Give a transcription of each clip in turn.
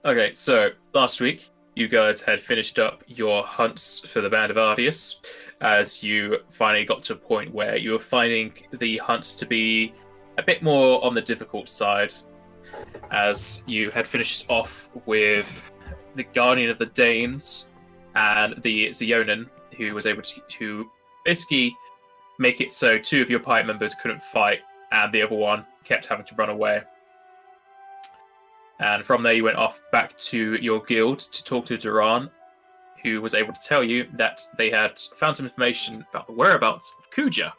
Okay, so last week you guys had finished up your hunts for the band of Arteus, as you finally got to a point where you were finding the hunts to be a bit more on the difficult side, as you had finished off with the Guardian of the Danes and the Xeonin, who was able to basically make it so two of your party members couldn't fight, and the other one kept having to run away. And from there you went off back to your guild to talk to Duran, who was able to tell you that they had found some information about the whereabouts of Kuja.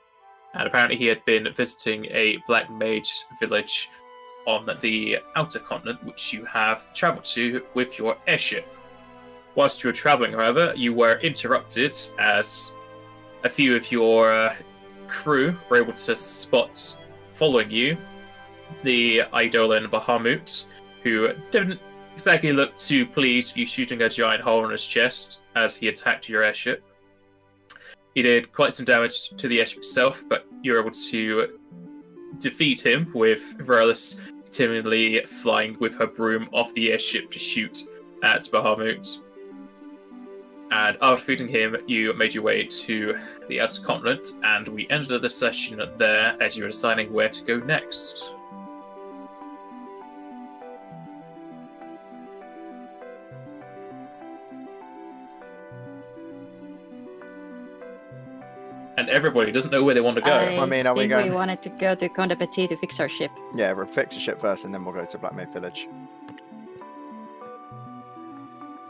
And apparently he had been visiting a black mage village on the outer continent, which you have travelled to with your airship. Whilst you were travelling, however, you were interrupted as a few of your crew were able to spot, following you, the Eidolon Bahamut, who didn't exactly look too pleased with you shooting a giant hole in his chest as he attacked your airship. He did quite some damage to the airship itself, but you were able to defeat him with Verlis timidly flying with her broom off the airship to shoot at Bahamut. And after defeating him, you made your way to the outer continent, and we ended the session there as you were deciding where to go next. And everybody doesn't know where they want to go. I mean, are we think going? we wanted to go to Conde Petit to fix our ship. Yeah, we'll fix the ship first, and then we'll go to Blackmaid Village.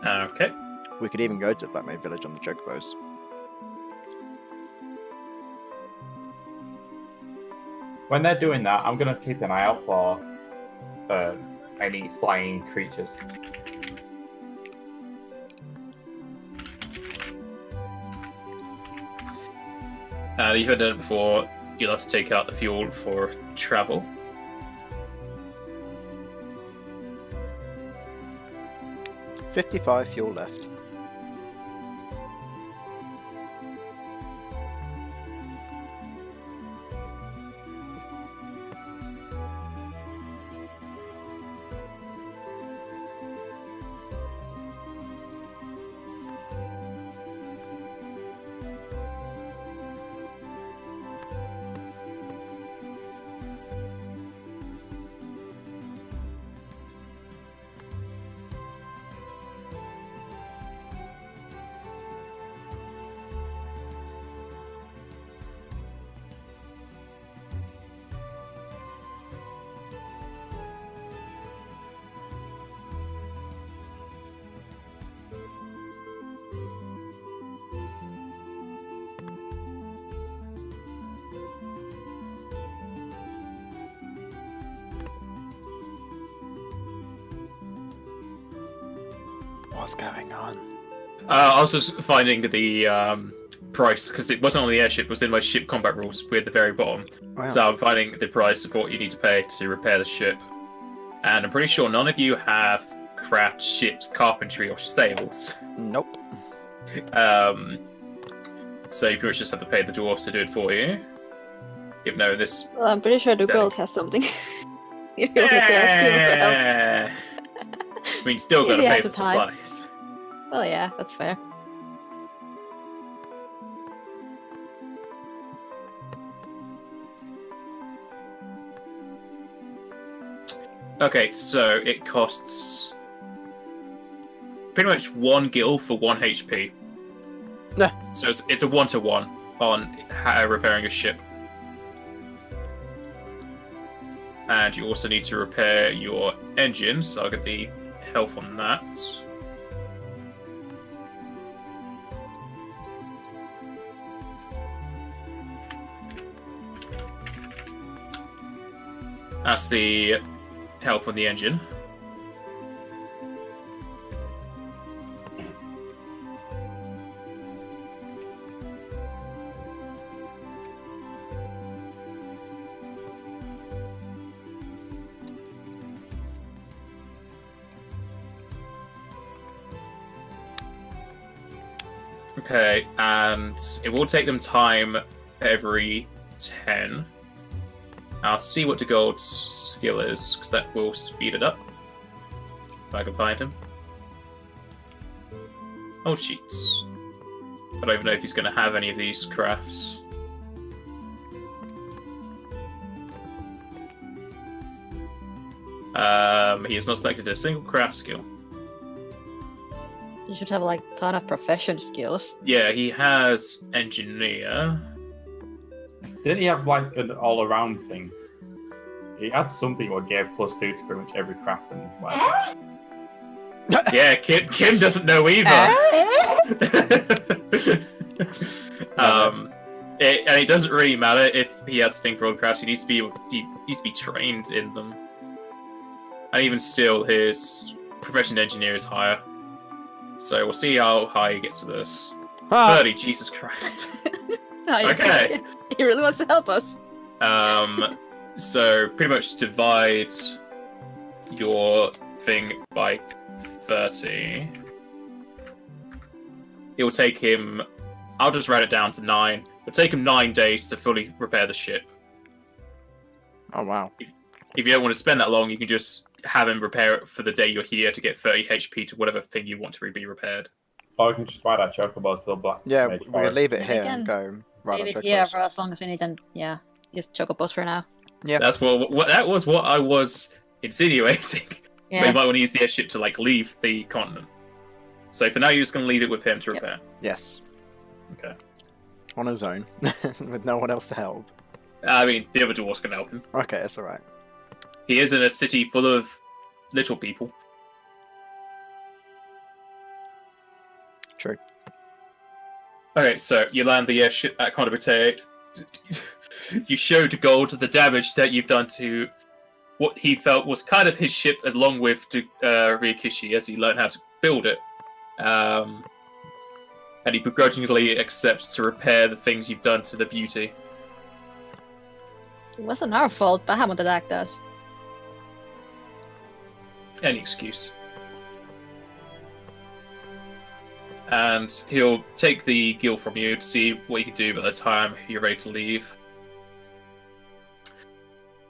Okay. We could even go to Blackmaid Village on the chocobos. When they're doing that, I'm going to keep an eye out for any flying creatures. You've done it before. You'll have to take out the fuel for travel. $55 fuel left. What's going on? I was just finding the price, because it wasn't on the airship, it was in my ship combat rules. We're at the very bottom. Wow. So I'm finding the price of what you need to pay to repair the ship. And I'm pretty sure none of you have craft ships, carpentry, or sails. Nope. So you pretty much just have to pay the dwarves to do it for you. Even though this... Well, I'm pretty sure the So- gold has something. You only have to ask him for help. Yeah. I mean, still got to Maybe pay at for the time. supplies. Well, yeah, that's fair. Okay, so it costs pretty much 1 gil for 1 HP. Yeah. So it's a 1-to-1 on repairing a ship. And you also need to repair your engine, so I'll get the health on that. That's the health on the engine. Okay, and it will take them time every 10. I'll see what the gold's skill is, because that will speed it up. If I can find him. Oh, sheets. I don't even know if he's going to have any of these crafts. He has not selected a single craft skill. You should have like ton of profession skills. Yeah, he has engineer. Didn't he have like an all-around thing? He had something that gave +2 to pretty much every craft and whatever. Yeah, Kim doesn't know either. And it doesn't really matter if he has a thing for all crafts. He needs to be trained in them. And even still, his profession engineer is higher. So we'll see how high he gets to this. 30, Jesus Christ. Okay. He really wants to help us. So pretty much divide your thing by 30. It will take him... I'll just write it down to 9. It'll take him 9 days to fully repair the ship. Oh, wow. If you don't want to spend that long, you can just have him repair it for the day you're here to get 30 HP to whatever thing you want to be repaired. Or you can just ride our chocobos to the black. Yeah, mage we fire. could leave it We here can and go right on Leave it here chocobos. for as long as we need, and use chocobos for now. Yeah. That's what that was what I was insinuating. Yeah. But you might want to use the airship to leave the continent. So for now, you're just going to leave it with him to Yep. repair. Yes. Okay. On his own, with no one else to help. I mean, the other dwarves can help him. Okay, that's alright. He is in a city full of little people. True. Okay, so you land the airship at Condibite. You show to Gold the damage that you've done to what he felt was kind of his ship, along with Ryokishi, as he learned how to build it. And he begrudgingly accepts to repair the things you've done to the Beauty. It wasn't our fault. Bahamut attacked us. Any excuse. And he'll take the gill from you to see what you can do by the time you're ready to leave.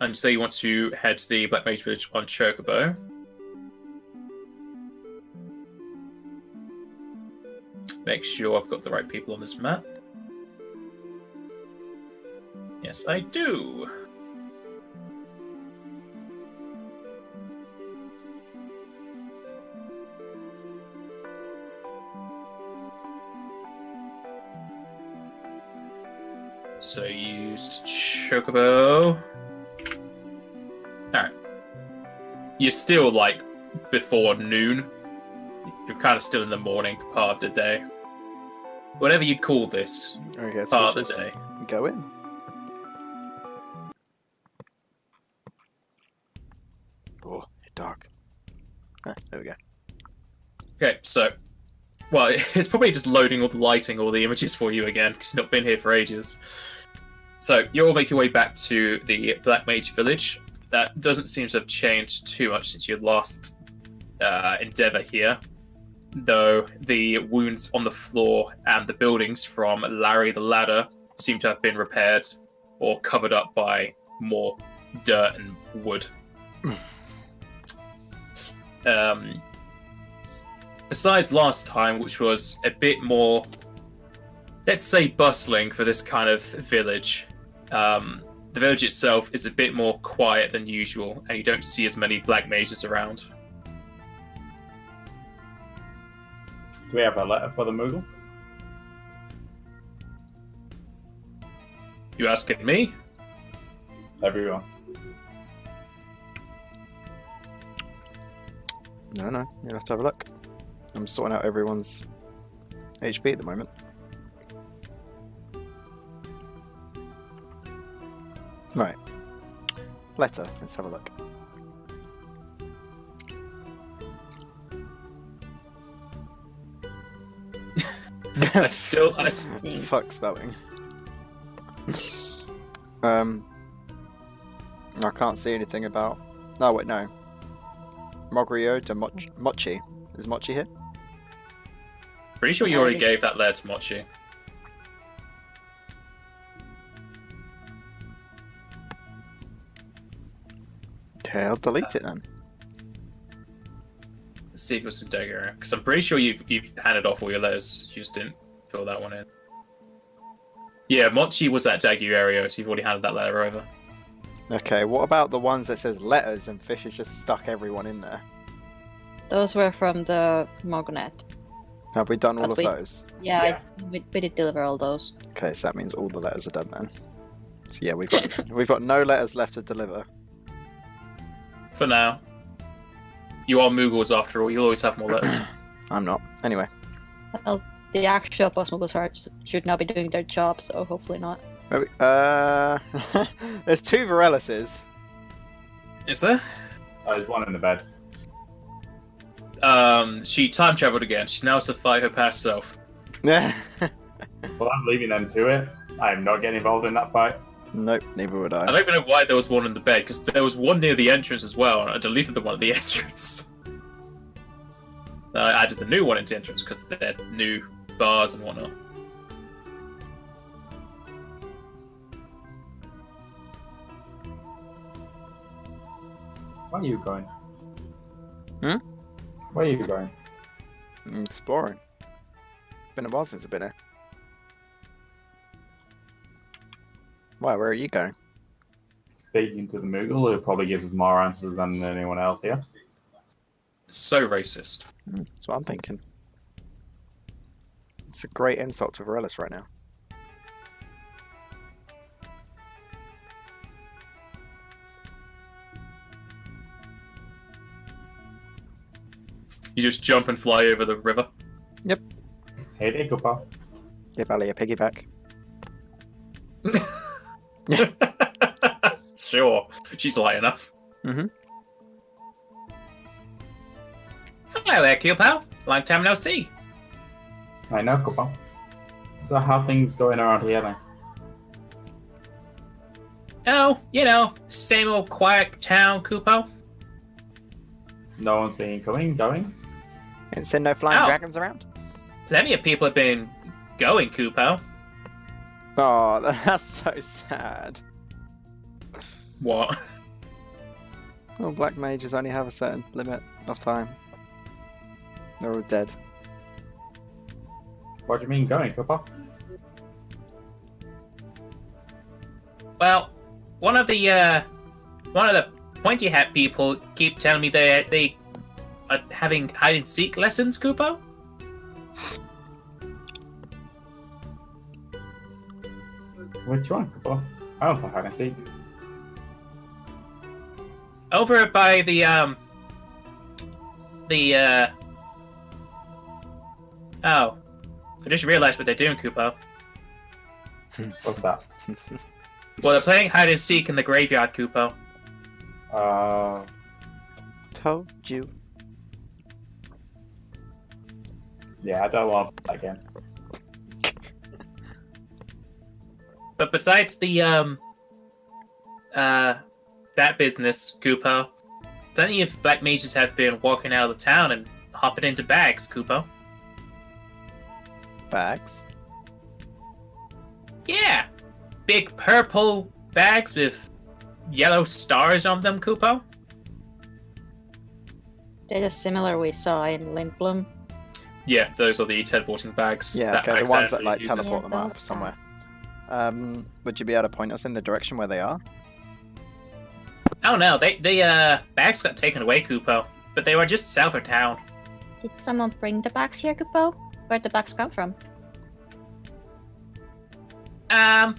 And say you want to head to the Black Mage Village on Chocobo. Make sure I've got the right people on this map. Yes, I do. So used Chocobo. Alright. You're still before noon. You're kind of still in the morning part of the day. Whatever you'd call this Okay, so part we'll of the just day. go in. Oh, dark. Ah, there we go. Okay, so... Well, it's probably just loading all the lighting, all the images for you again, because you've not been here for ages. So, you all make your way back to the Black Mage Village. That doesn't seem to have changed too much since your last endeavour here. Though the wounds on the floor and the buildings from Larry the Ladder seem to have been repaired or covered up by more dirt and wood. Besides last time, which was a bit more, let's say, bustling for this kind of village, the village itself is a bit more quiet than usual, and you don't see as many black mages around. Do we have a letter for the Moogle? You asking me? Everyone. No, you'll have to have a look. I'm sorting out everyone's HP at the moment. Right. Letter, let's have a look. Fuck spelling. I can't see anything about... Oh, wait, no. Mogrio to Mochi. Is Mochi here? Pretty sure you already gave that letter to Mochi. Okay, I'll delete it then. see if it was a Dagu area, because I'm pretty sure you've handed off all your letters. You just didn't fill that one in. Yeah, Mochi was at Dagu area, so you've already handed that letter over. Okay, what about the ones that says letters and Fish has just stuck everyone in there? Those were from the Mognet. Have we done all But of we- those? Yeah, we did deliver all those. Okay, so that means all the letters are done then. So yeah, we've got no letters left to deliver. For now. You are Moogles after all, you'll always have more letters. I'm not. Anyway. Well, the actual Postmoggles should now be doing their job, so hopefully not. Maybe, there's 2 Varelises. Is there? There's one in the bed. She time traveled again. She's now Sapphire, her past self. Yeah. Well, I'm leaving them to it. I'm not getting involved in that fight. Nope, neither would I I. don't even know why there was one in the bed, because there was one near the entrance as well, and I deleted the one at the entrance. I added the new one into the entrance, because they're new bars and whatnot. Where are you going? Hmm? Where are you going? Exploring. Been a while since I've been here. Why, where are you going? Speaking to the Moogle, who probably gives us more answers than anyone else here. So racist. That's what I'm thinking. It's a great insult to Varelis right now. You just jump and fly over the river. Hey there, Cooper. Give Ali a piggyback. Sure, she's light enough. Mm-hmm. Hello there, Keel Pal. Long time no see. I know, Cooper. So how things going around here then? Oh, you know, same old quiet town, Kupo. No one's been coming, going? And send no flying Ow. dragons around? Plenty of people have been going, Kupo. Oh, that's so sad. What? Well, black mages only have a certain limit of time. They're all dead. What do you mean going, Cooper? Well, one of the pointy hat people keep telling me they are having hide and seek lessons, Kupo. Which one, Cooper? I don't play hide and seek. Over by the oh, I just realized what they're doing, Kupo. What's that? Well, they're playing hide and seek in the graveyard, Kupo. Told you. Yeah, I don't want to play that again. But besides the that business, Kupo, plenty of black mages have been walking out of the town and hopping into bags, Kupo. Bags? Yeah, big purple bags with yellow stars on them, Kupo. They're just similar we saw in Lindblom. Yeah, those are the teleporting bags. Yeah, okay, the ones that like Alexander uses. teleport them Yeah, up those somewhere. Would you be able to point us in the direction where they are? Oh no, they bags got taken away, Kupo, but they were just south of town. Did someone bring the bags here, Kupo? Where'd the bags come from? I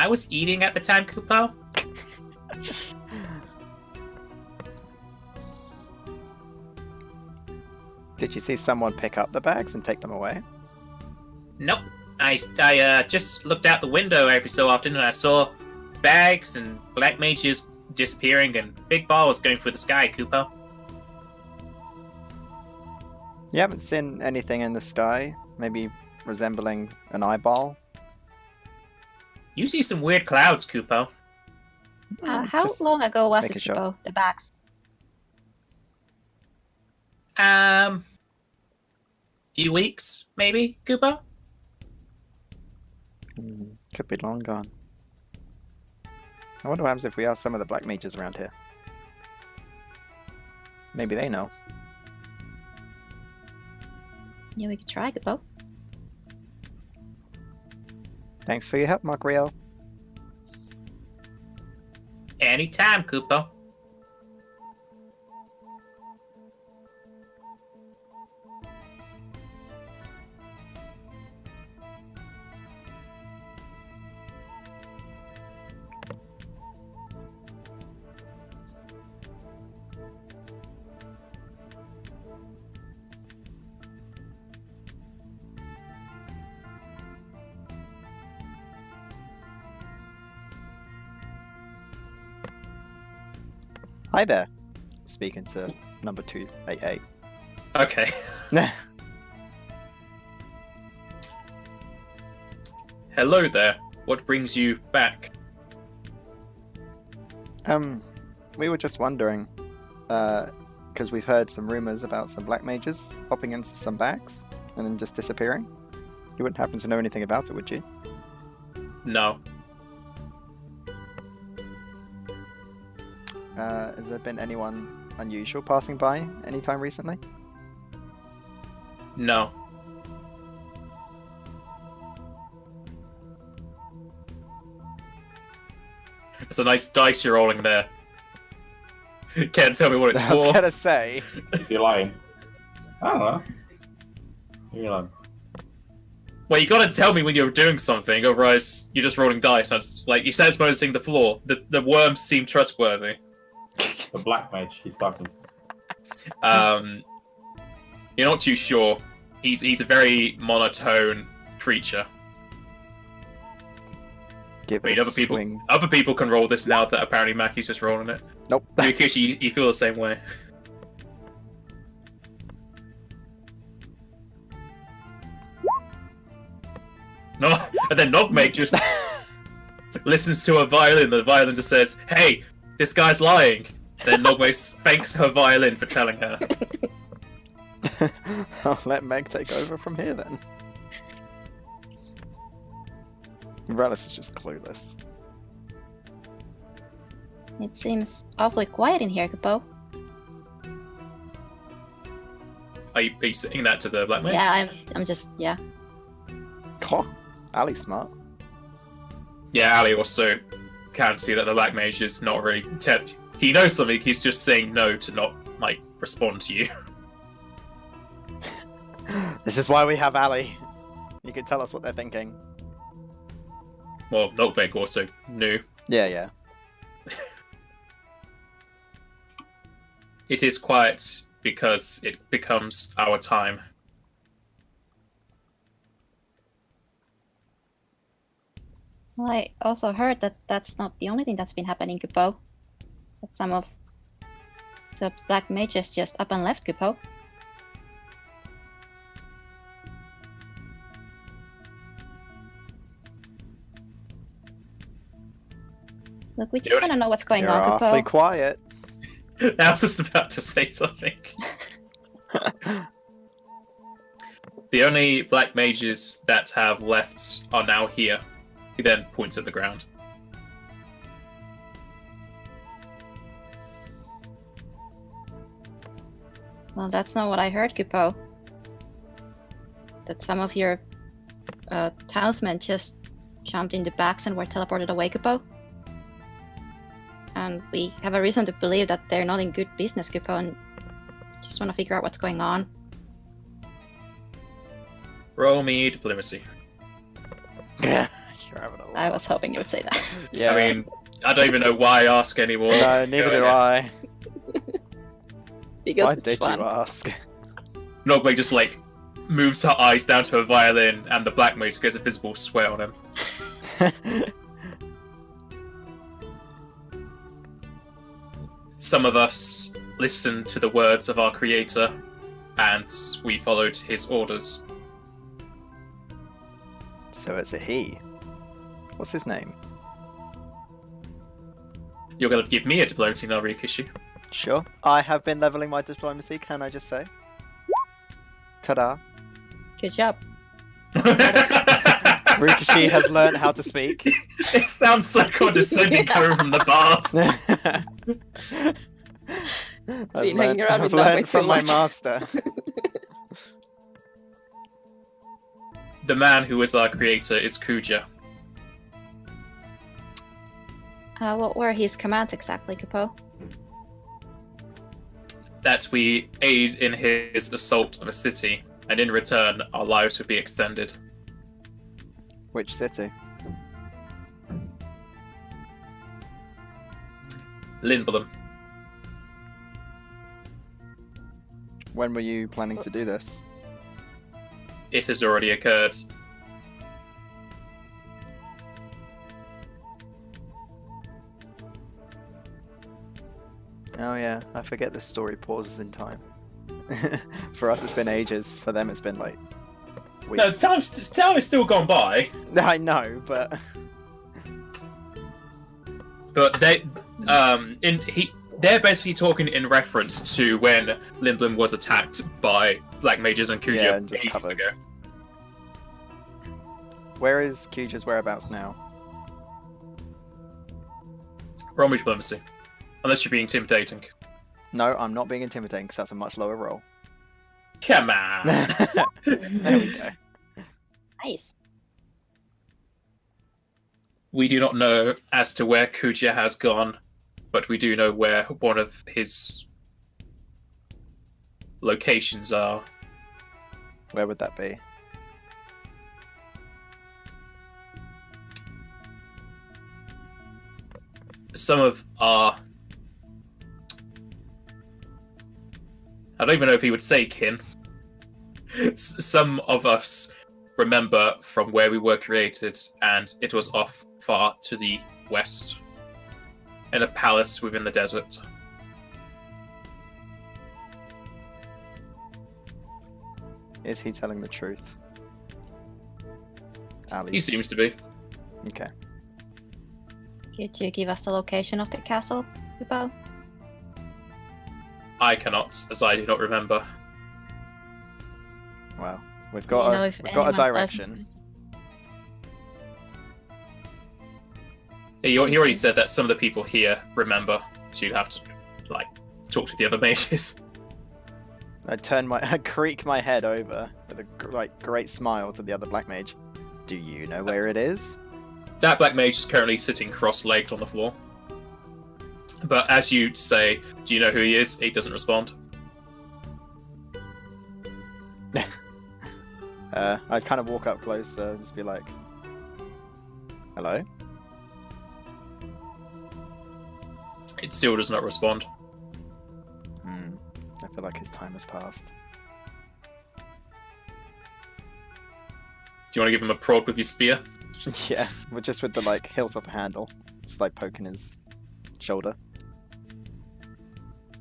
was eating at the time, Kupo. Did you see someone pick up the bags and take them away? Nope. I just looked out the window every so often and I saw bags and black mages disappearing and big balls going through the sky, Kupo. You haven't seen anything in the sky, maybe resembling an eyeball? You see some weird clouds, Kupo. How Just long ago was making this sure. ago, the bags? Few weeks, maybe, Kupo? Could be long gone. I wonder what happens if we ask some of the black mages around here. Maybe they know. Yeah, we could try, Kupo. Thanks for your help, Magriel. Anytime, Kupo. Hi there. Speaking to number 288. Okay. Hello there. What brings you back? We were just wondering, because we've heard some rumors about some black mages popping into some bags and then just disappearing. You wouldn't happen to know anything about it, would you? No. Has there been anyone unusual passing by anytime recently? No. It's a nice dice you're rolling there. Can't tell me what it's I was for. gonna say. Is he lying? I don't know. You're lying. Well, you gotta tell me when you're doing something, otherwise you're just rolling dice. Like, you said it's noticing the floor. The worms seem trustworthy. The black mage he's talking to. You're not too sure. He's a very monotone creature. Give I mean, it a other swing. people can roll this now that apparently Maki's just rolling it. Nope. Ryukishi, you feel the same way. No, and then Nogmake just listens to a violin. The violin just says, "Hey, this guy's lying." Then Nogmake thanks her violin for telling her. I'll let Meg take over from here then. Relish is just clueless. It seems awfully quiet in here, Kupo. Are you saying that to the black mage? Yeah, I'm just, yeah. Oh, Ali's smart. Yeah, Ali also can see that the black mage is not really... He knows something, he's just saying no to not, like, respond to you. This is why we have Ali. You can tell us what they're thinking. Well, Nogmake also knew. Yeah. It is quiet because it becomes our time. Well, I also heard that that's not the only thing that's been happening, Kupo. That some of the black mages just up and left, Kupo. Look, we just want to know what's going You're on, awfully Kupo. quiet. I was just about to say something. The only black mages that have left are now here. He then points at the ground. Well, that's not what I heard, Kupo. That some of your townsmen just jumped into bags and were teleported away, Kupo. And we have a reason to believe that they're not in good business, Kupo, and just want to figure out what's going on. Roll me diplomacy. Yeah, you're having a I laugh. was hoping you would say that. Yeah. I mean, I don't even know why I ask anymore. no, neither do I. Because Why it's did fun. you ask? Nogmake just, like, moves her eyes down to her violin, and the black mage gets a visible sweat on him. Some of us listened to the words of our creator, and we followed his orders. So it's a he. What's his name? You're gonna give me a diplomacy now, Rikishi. Sure. I have been leveling my diplomacy, can I just say? Ta-da. Good job. Rikishi has learned how to speak. It sounds so condescending coming from the bard. I've Been hanging around with learned Nogmake from too my much. master. the man who is our creator is Kuja. What were his commands exactly, Kupo? That we aid in his assault of a city, and in return, our lives would be extended. Which city? Lindblom. When were you planning to do this? It has already occurred. Oh yeah, I forget this story pauses in time. For us, it's been ages. For them, it's been like No, weeks. time is still gone by. I know, but But they're basically talking in reference to when Lindblom was attacked by black mages and Kuja Yeah, and just ages covered. ago. where is Kuja's whereabouts now? Roll me diplomacy. Unless you're being intimidating. No, I'm not being intimidating because that's a much lower roll. Come on. There we go. Nice. We do not know as to where Kuja has gone, but we do know where one of his locations are. Where would that be? Some of our... I don't even know if he would say kin. Some of us remember from where we were created, and it was off far to the west, in a palace within the desert. Is he telling the truth? He Alice. seems to be. Okay. Could you give us the location of the castle, Kupo? I cannot, as I do not remember. Well, we've Do got you know a if we've got a anyone does? direction. He already said that some of the people here remember, so you have to, talk to the other mages. I creak my head over with a great smile to the other black mage. Do you know where it is? That black mage is currently sitting cross-legged on the floor. But as you say, do you know who he is? He doesn't respond. I'd kind of walk up close and just be like, hello? It still does not respond. I feel like his time has passed. Do you want to give him a prod with your spear? Yeah, but just with the hilt of a handle. Just poking his shoulder.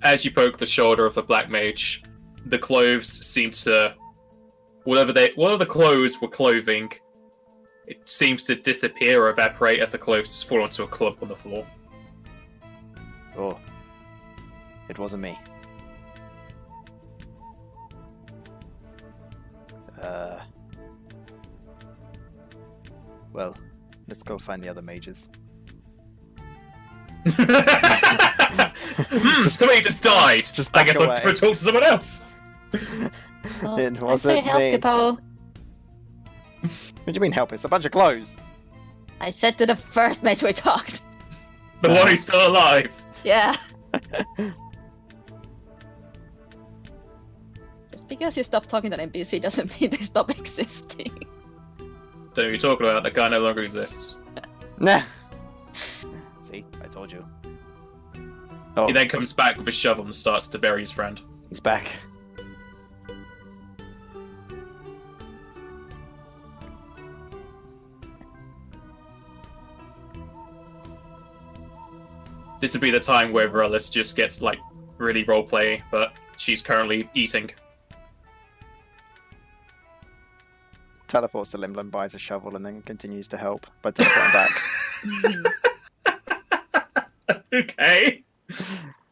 As you poke the shoulder of the black mage, the clothes seem to... Whatever the clothes were clothing, it seems to disappear or evaporate as the clothes fall onto a clump on the floor. Oh. It wasn't me. Well, let's go find the other mages. Somebody just died. just I back guess I'll away. talk to someone else. Well, It thanks for wasn't your help, me. Kupo. What do you mean help? It's a bunch of clothes. I said to the first mate we talked. The one who's still alive. Yeah. Just because you stop talking to an NPC doesn't mean they stop existing. Don't know what you're talking about. That guy no longer exists. Nah. See, I told you. Oh, He then comes back with a shovel and starts to bury his friend. he's back. This would be the time where Varellis just gets really roleplay, but she's currently eating. Teleports to Limblom, buys a shovel, and then continues to help by teleporting back. Okay.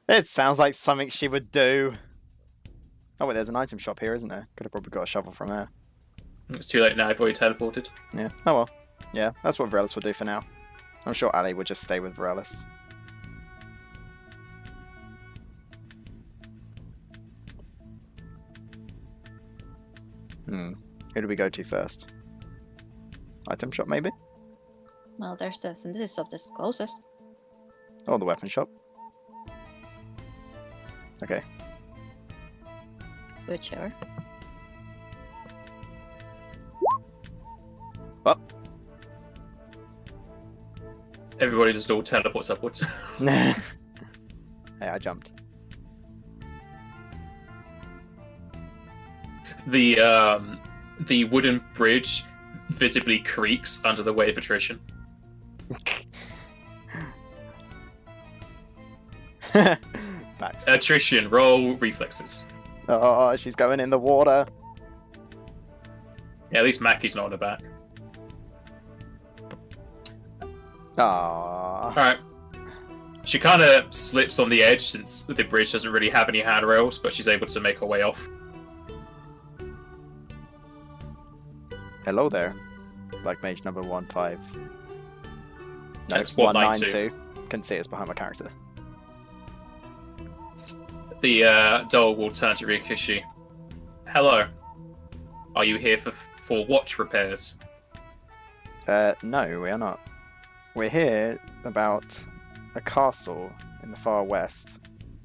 It sounds like something she would do. Oh wait, there's an item shop here, isn't there? Could have probably got a shovel from there. It's too late now. I've already teleported. Yeah. Oh well. Yeah, that's what Varellis would do for now. I'm sure Ali would just stay with Varellis. Who do we go to first? Item shop, maybe? Well, there's the synthesis shop that's closest. Or the weapon shop. Okay. Whichever. Oh. Everybody just all teleports upwards. Hey, I jumped. The wooden bridge visibly creaks under the weight of attrition. Back. Attrition, roll reflexes. Oh, she's going in the water. Yeah, at least Mackie's not on her back. Aww. Alright. She kind of slips on the edge since the bridge doesn't really have any handrails, but she's able to make her way off. Hello there. Black Mage number 15. No, That's 192. Couldn't see it's behind my character. The doll will turn to Rikishi. Hello. Are you here for watch repairs? No, we are not. We're here about a castle in the far west.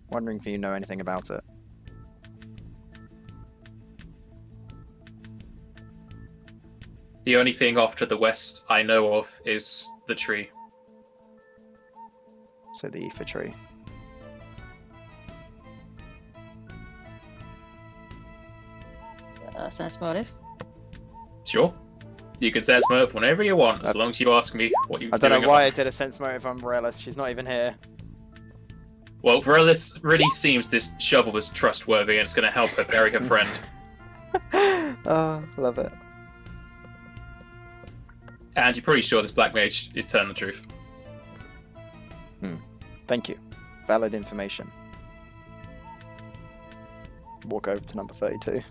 Wondering if you know anything about it. The only thing off to the west I know of is the tree. So the Ether tree. Sense motive. Sure. You can sense motive whenever you want, as long as you ask me what you. I don't know why I did a sense motive on Morellis. She's not even here. Well, Varellis really seems this shovel is trustworthy, and it's going to help her bury her friend. Oh, love it. And you're pretty sure this black mage is telling the truth. Thank you. Valid information. Walk over to number 32.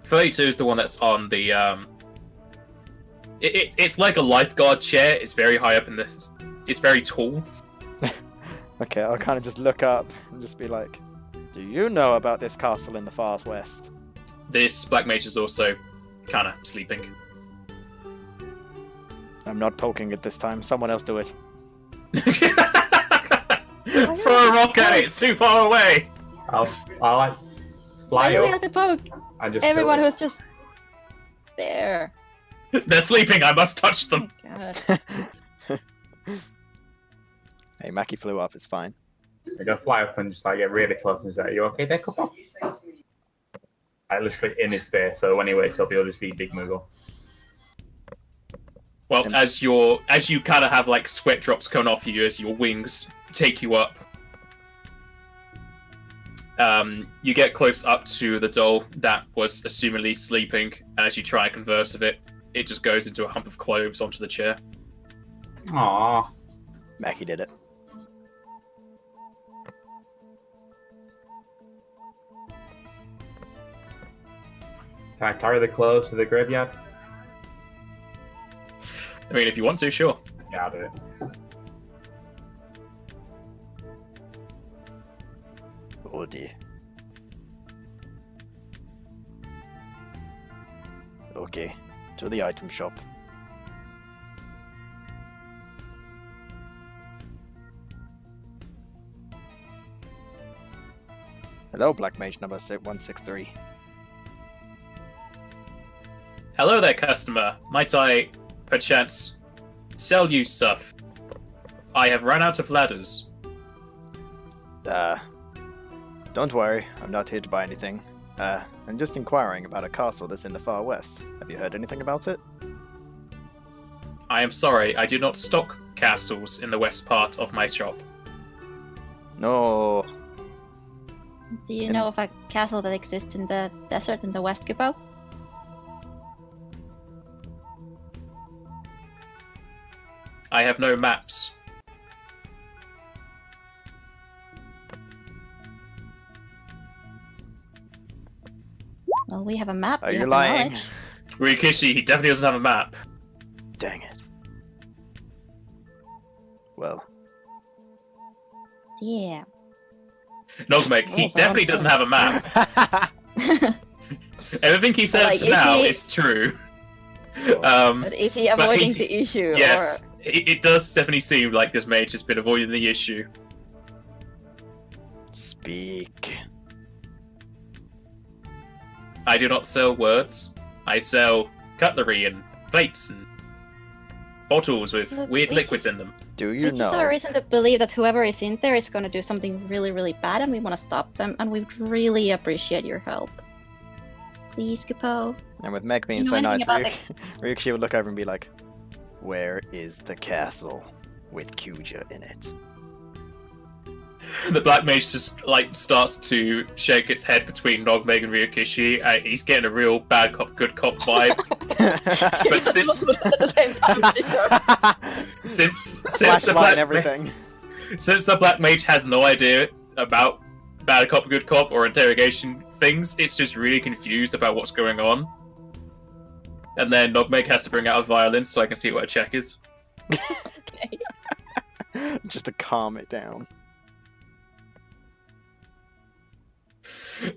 32 is the one that's on the. It's like a lifeguard chair. It's very high up in the. It's very tall. Okay, I'll kind of just look up and just be like, do you know about this castle in the far west? This black mage is also kind of sleeping. I'm not poking it this time. Someone else do it. Throw a rock at it. It's too far away. I'll like Why fly do we up have to poke? and just Everyone kill it. was just there. They're sleeping. I must touch them. God. Hey, Mackie flew up. It's fine. I'm gonna fly up and just like get really close and say, "Are you okay there, couple?" I literally in his face, so when he wakes up, he'll just see Big Moogle. Well, as you kind of have like sweat drops coming off you as your wings take you up, you get close up to the doll that was assumedly sleeping, and as you try and converse with it, it just goes into a hump of cloves onto the chair. Aww. Mackie did it. Can I carry the clothes to the graveyard? I mean, if you want to, sure. Yeah, I'll do it. Oh dear. Okay, to the item shop. Hello, Black Mage number 163. Hello there, customer. Might I, perchance, sell you stuff? I have run out of ladders. Don't worry, I'm not here to buy anything. I'm just inquiring about a castle that's in the far west. Have you heard anything about it? I am sorry, I do not stock castles in the west part of my shop. No. Do you know of a castle that exists in the desert in the West Kupo? I have no maps. Well, we have a map. Are we you have the lying? knowledge. Rikishi, he definitely doesn't have a map. Dang it. Well, Yeah. Nogmek, he Oh, definitely doesn't have a map. Everything he said Like, to if now he- is true. But is he but avoiding the issue? Yes, Or... it does definitely seem like this mage has been avoiding the issue. Speak. I do not sell words. I sell cutlery and plates and bottles with Look, weird we liquids in them. Do you It's just our know? reason to believe that whoever is in there is going to do something really, really bad, and we want to stop them, and we really appreciate your help. Please, Kupo. And with Meg being You know so anything nice, about Ryukishi would look over and be like, "Where is the castle with Kuja in it?" The black mage just like starts to shake its head between Nogmeg and Ryukishi. He's getting a real bad cop, good cop vibe. But since At the same time, since the Flashlight black and everything. Since the black mage has no idea about bad cop, good cop, or interrogation things, it's just really confused about what's going on. And then Nogmeg has to bring out a violin so I can see what a check is. Okay. Just to calm it down.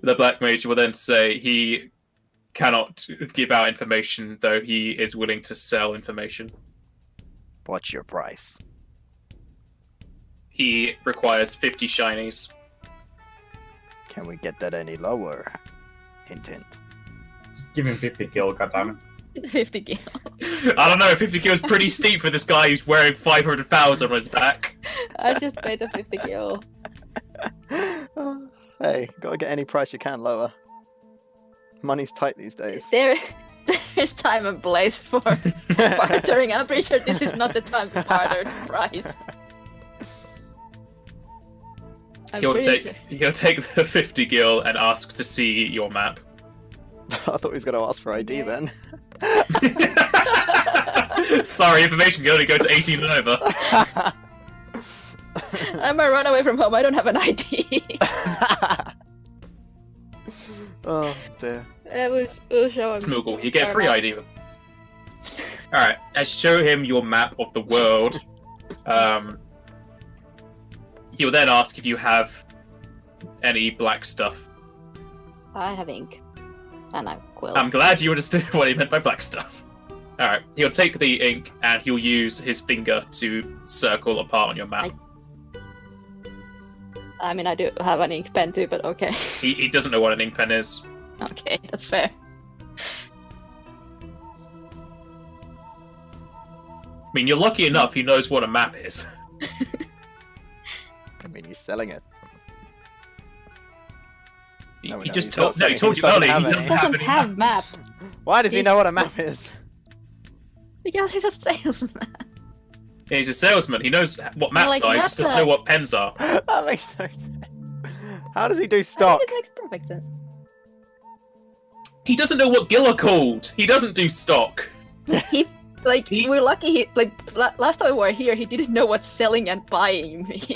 The black mage will then say he cannot give out information, though he is willing to sell information. What's your price? He requires 50 shinies. Can we get that any lower? Hint, hint. Just give him 50 gil, goddammit. 50 gil. I don't know, 50 kills is pretty steep for this guy who's wearing 500,000 on his back. I just paid the 50 gil. Hey, gotta get any price you can lower. Money's tight these days. There's time and place for bartering. I'm pretty sure this is not the time to barter the price. He'll take the 50 gil and asks to see your map. I thought he was gonna ask for ID then. Sorry, information can only go to 18 and over. I'm a runaway from home. I don't have an ID. Oh dear. We'll show him. Smoogle, you get Our free map. ID. Alright, I show him your map of the world. He'll then ask if you have any black stuff. I have ink. And I quill. I'm glad you understood what he meant by black stuff. Alright, he'll take the ink and he'll use his finger to circle a part on your map. I mean, I do have an ink pen too, but okay. He doesn't know what an ink pen is. Okay, that's fair. I mean, you're lucky enough he knows what a map is. I mean, he's selling it. He No, just he's not told, no, he saying told he you doesn't earlier have he any. doesn't He have doesn't any have map. map. Why does he know what a map is? Because he's a salesman. Yeah, he's a salesman. He knows what maps Like, are. He that's just doesn't a- know what pens are. That makes no sense. How does he do I stock? think it makes perfect sense. He doesn't know what gill are called. He doesn't do stock. We're lucky. Last time we were here, he didn't know what selling and buying means.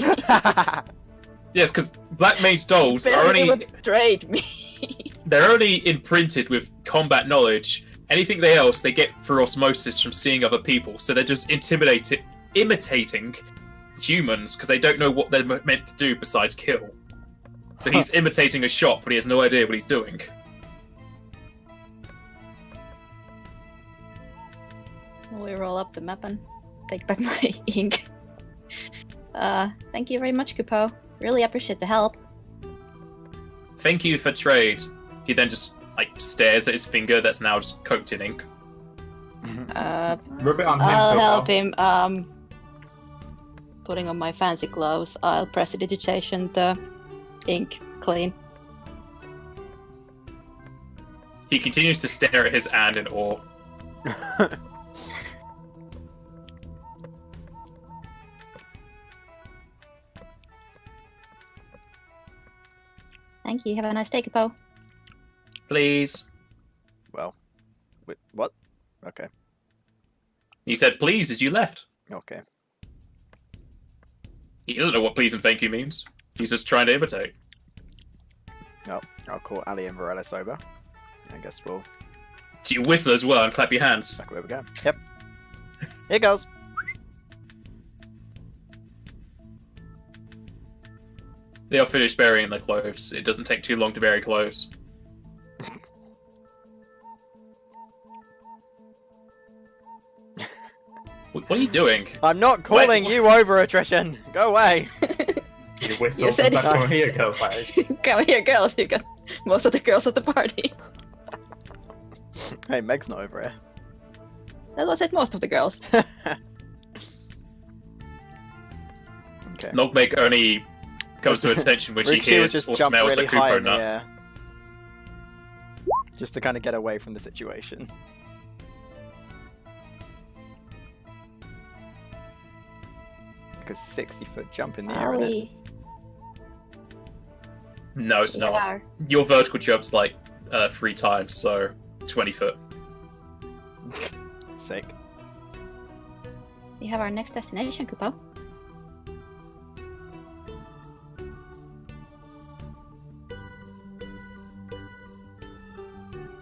Yes, because black mage dolls are Barely only what trade means. they're only imprinted with combat knowledge. Anything else they get through osmosis from seeing other people. So they're just imitating humans because they don't know what they're meant to do besides kill. So he's imitating a shop, but he has no idea what he's doing. We roll up the map and take back my ink. Thank you very much, Kupo. Really appreciate the help. Thank you for trade. He then just stares at his finger that's now just coated in ink. Rub it on him. I'll Kupo. help him. Putting on my fancy gloves, I'll press the digitation, the ink clean. He continues to stare at his hand in awe. Thank you. Have a nice day, Kupo. Please. Well, wait, what? Okay. He said please as you left. Okay. He doesn't know what please and thank you means. He's just trying to imitate. Oh, I'll call Ali and Varela over. I guess we'll Do you whistle as well and clap your hands? back where we go. Yep. Here goes. They are finished burying their clothes. It doesn't take too long to bury clothes. What are you doing? I'm not calling you over, attrition. Go away. You whistle. You said- Come here, go away. Come here, girls. You got most of the girls at the party. Hey, Meg's not over here. That was it. Most of the girls. Okay. Nogmeg only comes to attention when she Rikshi would hears just or jump smells really a high Kupo in the nut. air. Just to kind of get away from the situation. Like a 60-foot jump in the air, isn't it? Ollie. No, it's not. Yeah. Your vertical jump's like 3 times, so 20 foot. Sick. We have our next destination, Kupo.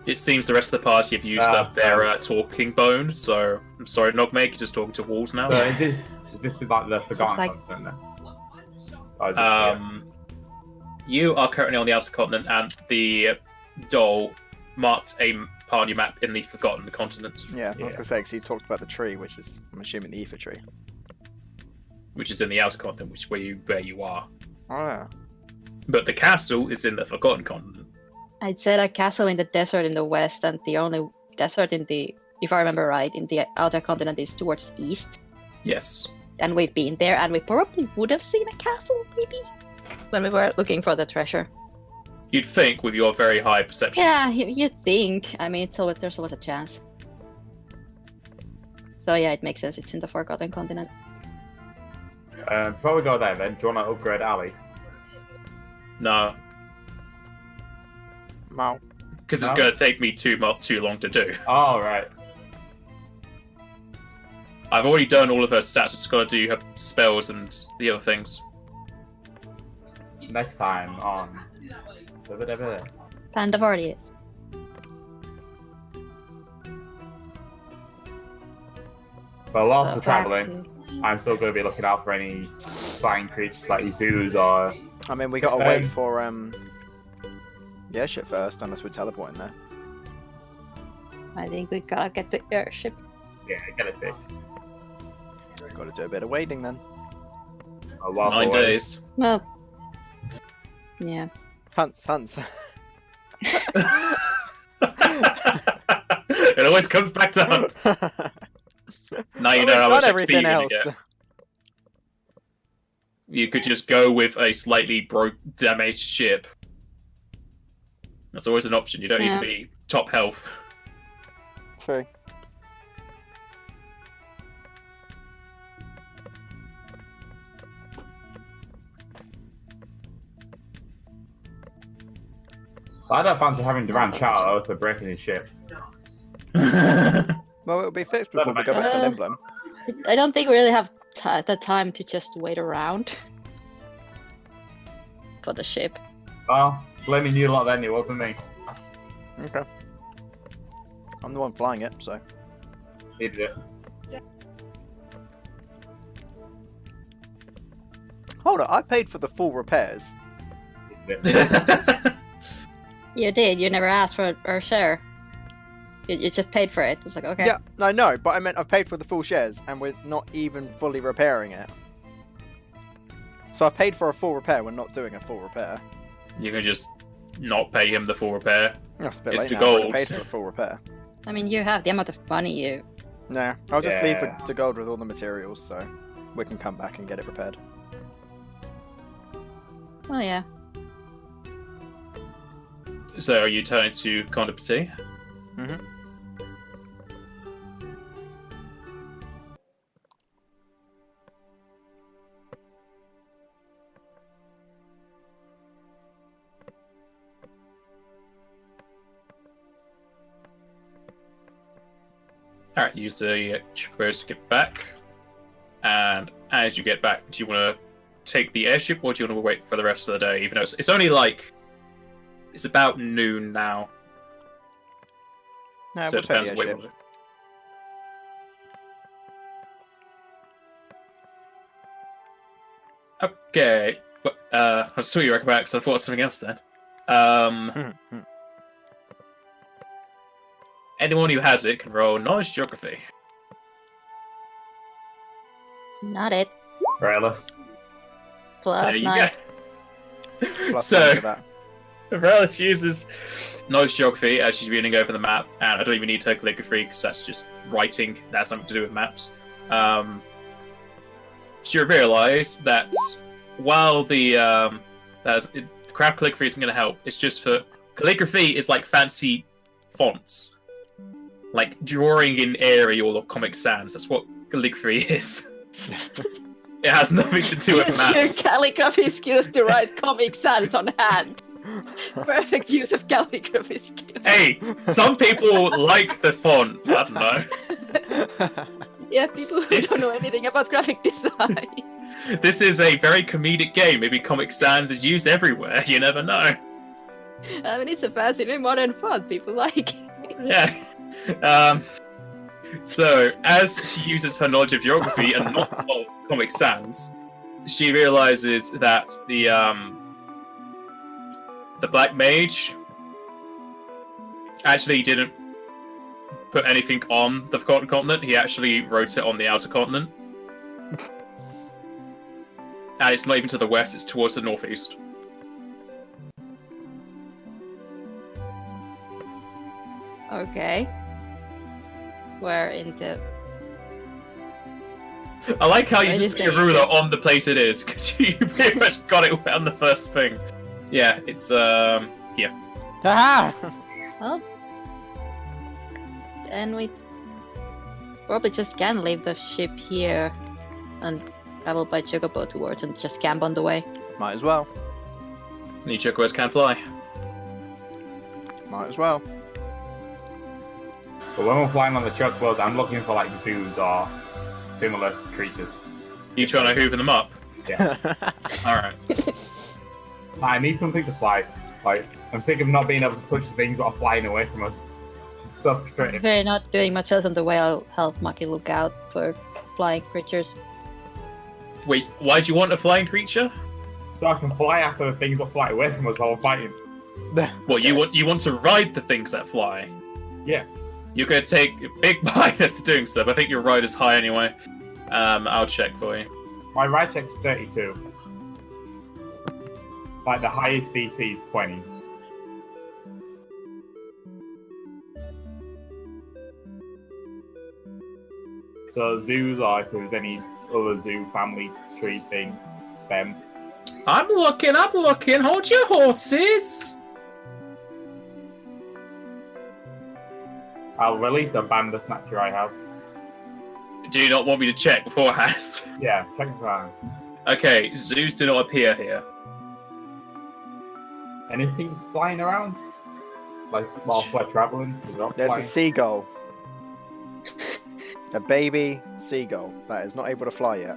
It seems the rest of the party have used up their talking bone, so I'm sorry, Nogmeg, you're just talking to walls now. So is this like the forgotten like- continent then? Or is it You are currently on the outer continent, and the doll marked a part on your map in the Forgotten Continent, Yeah, I was Yeah. going to say, because he talked about the tree, which is, I'm assuming, the ether tree. which is in the outer continent, which is where you are. Oh, yeah. But the castle is in the Forgotten Continent. I'd say a castle in the desert in the west, and the only desert in the, if I remember right, in the outer continent is towards east. Yes. And we've been there, and we probably would have seen a castle, maybe, when we were looking for the treasure. You'd think with your very high perceptions. Yeah, you think. I mean, there's always a chance. So yeah, it makes sense. It's in the Forgotten Continent. before we go there, then, do you want to upgrade Ali? No, Wow. because it's No? going to take me too long to do. Oh, right. I've already done all of her stats. I've just got to do her spells and the other things. Next time on. Panda party is. But whilst we're So back travelling, to- I'm still going to be looking out for any flying creatures like zoos or. I mean, we got to wait for the airship first, unless we're teleporting there. I think we gotta get the airship. Yeah, get it fixed. We've got to do a bit of waiting then. A while 9 away. days. Well, yeah. Hunts. It always comes back to hunts. Now you Well, know how we've much done XP everything you're gonna else. get. You could just go with a slightly damaged ship. That's always an option. You don't need Yeah. to be top health. True. But I don't fancy having Duran Charter also breaking his ship. Well, it'll be fixed before we go back to Limblom. I don't think we really have the time to just wait around for the ship. Well, blaming you lot then, it wasn't me. Okay. I'm the one flying it, so. Needed it. Hold on, I paid for the full repairs. Needed it. You did. You never asked for our share. You just paid for it. It was like, okay. Yeah, I know, but I meant I've paid for the full shares, and we're not even fully repairing it. So I paid for a full repair, we're not doing a full repair. You can just not pay him the full repair. That's a bit It's late the now, I've already gold. paid for a full repair. I mean, you have the amount of money you. Nah, I'll just leave Yeah. it to gold with all the materials, so we can come back and get it repaired. Well, yeah. So are you turning to Condopati? Mm-hmm. Alright, use the traverse to get back. And as you get back, do you want to take the airship or do you want to wait for the rest of the day? Even though it's only like. It's about noon now. Nah, So we'll it depends take what the you airship. want to do. Okay. I saw you recommend because I thought of something else then. Anyone who has it can roll knowledge geography. Not it. Rayless. Plus There you 9. go. Plus So- one for that. Relish uses knowledge geography as she's reading over the map, and I don't even need her calligraphy because that's just writing. That's nothing to do with maps. She realised that while the craft calligraphy isn't going to help, it's just for calligraphy is like fancy fonts, like drawing in Arial or Comic Sans. That's what calligraphy is. It has nothing to do with Use maps. your calligraphy skills to write Comic Sans on hand. Perfect use of calligraphy skills. Hey, some people like the font. I don't know. Yeah, people who This- don't know anything about graphic design. This is a very comedic game. Maybe Comic Sans is used everywhere. You never know. I mean, it's a fancy modern font. People like it. Yeah. So, as she uses her knowledge of geography and not of Comic Sans, she realizes that the Black Mage actually didn't put anything on the Forgotten Continent. He actually wrote it on the Outer Continent. And it's not even to the west, it's towards the northeast. Okay. We're into. I like how you I just just put your think ruler that- on the place it is, because you pretty much got it on the first thing. Yeah, it's, here. Haha! Well. Then we probably just can leave the ship here and travel by Chocobo towards and just camp on the way. Might as well. New chocobos can fly. Might as well. But when we're flying on the chocobos, I'm looking for like zoos or similar creatures. You trying to hoover them up? Yeah. Alright. I need something to slide. Like, I'm sick of not being able to touch the things that are flying away from us. It's so frustrating. If we're not doing much else on the way, I'll help Maki look out for flying creatures. Wait, why do you want a flying creature? So I can fly after the things that fly away from us while we're fighting. Well, you want to ride the things that fly. Yeah. You're going to take a big minus to doing so, but I think your ride is high anyway. I'll check for you. My ride check's 32. Like, the highest DC is 20. So zoos, or if there's any other zoo family tree thing, spam. I'm looking. Hold your horses. I'll release the Banda Snatcher I have. Do you not want me to check beforehand? Yeah, check the time. Okay, zoos do not appear here. Anything's flying around? Like, whilst we're traveling? There's a seagull. A baby seagull that is not able to fly yet.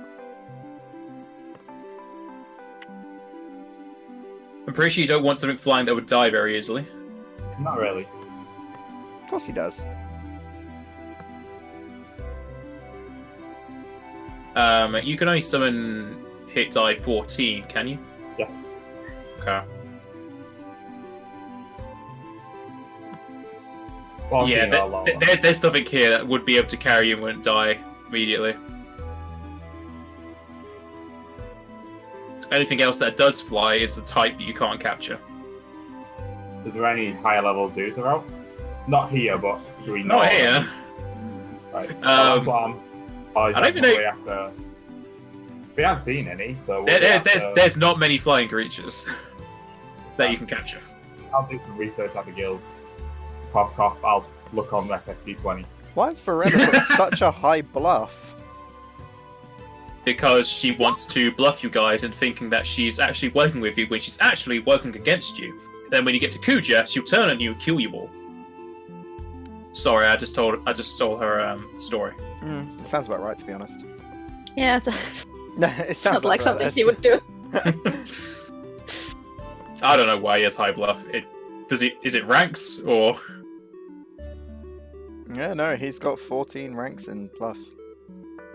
I'm pretty sure you don't want something flying that would die very easily. Not really. Of course he does. You can only summon hit die 14, can you? Yes. Okay. Well, Yeah, okay, I'll- there's nothing here that would be able to carry you and wouldn't die immediately. Anything else that does fly is the type that you can't capture. Is there any higher level zoos around? Not here, but do we know? Not here. Right. That's what I'm. I don't even know- After... We haven't seen any, so There's not many flying creatures that you can capture. I'll do some research at the guild. Podcast. I'll look on FFD20. Why is Verena got such a high bluff? Because she wants to bluff you guys into thinking that she's actually working with you when she's actually working against you. Then when you get to Kuja, she'll turn on you and kill you all. Sorry, I just stole her story. It sounds about right, to be honest. Yeah, It sounds like something this. he would do. I don't know why he has high bluff. Is it ranks or? Yeah, no, he's got 14 ranks in bluff.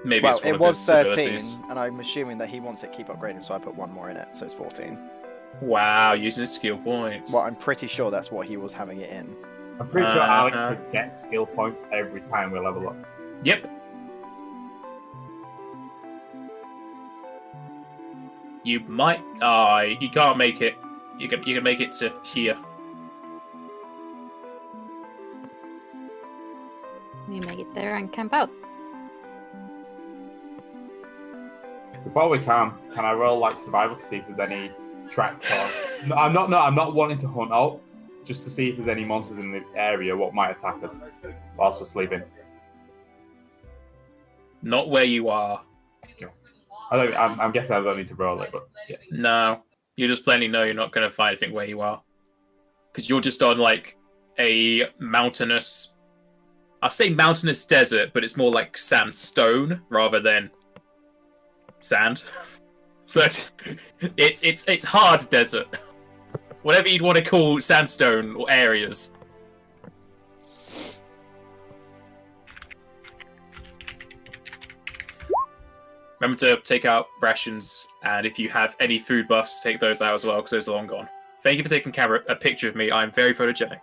Maybe Well, it's one it of was his 13, abilities. and I'm assuming that he wants it keep upgrading, so I put one more in it, so it's 14. Wow, using his skill points. Well, I'm pretty sure that's what he was having it in. I'm pretty sure Alex could get skill points every time we level up. Yep. You might. You can't make it. You can make it to here. We make it there and camp out. Before we can I roll like survival to see if there's any tracks or... No, I'm not wanting to hunt out, just to see if there's any monsters in the area what might attack us whilst we're sleeping. Not where you are. I'm guessing I don't need to roll it, but yeah. No, you just plainly know you're not going to find anything where you are, because you're just on like a mountainous. I'll say mountainous desert, but it's more like sandstone rather than sand. So it's hard desert, whatever you'd want to call sandstone or areas. Remember to take out rations, and if you have any food buffs, take those out as well, because those are long gone. Thank you for taking a picture of me. I'm very photogenic.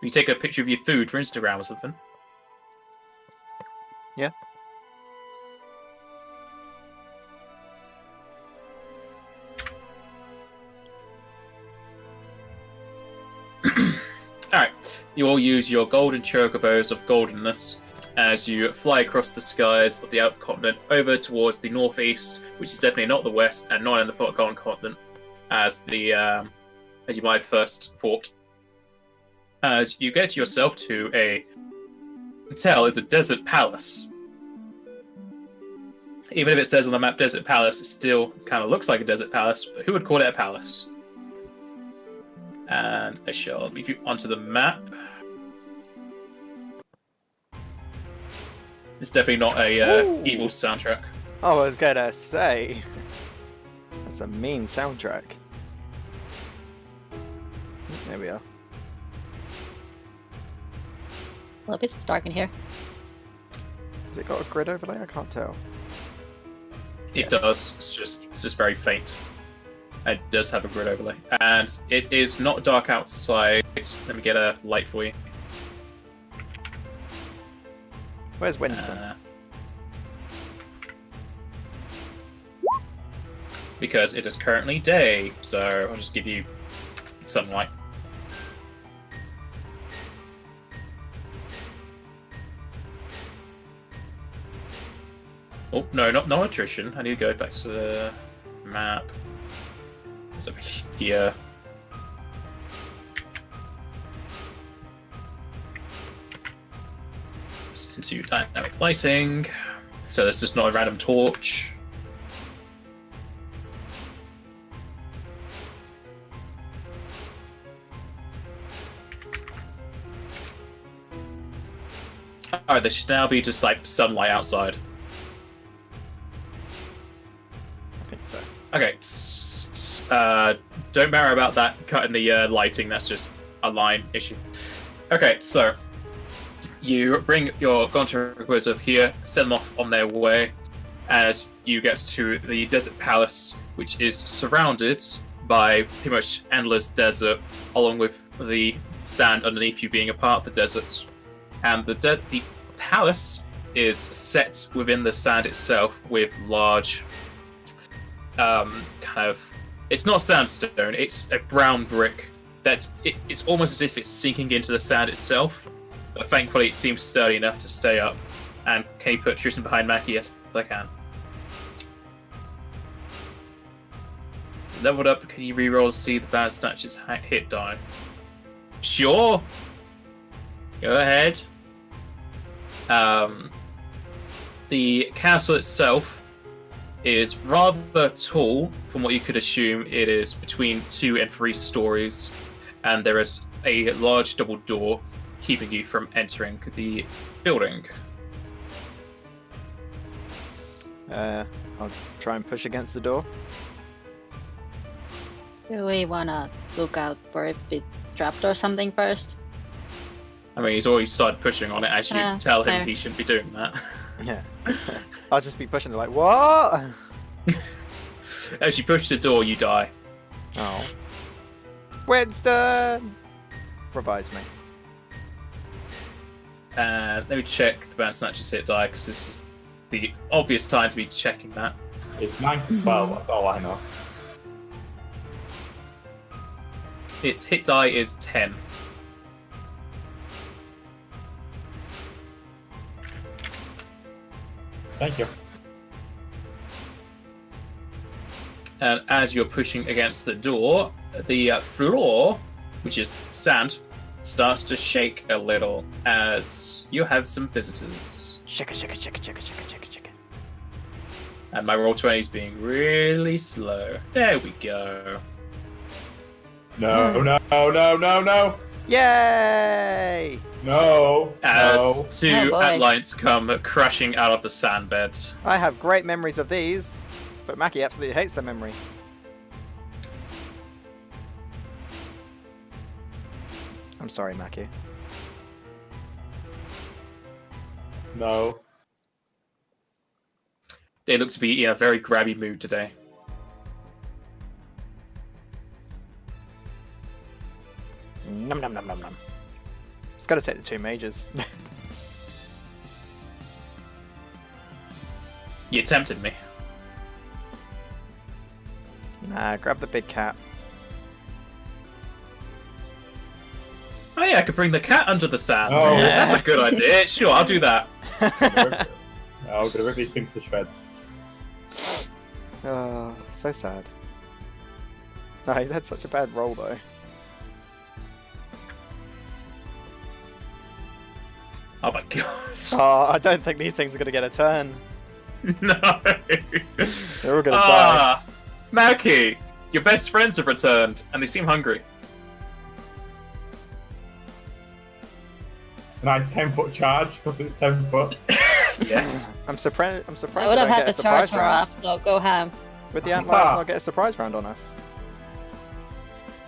You take a picture of your food for Instagram or something? Yeah. Alright, you all use your golden chocobos of goldenness as you fly across the skies of the outer continent over towards the northeast, which is definitely not the west and not in the Forgotten Continent, as you might have first thought. As you get yourself to a hotel, it's a desert palace. Even if it says on the map desert palace, it still kind of looks like a desert palace, but who would call it a palace? And I shall leave you onto the map. It's definitely not a evil soundtrack. I was gonna say, that's a mean soundtrack. There we are. Well, it's dark in here. Has it got a grid overlay? I can't tell. It Yes. does. It's just very faint. It does have a grid overlay, and it is not dark outside. Let me get a light for you. Where's Winston? Because it is currently day, so I'll just give you sunlight. Oh, no, no attrition. I need to go back to the map. It's over here. It's into dynamic lighting. So this is not a random torch. Alright, there should now be just like sunlight outside. I think so. Okay, don't matter about that cut in the lighting, that's just a line issue. Okay, so you bring your Gontaragos over here, send them off on their way, as you get to the desert palace, which is surrounded by pretty much endless desert, along with the sand underneath you being a part of the desert. And the palace is set within the sand itself with large it's not sandstone, it's a brown brick it's almost as if it's sinking into the sand itself, but thankfully it seems sturdy enough to stay up. And can you put Tristan behind Mackie? Yes, I can. Leveled up, can you reroll to see the bad snatches hit die? Sure, go ahead. The castle itself is rather tall. From what you could assume, it is between 2 and 3 stories, and there is a large double door keeping you from entering the building. I'll try and push against the door. Do we wanna look out for if it's trapped or something first? I mean, he's already started pushing on it. As you tell him, fair. he shouldn't be doing that. Yeah. I'll just be pushing it like, what? As you push the door, you die. Oh. Winston! Revise me. And let me check the bounce snatches hit die, because this is the obvious time to be checking that. It's 9 to 12, that's all I know. Its hit die is 10. Thank you. And as you're pushing against the door, the floor, which is sand, starts to shake a little as you have some visitors. Shaka, shaka, shaka, shaka, shaka, shaka, shaka. And my roll 20 is being really slow. There we go. No, no, no, no, no. Yay! No. As No. two Oh, boy. antlions come crashing out of the sand bed. I have great memories of these, but Mackie absolutely hates the memory. I'm sorry, Mackie. No. They look to be in a very grabby mood today. Num num num num num. It's gotta take the 2 mages. You tempted me. Nah, grab the big cat. Oh yeah, I could bring the cat under the sand. Oh. Yeah, that's a good idea. Sure, I'll do that. I'm gonna rip these things to shreds. Oh, so sad. Oh, he's had such a bad roll though. Oh my god. Oh, I don't think these things are gonna get a turn. No. They're all gonna die. Ah, Maki, your best friends have returned, and they seem hungry. Nice 10-foot charge, because it's 10 foot. Yes. I'm surprised. I I would have don't had get a to charge surprise more round. off, so go ham. Would the antlions not get a surprise round on us?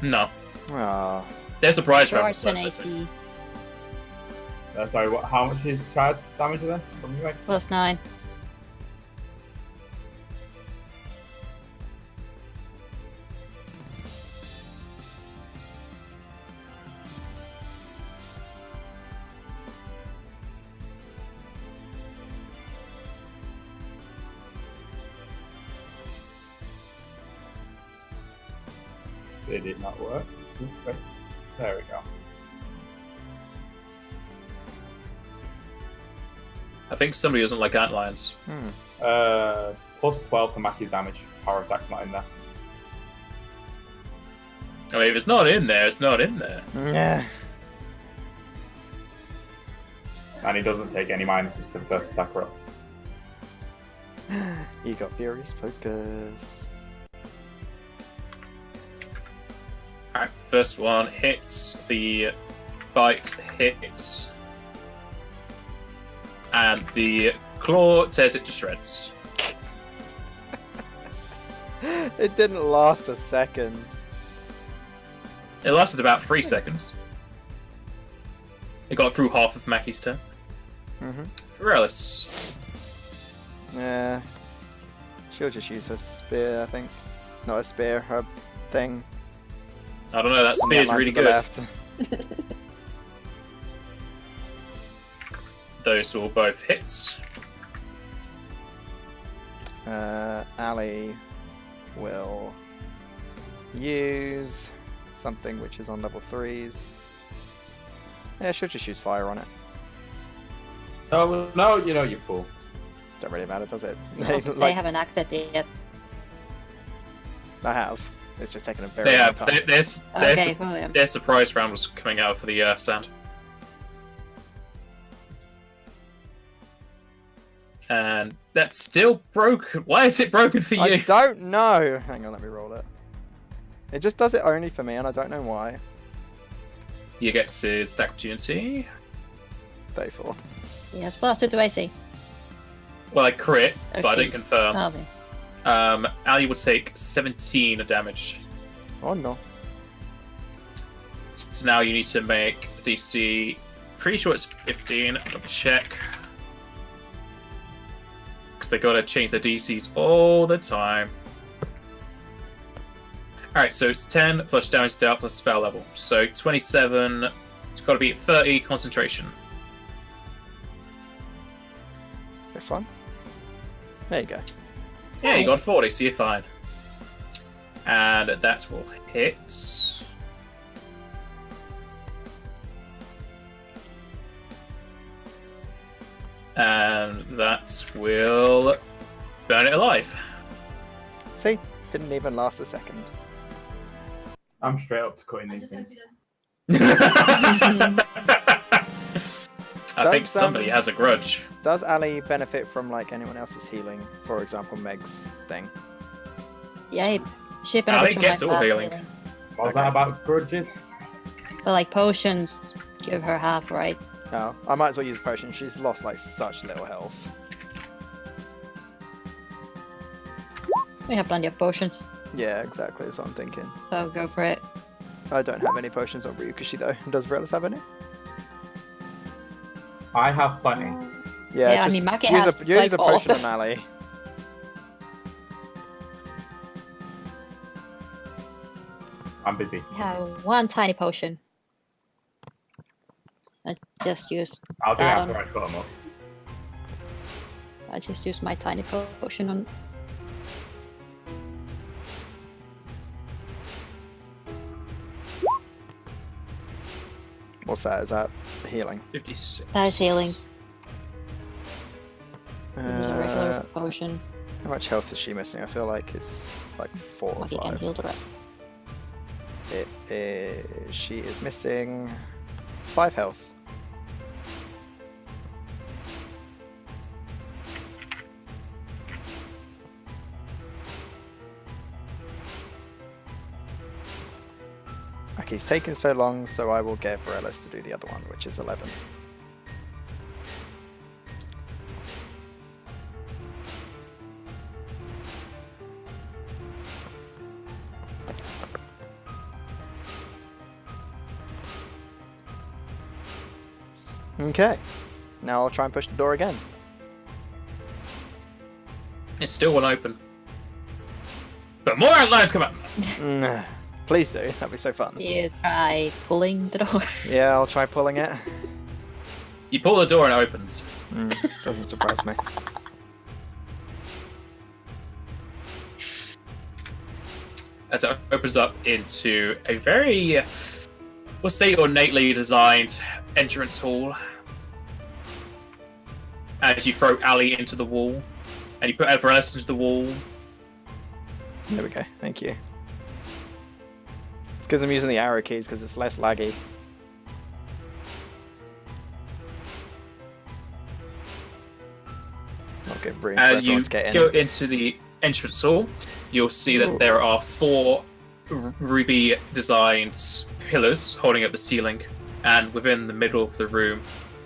No. Ah, Their surprise round Or was so 10 fitting. AP. Sorry, what? How much is charge damage then? Something like Plus 9. it did not work. Okay. There we go. I think somebody doesn't like antlions. Plus 12 to Mackie's damage. Power attack's not in there. I mean, if it's not in there, it's not in there. yeah. And he doesn't take any minuses to the first attack rolls. You got furious focus. Alright, first one hits, the bite hits, and the claw tears it to shreds. It didn't last a second. It lasted about 3 seconds. It got through half of Mackie's turn. Ferelis. Yeah. She'll just use her spear, I think. Not a spear, her thing. I don't know, that spear's Yeah, really to the good. left. Those will both hit. Ali will use something which is on level 3s. Yeah, she'll just use fire on it. No, no, you know, you fool. Don't really matter, does it? They haven't acted yet. I have. It's just taken a very They long have, time. Okay, William. their surprise round was coming out for the sand. And that's still broken. Why is it broken for I you? don't know. Hang on, let me roll it. It just does it only for me, and I don't know why. You get his attack opportunity. 34. Yes, plus 2 to AC. Well, I crit, but I Okay. didn't confirm. Lovely. Ali would take 17 damage. Oh no. So now you need to make DC. Pretty sure it's 15. Double check. Because they gotta change their DCs all the time. Alright, so it's 10 plus damage dealt plus spell level. So 27. It's got to be 30 concentration. This one. There you go. Yeah, you got 40, so you're fine. And that will hit. And that will burn it alive. See? Didn't even last a second. I'm straight up to cutting these things. I think somebody has a grudge. Does Ali benefit from like anyone else's healing? For example, Meg's thing. Yeah, she Ali benefits from gets my all spell healing. What was that about grudges? But like potions give her half, right? Oh, I might as well use a potion. She's lost like such little health. We have plenty of potions, Yeah, exactly. That's what I'm thinking. so go for it. I don't have any potions on Ryukishi though. Does Varellis have any? I have plenty. Yeah, Yeah, I just mean, Maki use has, a, use a like, all potion of on Ali. I'm busy. I have one tiny potion. I just used I'll do it that after on. I cut them up. I just used my tiny potion on. What's that? Is that healing? 56. That is healing. It was a Uh, regular potion. how much health is she missing? I feel like it's like 4 or Maki can 5. heal the rest. She is missing 5 health. Okay, it's taken so long, so I will get Varellis to do the other one, which is 11. Okay, now I'll try and push the door again. It still won't open. But more outliers come up. Please do, that'd be so fun. You try pulling the door. Yeah, I'll try pulling it. You pull the door and it opens. Doesn't surprise me. As it opens up into a very, we'll say, ornately designed entrance hall. As you throw Ali into the wall, and you put Everest into the wall. There we go, thank you. It's because I'm using the arrow keys because it's less laggy. I'll give room for As everyone you to get go in. into the entrance hall, you'll see that there are 4 ruby designed pillars holding up the ceiling, and within the middle of the room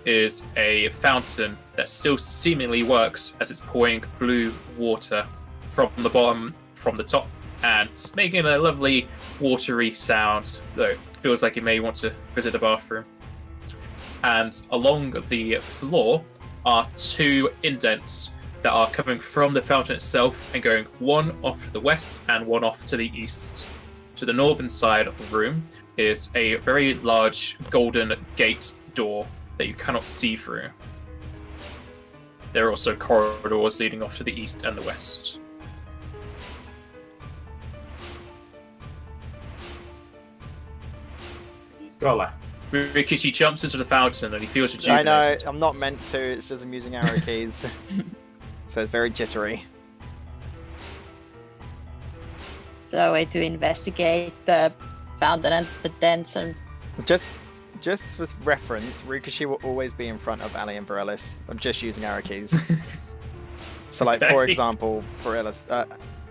is a fountain that still seemingly works as it's pouring blue water from the bottom, from the top, and making a lovely watery sound, though it feels like you may want to visit the bathroom. And along the floor are 2 indents that are coming from the fountain itself and going one off to the west and one off to the east. To the northern side of the room is a very large golden gate door that you cannot see through. There are also corridors leading off to the east and the west. Just go left. Rikishi jumps into the fountain and he feels rejuvenated. I know, I'm not meant to, it's just I'm using arrow keys. So it's very jittery. So way to investigate the fountain and the dents and Just for reference, Ryukishi will always be in front of Ali and Varellis. I'm just using arrow keys. So like, for Okay. example, Varellis,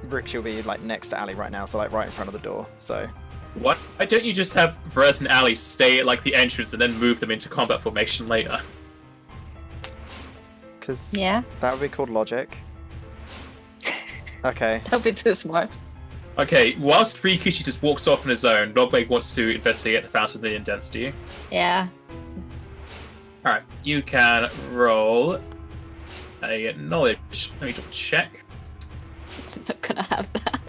Ryukishi will be like next to Ali right now, so like right in front of the door. So Why don't you just have Varese and Ali stay at like the entrance and then move them into combat formation later? because yeah, that would be called logic. Okay. don't be too smart. Okay, whilst Rikishi just walks off on his own, Logway wants to investigate the fountain of the indents, do you? Yeah. Alright, you can roll a knowledge. Let me double check. I'm not gonna have that.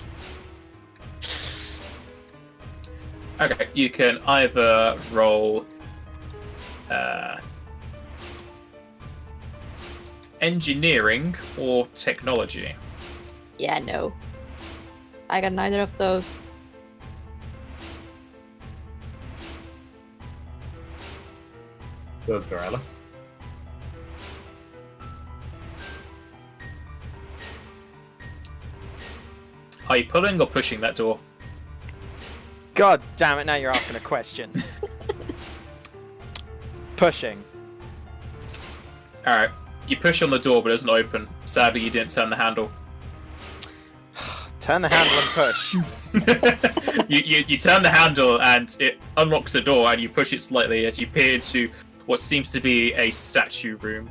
Okay, you can either roll engineering or technology. Yeah, no. I got neither of those. Those Varellas. Are you pulling or pushing that door? God damn it! Now you're asking a question. Pushing. All right. You push on the door, but it doesn't open. Sadly, you didn't turn the handle. Turn the handle and push. you turn the handle and it unlocks the door, and you push it slightly as you peer into what seems to be a statue room.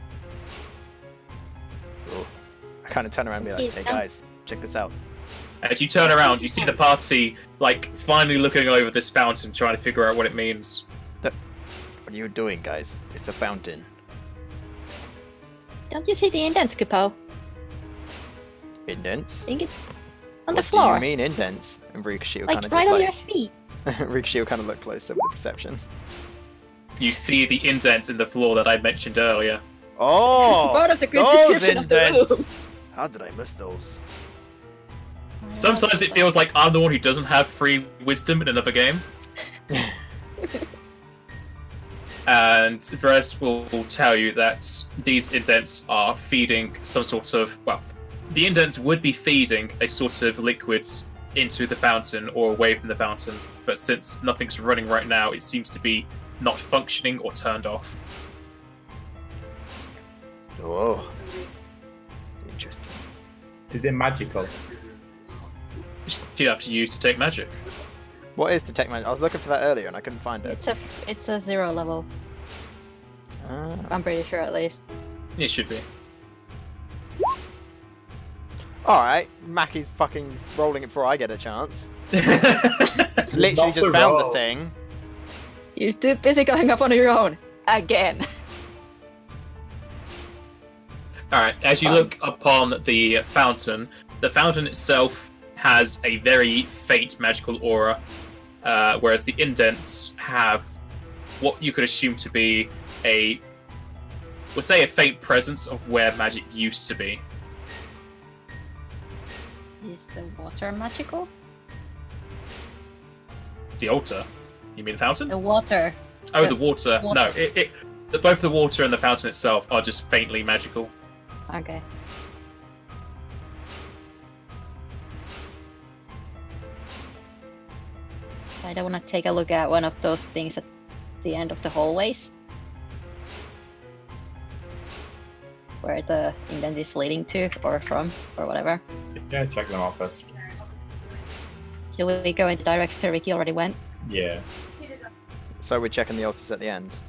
I kind of turn around and be like, "Hey guys, check this out." As you turn around, you see the party like finally looking over this fountain, trying to figure out what it means. What are you doing, guys? It's a fountain. Don't you see the indents, Kupo? Indents? Think it's on the What floor. do you mean indents? And Rikshi Like kind of right just on like... your feet. Rikshi will kind of look closer with the perception. You see the indents in the floor that I mentioned earlier. Oh! Part of the good those description of the room. indents! How did I miss those? Sometimes it feels like I'm the one who doesn't have free wisdom in another game. And the rest will tell you that these indents are feeding some sort of... Well, the indents would be feeding a sort of liquids into the fountain or away from the fountain. But since nothing's running right now, it seems to be not functioning or turned off. Oh. Interesting. Is it magical? You'd have to use Detect Magic. What is Detect Magic? I was looking for that earlier and I couldn't find it. It's a 0 level. Ah. I'm pretty sure at least. It should be. Alright, Mackie's fucking rolling it before I get a chance. Alright, Literally Not just the found roll. the thing. You're too busy going up on your own. Again. as you look upon the fountain itself has a very faint magical aura, whereas the indents have what you could assume to be we'll say a faint presence of where magic used to be. Is the water magical? The altar? You mean the fountain? The water. Oh, the the water. water. No, both the water and the fountain itself are just faintly magical. Okay. I don't want to take a look at one of those things at the end of the hallways. Where the indent is leading to, or from, or whatever. Yeah, check them out first. Should we go in the direction Ricky already went? Yeah. So we're checking the altars at the end.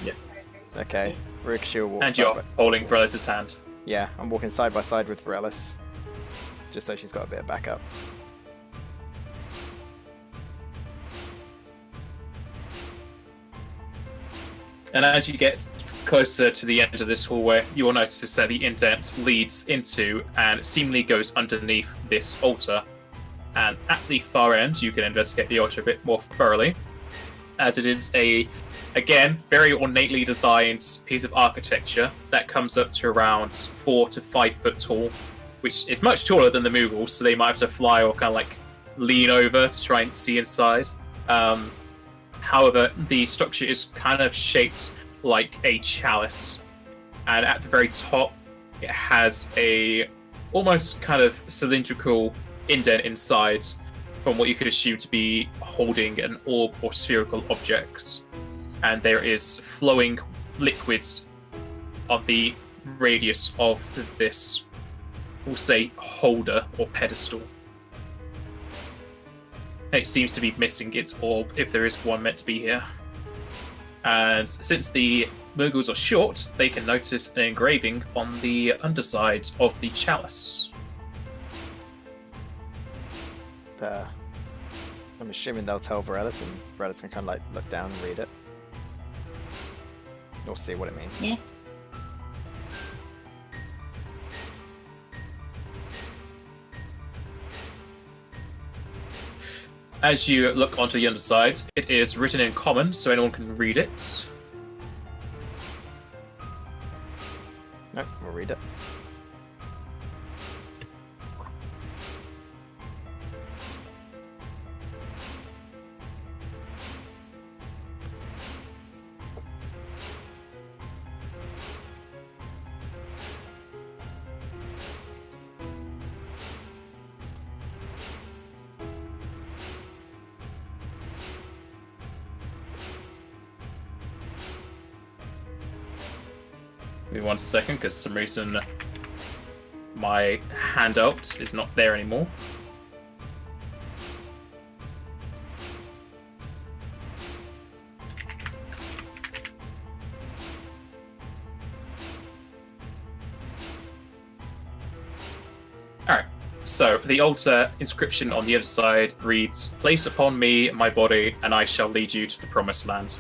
Yes. Okay. Rikshi will walk And side you're by... holding Velis' hand. Yeah, I'm walking side by side with Velis. Just so she's got a bit of backup. And as you get closer to the end of this hallway, you will notice that the indent leads into and seemingly goes underneath this altar. And at the far end, you can investigate the altar a bit more thoroughly, as it is again, very ornately designed piece of architecture that comes up to around 4 to 5 foot tall, which is much taller than the Moogles, so they might have to fly or kind of like lean over to try and see inside. However, the structure is kind of shaped like a chalice, and at the very top, it has a almost kind of cylindrical indent inside, from what you could assume to be holding an orb or spherical object. And there is flowing liquids on the radius of this, we'll say, holder or pedestal. It seems to be missing its orb, if there is one meant to be here. And since the Moogles are short, they can notice an engraving on the underside of the chalice. I'm assuming they'll tell Velis, and Velis can kind of like look down and read it. Or see what it means. Yeah. As you look onto the underside, it is written in common, so anyone can read it. No, we'll read it. Give me 1 second, because for some reason my handout is not there anymore. Alright, so the altar inscription on the other side reads, "Place upon me my body, and I shall lead you to the promised land."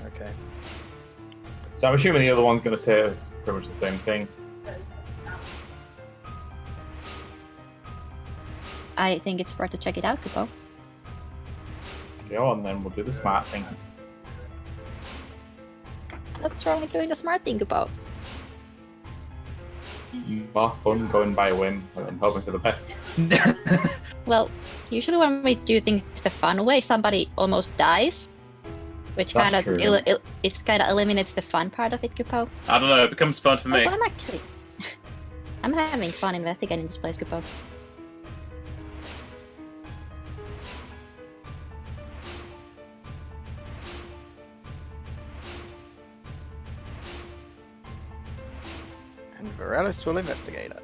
Okay. So I'm assuming the other one's going to say pretty much the same thing. I think it's worth to check it out, Kupo. Go on then, we'll do the smart thing. What's wrong with doing the smart thing, Kupo? More fun going by a whim and hoping for the best. Well, usually when we do things the fun way, somebody almost dies, which That's kind of true. it kind of eliminates the fun part of it, Kupo. I don't know, it becomes fun for me. Well, I'm actually I'm having fun investigating this place, Kupo. And Varellis will investigate it.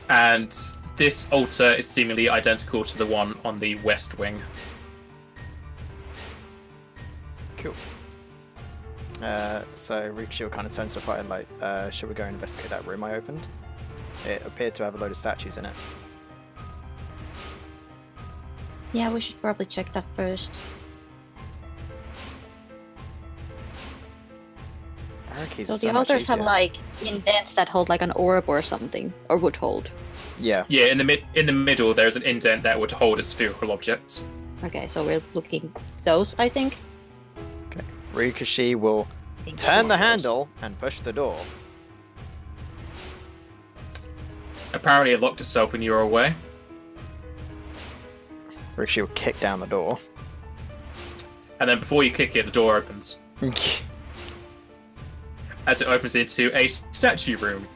And this altar is seemingly identical to the one on the west wing. Cool. So Rikshi will kind of turn to the party and like, should we go investigate that room I opened? It appeared to have a load of statues in it. Yeah, we should probably check that first. Parakeets So are the so much altars have easier. like indents that hold like an orb or something, or would hold. Yeah. Yeah, in the middle there's an indent that would hold a spherical object. Okay, so we're looking those, I think. Okay. Rikushi will turn the handle and push the door. Apparently it locked itself when you were away. Rikushi will kick down the door. And then before you kick it, the door opens. As it opens into a statue room.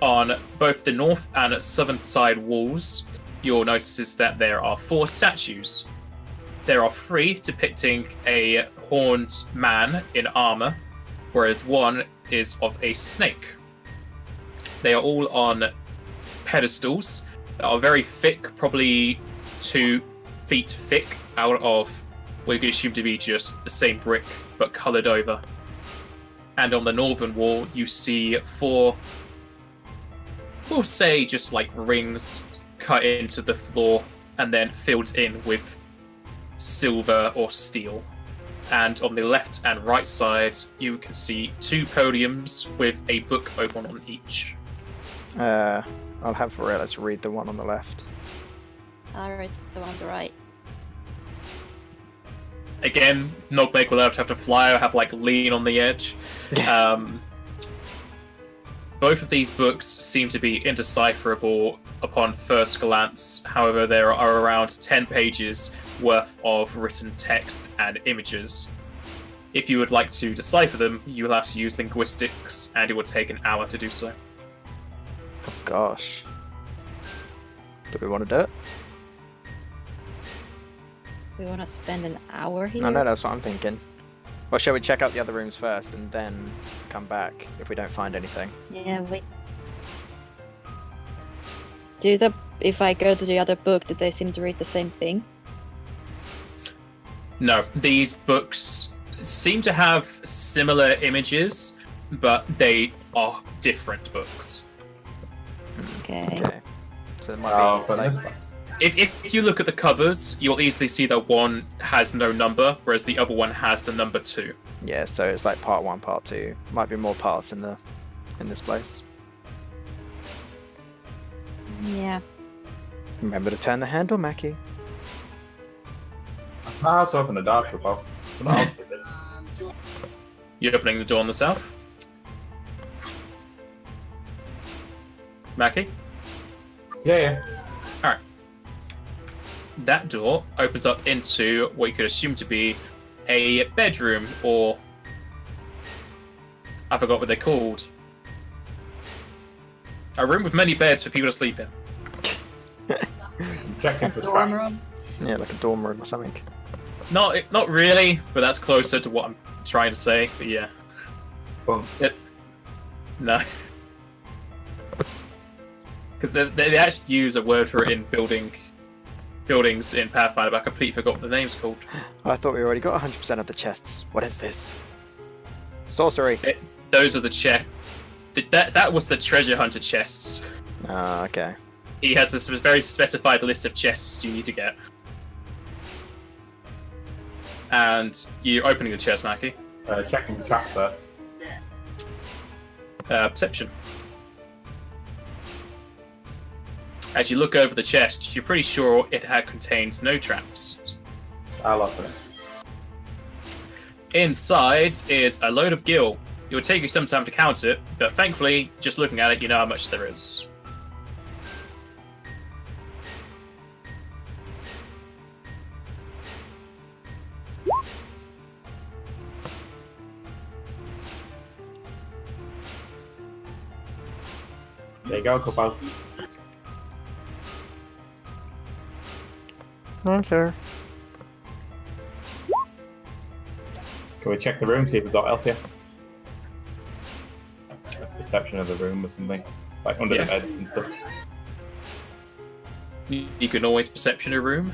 On both the north and southern side walls, you'll notice that there are 4 statues. There are 3 depicting a horned man in armor, whereas 1 is of a snake. They are all on pedestals that are very thick, probably 2 feet thick, out of what you could assume to be just the same brick, but coloured over. And on the northern wall, you see 4, we'll say just like rings cut into the floor and then filled in with silver or steel. And on the left and right side, you can see 2 podiums with a book open on each. I'll have Varellis read the one on the left. Alright, the one on the right. Again, Nogmek will have to fly or have like lean on the edge. Both of these books seem to be indecipherable upon first glance. However, there are around 10 pages worth of written text and images. If you would like to decipher them, you will have to use linguistics, and it will take an hour to do so. Oh gosh. Do we want to do it? We want to spend an hour here? I know, that's what I'm thinking. Or shall we check out the other rooms first and then come back if we don't find anything? Yeah, wait. If I go to the other book, do they seem to read the same thing? No, these books seem to have similar images, but they are different books. Okay. Okay. So there might Oh, be but like, this If you look at the covers, you'll easily see that one has no number, whereas the other one has the number 2. Yeah, so it's like part 1, part 2. Might be more parts in this place. Yeah. Remember to turn the handle, Mackie. How to open the door, Kupo? What else did it? You're opening the door on the south. Mackie? Yeah. Alright. That door opens up into what you could assume to be a bedroom, or I forgot what they're called. A room with many beds for people to sleep in. Checking for Dorm traps. room. Yeah, like a dorm room or something. Not really, but that's closer to what I'm trying to say. But yeah, Bunk. no, because they actually use a word for it in buildings in Pathfinder, but I completely forgot what the name's called. I thought we already got 100% of the chests. What is this? Sorcery. Those are the chest. That was the treasure hunter chests. Ah, okay. He has this very specified list of chests you need to get. And you're opening the chest, Mackie. Checking for traps first. Perception. As you look over the chest, you're pretty sure it contains no traps. I'll open it. Inside is a load of gil. It would take you some time to count it, but thankfully, just looking at it, you know how much there is. There you go, Kupo. Okay. Can we check the room, see if there's aught else here? Perception of the room or something. Like under the beds and stuff. You can always perception a room.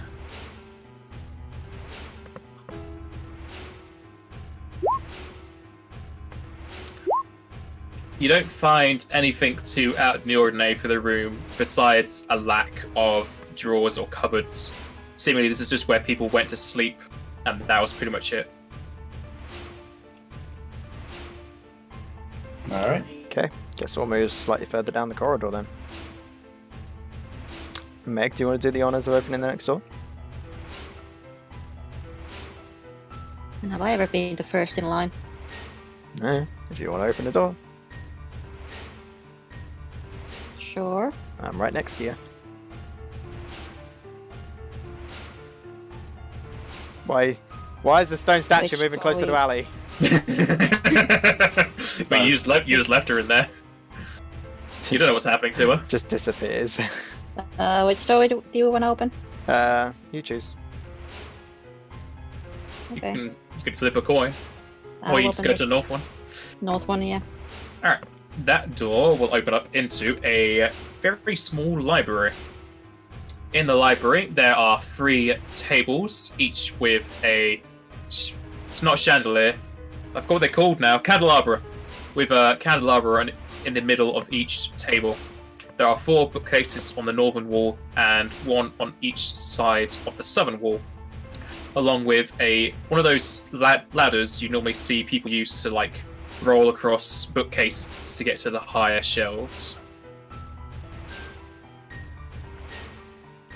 You don't find anything too out of the ordinary for the room, besides a lack of drawers or cupboards. Seemingly this is just where people went to sleep, and that was pretty much it. Alright. Okay. Guess we'll move slightly further down the corridor then. Meg, do you want to do the honors of opening the next door? Have I ever been the first in line? No. If you want to open the door, Sure. I'm right next to you. Why is the stone statue Which moving closer to door? Ali? But you just left her in there. You don't know what's happening to her. Just disappears. Which door do you want to open? You choose. Okay. You can flip a coin, I'll or you just open go the to the north one. north one, yeah. Alright, that door will open up into a very small library. In the library, there are 3 tables, each with a... It's not chandelier. I forgot what they're called now. Candelabra. With a candelabra in the middle of each table. There are 4 bookcases on the northern wall, and 1 on each side of the southern wall. Along with one of those ladders you normally see people use to, like, roll across bookcases to get to the higher shelves.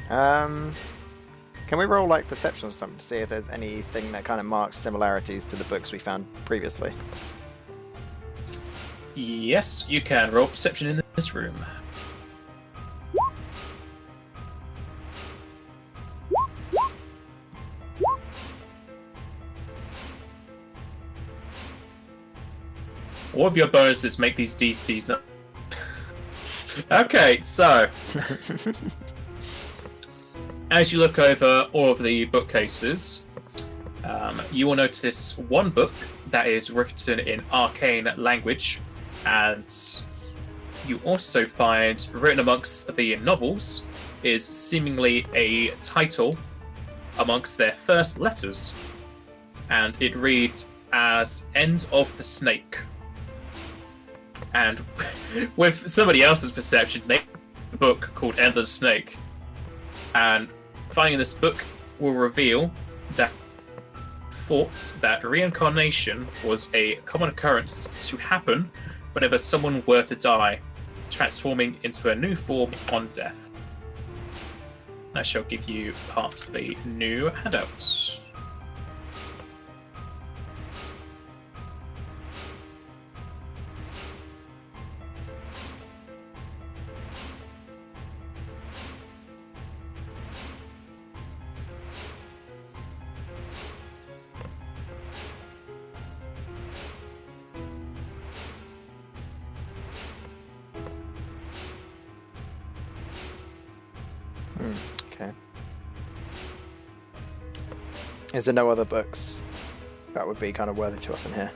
Can we roll like perception or something to see if there's anything that kind of marks similarities to the books we found previously? Yes, you can roll perception in this room. All of your bonuses make these DCs not. Okay, so as you look over all of the bookcases, you will notice one book that is written in arcane language, and you also find written amongst the novels is seemingly a title amongst their first letters, and it reads as End of the Snake. And with somebody else's perception, they have a book called End of the Snake. And finding this book will reveal that thought that reincarnation was a common occurrence to happen whenever someone were to die, transforming into a new form on death. I shall give you part of a new handout. Okay. Is there no other books that would be kind of worthy to us in here?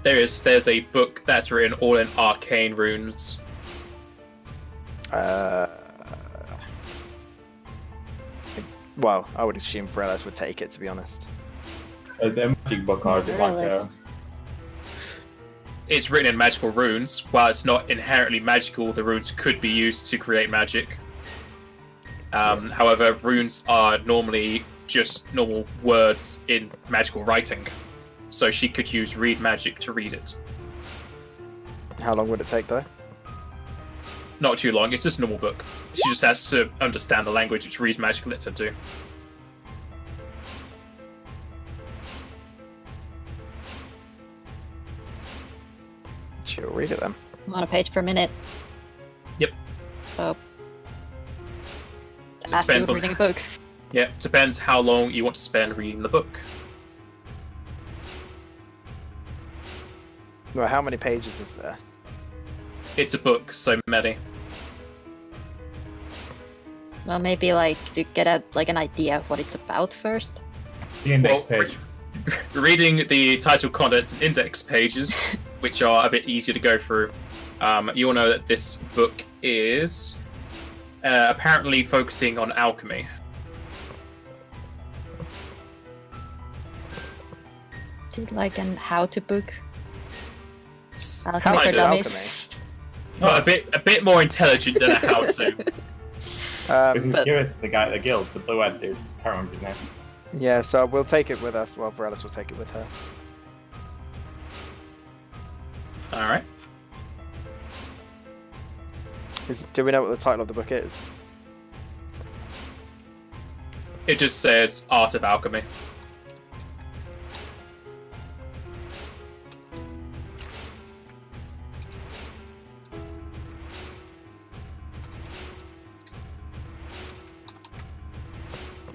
There's a book that's written all in arcane runes. Well, I would assume Frelis would take it, to be honest. Is it a magic book or is it like a... It's written in magical runes. While it's not inherently magical, the runes could be used to create magic. However, runes are normally just normal words in magical writing. So she could use read magic to read it. How long would it take, though? Not too long, it's just a normal book. She just has to understand the language which reads magic lets her do. She'll read it then. I'm on a page per minute. Yep. So, So it as you depends on- reading a book. Yeah, depends how long you want to spend reading the book. Well, how many pages is there? It's a book, so many. Well, maybe like to get an idea of what it's about first. The index Well, page. Reading the title, contents, and index pages, which are a bit easier to go through, you'll know that this book is apparently focusing on alchemy. Seems like an how-to book. It's Alchemy kind for of, dummies. but a bit more intelligent than a how-to. We can But- give it to the guy at the guild, the blue-eyed dude. Can't remember his name. Yeah, so we'll take it with us. Well, Frelis will take it with her. All right. Do we know what the title of the book is? It just says Art of Alchemy.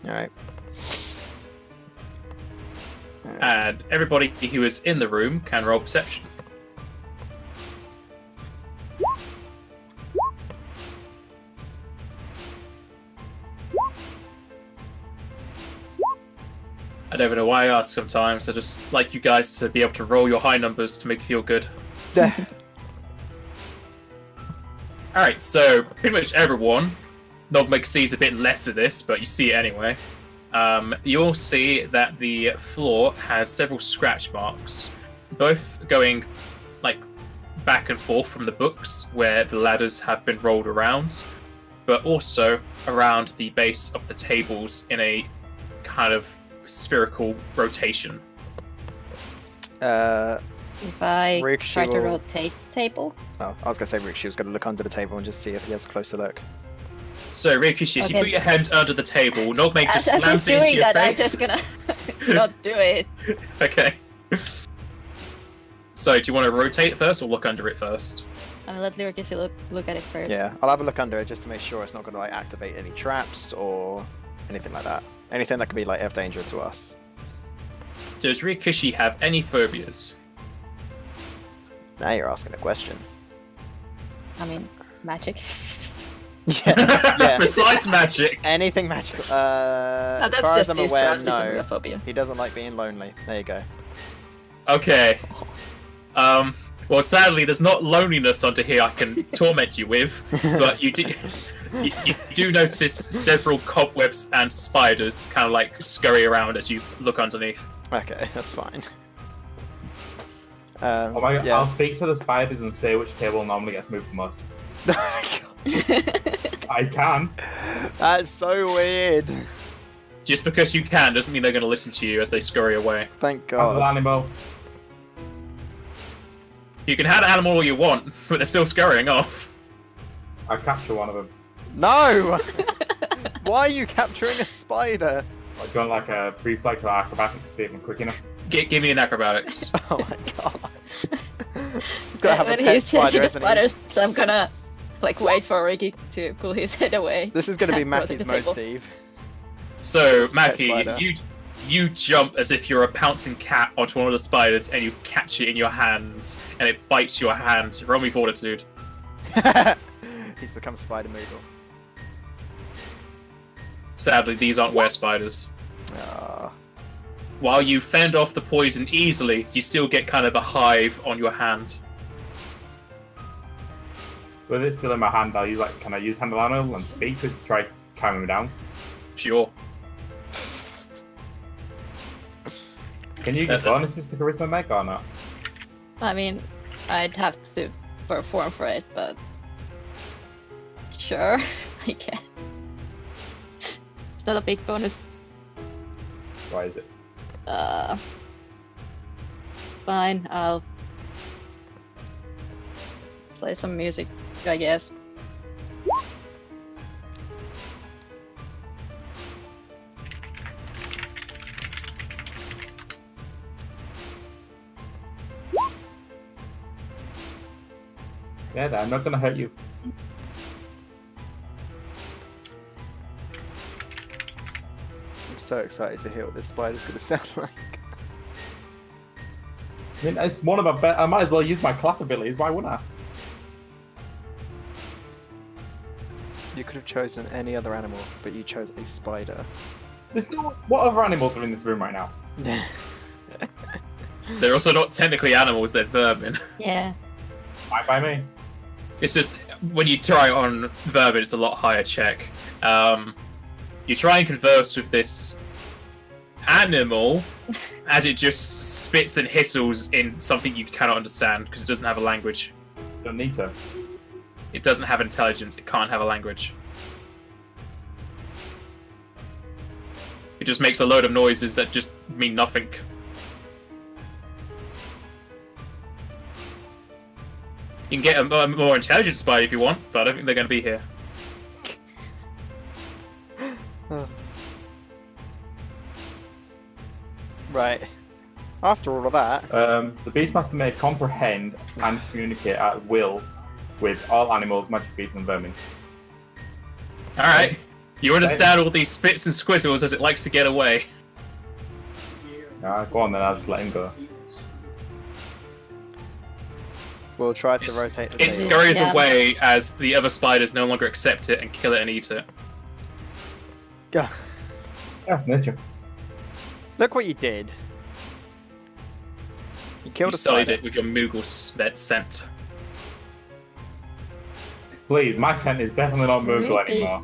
Alright. And everybody who is in the room can roll perception. I don't even know why I ask sometimes. I just like you guys to be able to roll your high numbers to make you feel good. Alright, so pretty much everyone, Nogmek sees a bit less of this, but you see it anyway. You'll see that the floor has several scratch marks, both going like back and forth from the books where the ladders have been rolled around, but also around the base of the tables in a kind of spherical rotation. If I Rick, try she to will- rotate table, Oh, I was going to say Rick, she was going to look under the table and just see if he has a closer look. So, Rikishi, Okay. you put your hand under the table, Nogmek just as slams he's it into doing your that, I'm face. just gonna not do it. Okay. So, do you want to rotate it first or look under it first? I'm gonna let Lyricus look at it first. Yeah, I'll have a look under it just to make sure it's not going to like activate any traps or anything like that. Anything that could be like of danger to us. Does Rikishi have any phobias? Now you're asking a question. I mean, magic. Yeah. Besides magic. Anything magical. No, As that's far as just I'm his aware, drug no. phobia. He doesn't like being lonely. There you go. Okay. Well, sadly, there's not loneliness under here I can torment you with, but you do notice several cobwebs and spiders kind of like scurry around as you look underneath. Okay, that's fine. Oh my god, yeah. I'll speak to the spiders and say which table normally gets moved the most. I can. That's so weird. Just because you can doesn't mean they're going to listen to you as they scurry away. Thank Handle God. animal. You can have an animal all you want, but they're still scurrying off. I capture one of them. No! Why are you capturing a spider? I've done like a reflex or acrobatics to see if I'm quick enough. Give me an acrobatics. Oh my God. He's got to have a When pet he's spider, chasing the isn't he? spiders, so I'm gonna like wait for Ricky to pull his head away. This is going to be and throw it Mackie's to the mode, table. Steve. So, This pet Mackie, spider. you jump as if you're a pouncing cat onto one of the spiders and you catch it in your hands and it bites your hand. Roll me fortitude. He's become Spider Moodle. Sadly, these aren't were spiders. Ah. While you fend off the poison easily, you still get kind of a hive on your hand. Was it still in my hand? Can I use handle animal and speak to it to try calming me down? Sure. Can you get bonuses to charisma meg or not? I mean, I'd have to perform for it, but sure, I can. It's not a big bonus. Why is it? Fine, I'll play some music, I guess. Yeah, I'm not gonna hurt you. I'm so excited to hear what this spider's going to sound like. I mean, it's one of my I might as well use my class abilities. Why wouldn't I? You could have chosen any other animal, but you chose a spider. There's no. What other animals are in this room right now? They're also not technically animals, they're vermin. Yeah. Fine by me. It's just, when you try on vermin, it's a lot higher check. You try and converse with this animal as it just spits and hisses in something you cannot understand because it doesn't have a language. Don't need to. It doesn't have intelligence, it can't have a language. It just makes a load of noises that just mean nothing. You can get a more intelligent spider if you want, but I don't think they're going to be here. Right. After all of that, The Beastmaster may comprehend and communicate at will with all animals, magic beasts, and vermin. Alright. You understand all these spits and squizzles as it likes to get away. Go on then, I'll just let him go. we'll try to rotate the It table. scurries Yeah. away as the other spiders no longer accept it and kill it and eat it. Go. Yeah, nature. Look what you did. You killed You a sullied spider. it with your Moogle scent. Please, my scent is definitely not Moogle Really? anymore.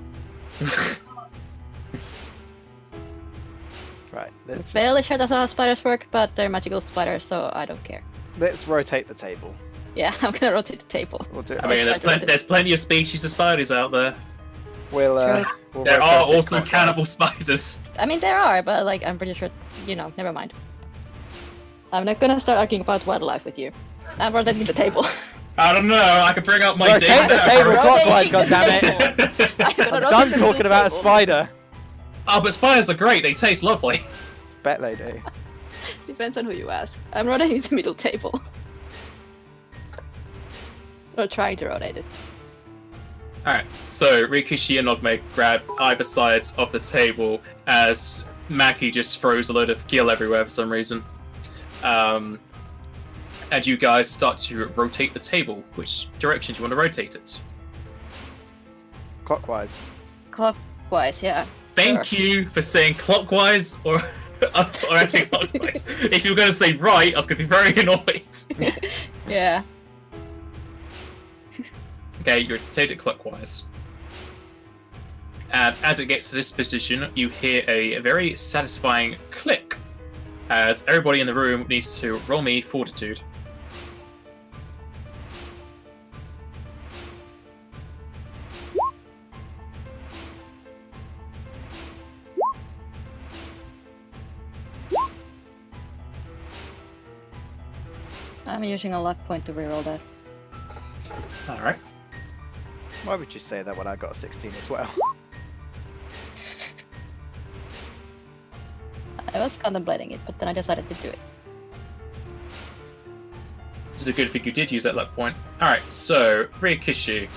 Right. Let's Fairly sure that's how spiders work, but they're magical spiders, so I don't care. let's rotate the table. Yeah, I'm gonna rotate the table. We'll do it. I mean, I'll try to there's plenty of species of spiders out there. we'll There are rotate it also clockwise. cannibal spiders. I mean, there are, but like, I'm pretty sure, never mind. I'm not gonna start arguing about wildlife with you. I'm rotating the table. I don't know, I could bring out my Rotate data. the table Rotate clockwise, the goddammit! I'm gonna I'm rotate done the talking about a table. spider. Oh, but spiders are great, they taste lovely. Bet they do. Depends on who you ask. I'm rotating the middle table. Or trying to rotate it. Alright, so Rikishi and Nogme grab either sides of the table as Maki just throws a load of gill everywhere for some reason. And you guys start to rotate the table. Which direction do you want to rotate it? Clockwise. Clockwise, yeah. Thank you for saying clockwise or anti-clockwise. If you were going to say right, I was going to be very annoyed. Yeah. Okay, you rotate it clockwise. And as it gets to this position, you hear a very satisfying click as everybody in the room needs to roll me fortitude. I'm using a luck point to reroll that. Alright. Why would you say that when I got a 16 as well? I was contemplating it, but then I decided to do it. It's a good thing you did use that luck point. Alright, so, Ryukishi.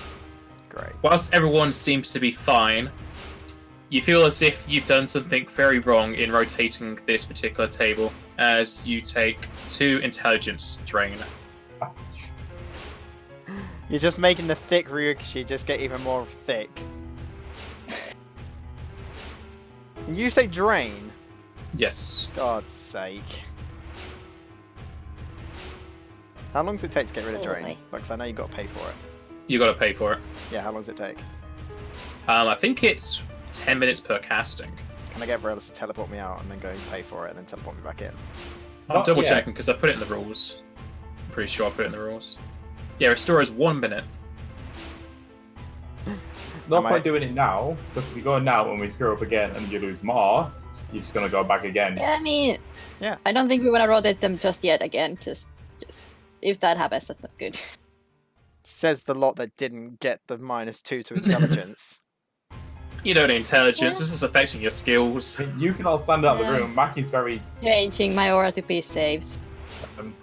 Great. Whilst everyone seems to be fine, you feel as if you've done something very wrong in rotating this particular table, as you take 2 intelligence drain. You're just making the thick Ryukishi just get even more thick. And you say drain? Yes. God's sake. How long does it take to get rid of drain? Boy. Because I know you got to pay for it. You gotta pay for it. Yeah, how long does it take? I think it's 10 minutes per casting. Can I get Varela to teleport me out and then go and pay for it and then teleport me back in? I'm Not double yet. checking because I put it in the rules. I'm pretty sure I put it in the rules. Yeah, restore is 1 minute. No Am I- point doing it now, because if you go now and we screw up again and you lose more, you're just gonna go back again. Yeah, I mean, Yeah. I don't think we want to rotate them just yet again. Just if that happens, that's not good. Says the lot that didn't get the -2 to intelligence. You don't need intelligence, this is affecting your skills. You can all stand out of the Yeah. room. Mackie's very. Changing my aura to be saves. Um,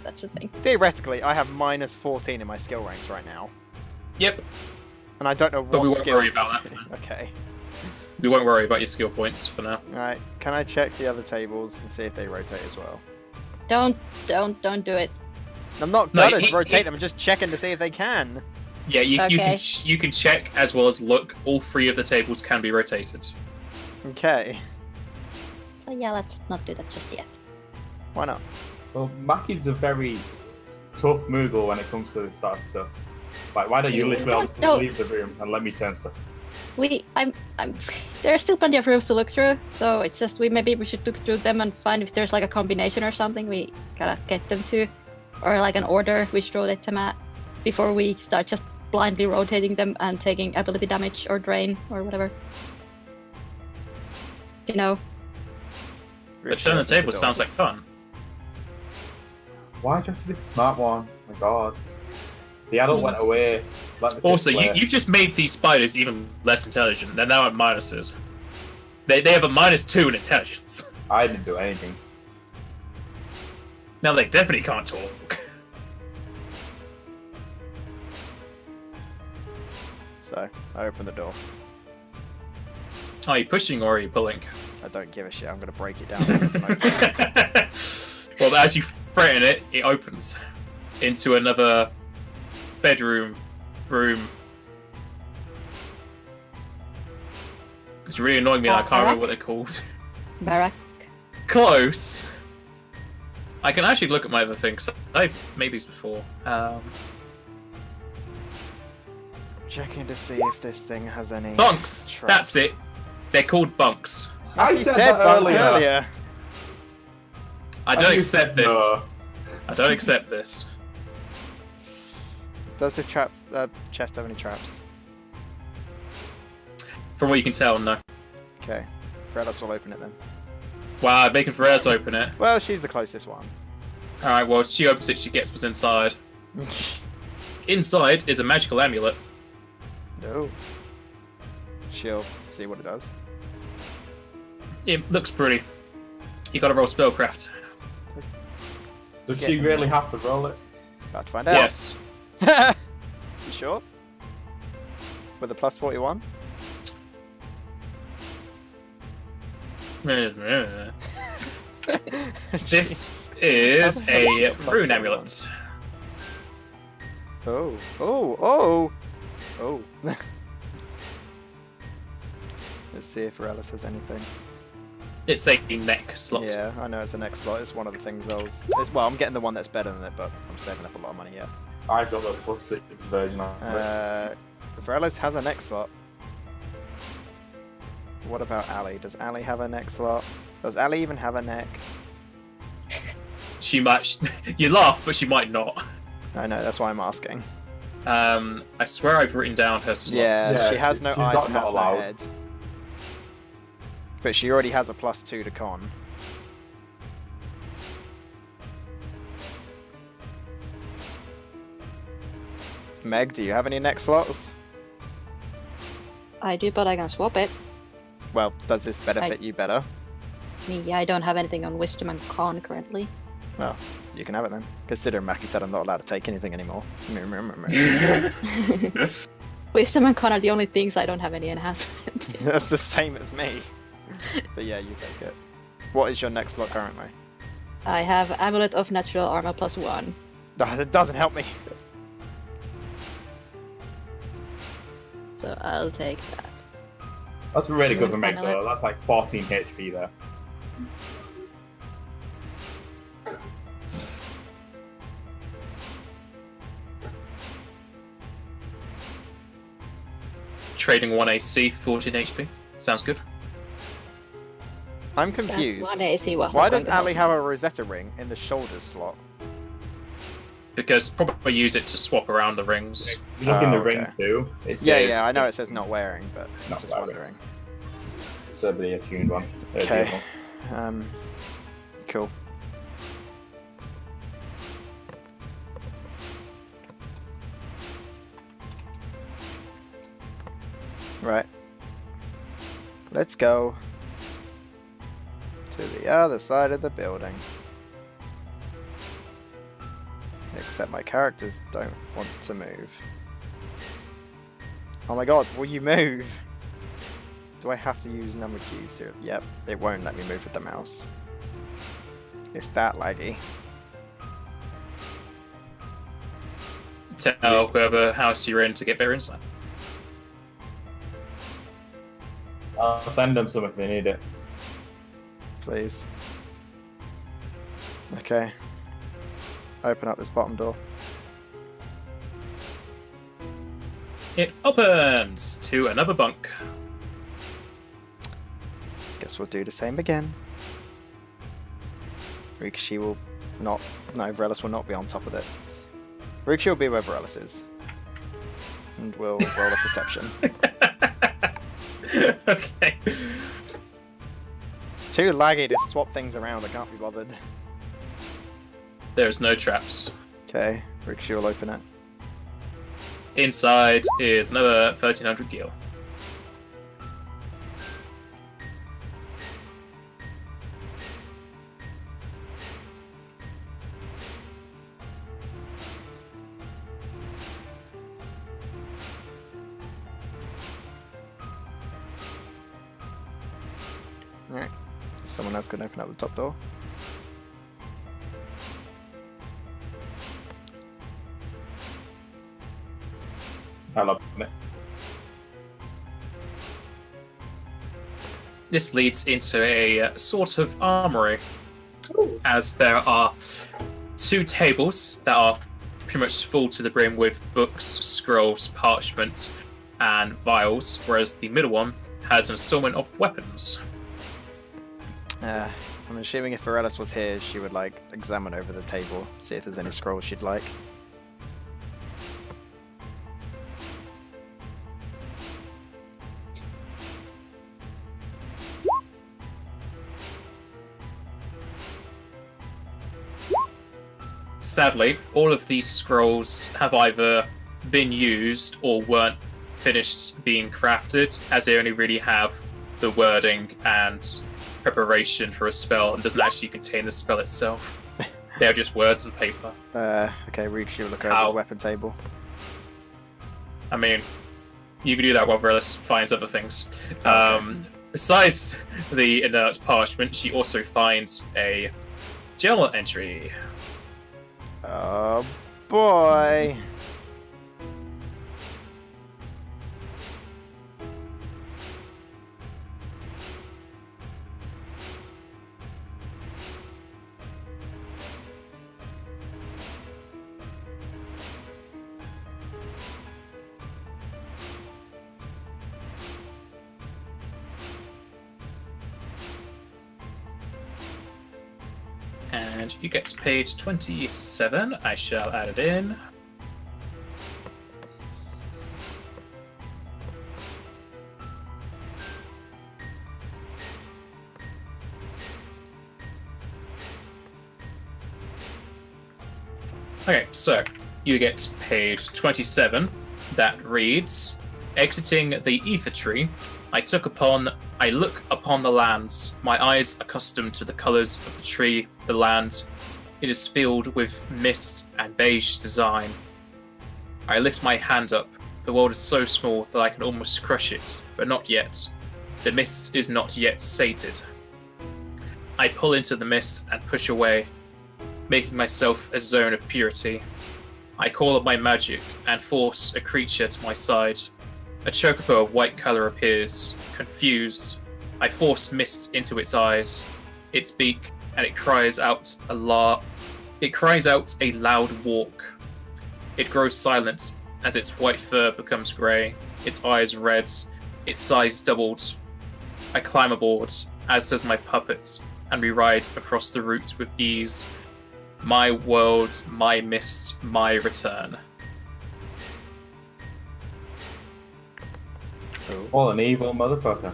That's the thing. Theoretically, I have -14 in my skill ranks right now. Yep, And I don't know But what we won't skills... worry about that. Okay. we won't worry about your skill points for now. Alright, can I check the other tables and see if they rotate as well? Don't do it. I'm not No, gonna it- rotate it- them, I'm just checking to see if they can. Yeah, you Okay. you can check as well as look. All 3 of the tables can be rotated. Okay. So yeah, let's not do that just yet. Why not? well, Mackie's a very tough Moogle when it comes to this sort of stuff. Like, why don't you You literally don't just know. leave the room and let me turn stuff? I'm. There are still plenty of rooms to look through, so it's just maybe we should look through them and find if there's like a combination or something we gotta get them to, or like an order we should rotate them at before we start just blindly rotating them and taking ability damage or drain or whatever. You know, But turn the table sounds like fun. Why do you have to be the smart one? My god. The adult went away. Let the kids Also, play. you've just made these spiders even less intelligent. They're now at minuses. They have a -2 in intelligence. I didn't do anything. Now they definitely can't talk. So, I open the door. Are you pushing or are you pulling? I don't give a shit, I'm gonna break it down and get some open. Well, as you threaten it, it opens into another bedroom room. It's really annoying me that I can't remember what they're called. Barak. Close. I can actually look at my other things. I've made these before. Checking to see if this thing has any... Bunks. traps. That's it. They're called bunks. I You said said that bunks earlier. earlier. I don't You accept said this. no. I don't accept this. Does this chest have any traps? From what you can tell, no. Okay. Fredas will open it then. Wow, making Ferez open it. Well, she's the closest one. Alright, well, she opens it, she gets what's inside. Inside is a magical amulet. No. She'll see what it does. It looks pretty. You gotta roll spellcraft. Does Yeah. she really have to roll it? About to find out. Yes. You sure? With a plus 41? This Jeez. is a Plus rune 41. amulet. Oh, oh, oh! Oh. Let's see if Relic has anything. It's a neck slot. Yeah, I know it's the next slot. It's one of the things I was... well, I'm getting the one that's better than it, but I'm saving up a lot of money yet. I've got the +6 version of it. Varela has a neck slot. What about Ali? Does Ali have a neck slot? Does Ali even have a neck? She might. You laugh, but she might not. I know, that's why I'm asking. I swear I've written down her slots. Yeah, Yeah, she has no she's eyes not and has no allowed. head. But she already has a +2 to con. Meg, do you have any next slots? I do, but I can swap it. Well, does this benefit you better? Yeah, I don't have anything on Wisdom and Con currently. Well, you can have it then. Considering Mackie said I'm not allowed to take anything anymore. Wisdom and Con are the only things I don't have any enhancements. That's the same as me. But yeah, you take it. What is your next slot currently? I have Amulet of Natural Armor +1. It doesn't help me. So I'll take that. That's really good for Amulet. Meg though. That's like 14 HP there. Trading 1 AC, 14 HP. Sounds good. I'm confused. One AC was Why not does going to help. Ali have a Rosetta ring in the shoulders slot? Because probably use it to swap around the rings. You look in the Oh, ring okay. too. It Yeah, says- yeah, I know it says not wearing, but I was Not just wearing. wondering. So the attuned one. Okay. Cool. Right. Let's go to the other side of the building. Except my characters don't want to move. Oh my god, will you move? Do I have to use number keys here? Yep, it won't let me move with the mouse. It's that laggy. Tell whoever house you're in to get better insight. I'll send them some if they need it. Please. Okay. Open up this bottom door. It opens to another bunk. Guess we'll do the same again. Rikushi will not... No, Vrelis will not be on top of it. Rikushi will be where Vrelis is. And we'll roll a perception. Okay. It's too laggy to swap things around, I can't be bothered. There's no traps. Okay, Rikushi will open it. Inside is another 1300 gil. Alright. Someone else can open up the top door. I love it. This leads into a sort of armory, as there are two tables that are pretty much full to the brim with books, scrolls, parchment, and vials, whereas the middle one has an assortment of weapons. I'm assuming if Varellis was here, she would like examine over the table, see if there's any scrolls she'd like. Sadly, all of these scrolls have either been used or weren't finished being crafted, as they only really have the wording and preparation for a spell and doesn't actually contain the spell itself. They're just words on paper. Okay, Rikushi will look over Ow. the weapon table. I mean, you can do that while Vrelis finds other things. Okay. Besides the inert parchment, she also finds a journal entry. Oh boy! And you get to page 27. I shall add it in. Okay, so you get page 27 that reads, exiting the ether tree, I look upon the lands, my eyes accustomed to the colours of the tree, the land. It is filled with mist and beige design. I lift my hand up. The world is so small that I can almost crush it, but not yet. The mist is not yet sated. I pull into the mist and push away, making myself a zone of purity. I call up my magic and force a creature to my side. A chocobo of white colour appears, confused. I force mist into its eyes, its beak, and it cries out a loud walk. It grows silent as its white fur becomes grey, its eyes red, its size doubled. I climb aboard, as does my puppet, and we ride across the routes with ease. My world, my mist, my return. What an evil motherfucker.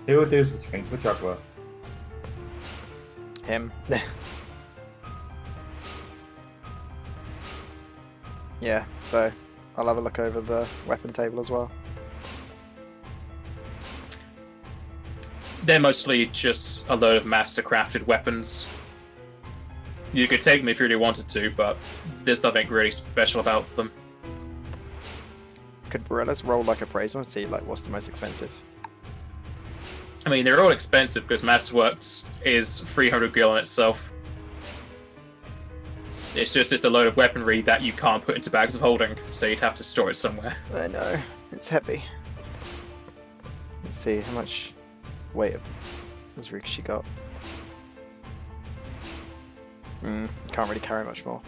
Who would do such a thing to a juggler? Him. Yeah, so I'll have a look over the weapon table as well. They're mostly just a load of master-crafted weapons. You could take them if you really wanted to, but there's nothing really special about them. Could Borellis roll like appraisal and see like what's the most expensive? I mean, they're all expensive because Masterworks is 300 gil in itself. It's a load of weaponry that you can't put into bags of holding, so you'd have to store it somewhere. I know, it's heavy. Let's see how much weight has Rikshi got. Can't really carry much more.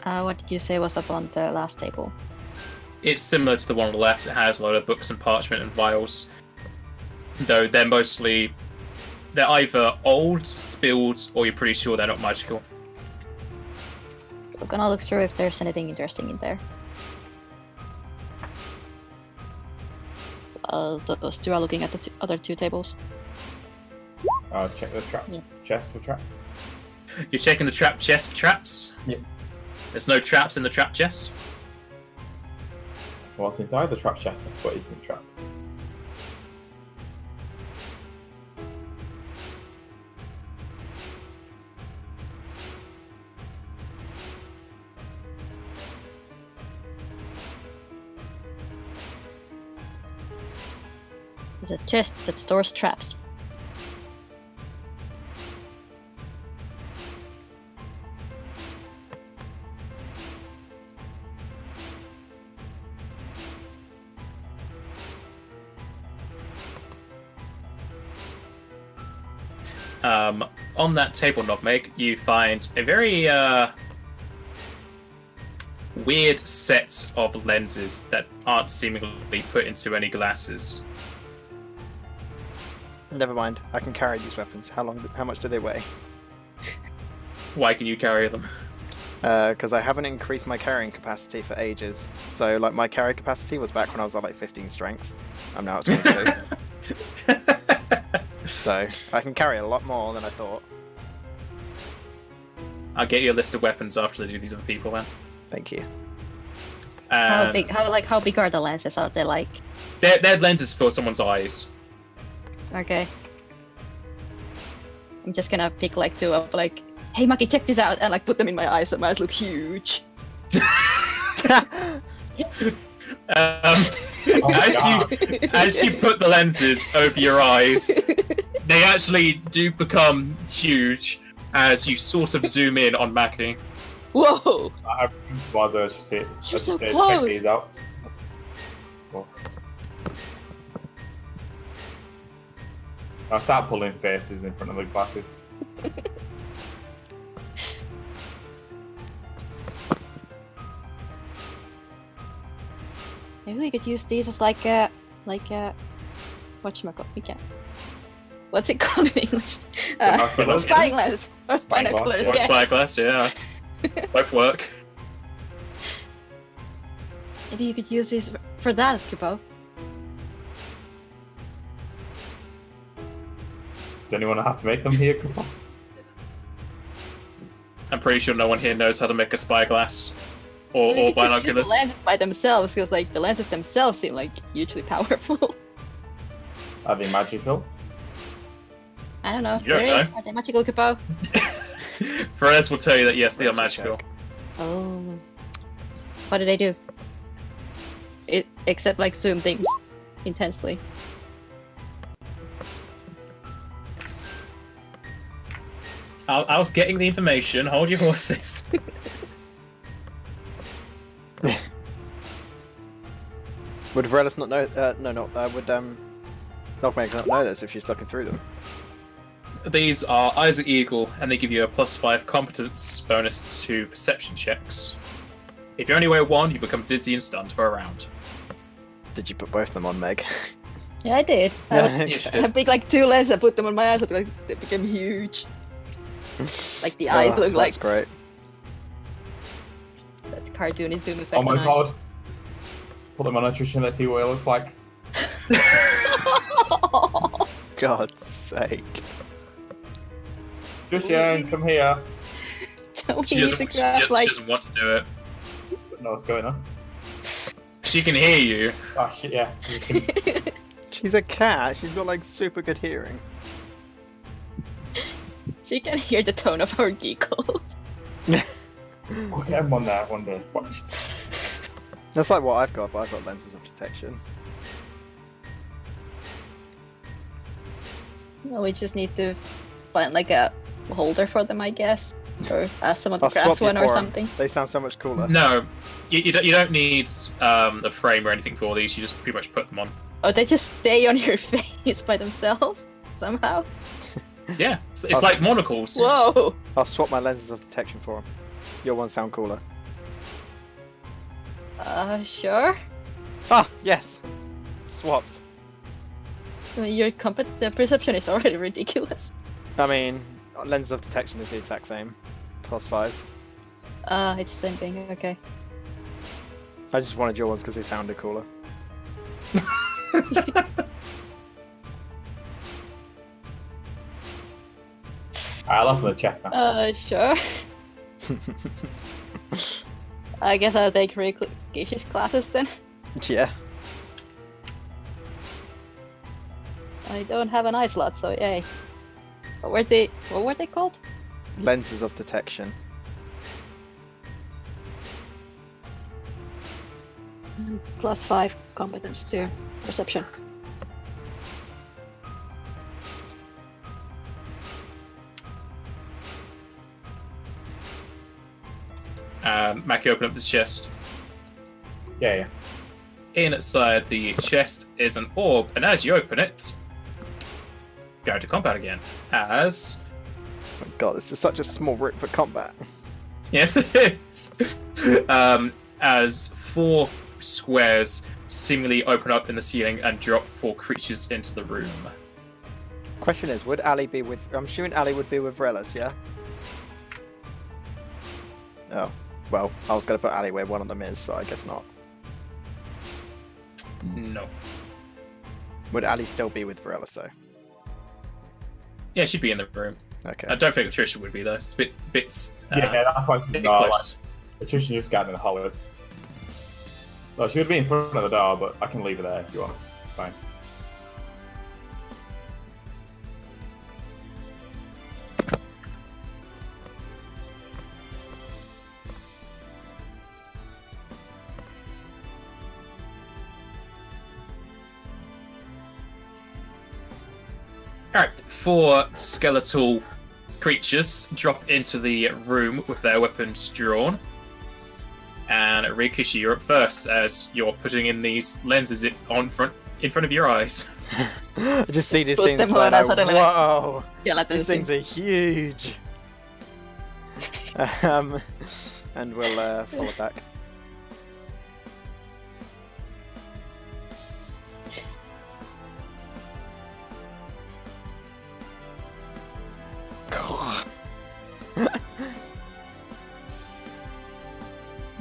What did you say was up on the last table? It's similar to the one on the left. It has a load of books and parchment and vials. Though they're either old, spilled, or you're pretty sure they're not magical. We're gonna look through if there's anything interesting in there. Those two are looking at the other two tables. Check the chest for traps. You're checking the trap chest for traps? Yep. There's no traps in the trap chest? What's inside the trap chest? What isn't trapped? There's a chest that stores traps. On that table, Nutmeg, you find a very weird set of lenses that aren't seemingly put into any glasses. Never mind, I can carry these weapons. How much do they weigh? Why can you carry them? Because I haven't increased my carrying capacity for ages. So, like, my carry capacity was back when I was at, like, 15 strength. I'm now at 22. So, I can carry a lot more than I thought. I'll get you a list of weapons after they do these other people, then. Thank you. How big are the lenses? Are they like? They're lenses for someone's eyes. Okay. I'm just gonna pick like two up, like, hey Maki, check this out, and like put them in my eyes. So my eyes look huge. As you put the lenses over your eyes, they actually do become huge as you sort of zoom in on Maki. Whoa! I just say You're so check close. these out. Cool. I'll start pulling faces in front of the glasses. Maybe we could use these as like a whatchamacallit? We can. What's it called in English? Binoculars? Spyglass. Or binoculars. Or Yeah. spyglass, yeah. Both work. Maybe you could use these for that, Kupo. Does anyone have to make them here? I'm pretty sure no one here knows how to make a spyglass You or could just use binoculars. the lenses by themselves, because like the lenses themselves seem like hugely powerful. Are they magical? I don't know. You don't Really? know. Are they magical, Kupo? Perez will tell you that yes, they are Let's magical. check. Oh. What do they do? Except like zoom things intensely. I was getting the information. Hold your horses. Would Vrelis not know? Would Knockmaker not know this if she's looking through them? These are Eyes of Eagle, and they give you a +5 competence bonus to perception checks. If you only wear one, you become dizzy and stunned for a round. Did you put both of them on, Meg? Yeah, I did. Okay. I picked like 2 lenses, I put them on my eyes, like they became huge. Like the eyes look like That's great. that cartoony zoom effect. Oh my on eyes. god. Put them on nutrition, let's see what it looks like. God's sake. Jushin, come here. We She need doesn't, to grab, she doesn't want to do it. No, what's going on? She can hear you. Oh shit, yeah. I'm just gonna- She's a cat. She's got like super good hearing. She can hear the tone of our giggle. We'll get him on there one day. Watch. That's like what I've got, but I've got lenses of detection. No, we just need to find like a holder for them, I guess. Or ask someone to I'll craft swap you one or for 'em. something. They sound so much cooler. No, you don't need a frame or anything for these. You just pretty much put them on. Oh, they just stay on your face by themselves somehow? Yeah, it's like monocles. Whoa! I'll swap my lenses of detection for them. Your ones sound cooler. Sure. Ah, yes! Swapped. I mean, your perception is already ridiculous. I mean, lenses of detection is the exact same. +5. It's the same thing, okay. I just wanted your ones because they sounded cooler. I'll open the chest now. Sure. I guess I'll take Geish's classes then. Yeah. I don't have an eye slot, so yay. What were they called? Lenses of detection. +5 competence to perception. Mackie, open up this chest. Yeah. Inside the chest is an orb, and as you open it, go to combat again. As Oh my god, this is such a small route for combat. yes, it is. As 4 squares seemingly open up in the ceiling and drop 4 creatures into the room. Question is, would Ali be with... I'm assuming Ali would be with Vrelis, yeah? Oh. Well, I was going to put Ali where one of them is, so I guess not. No. Would Ali still be with Vrelis, though? Yeah, she'd be in the room. Okay. I don't think Trisha would be though. It's a bit Yeah, that's why she's bit not close. like Jushin just got in the hallways. Well, she would be in front of the door, but I can leave her there if you want. It's fine. Alright, 4 skeletal creatures drop into the room with their weapons drawn. And Rikishi, you're up first as you're putting in these lenses in front of your eyes. I just see these Put things them flying on, out. suddenly. Whoa! Yeah, like These things are huge! And we'll full attack.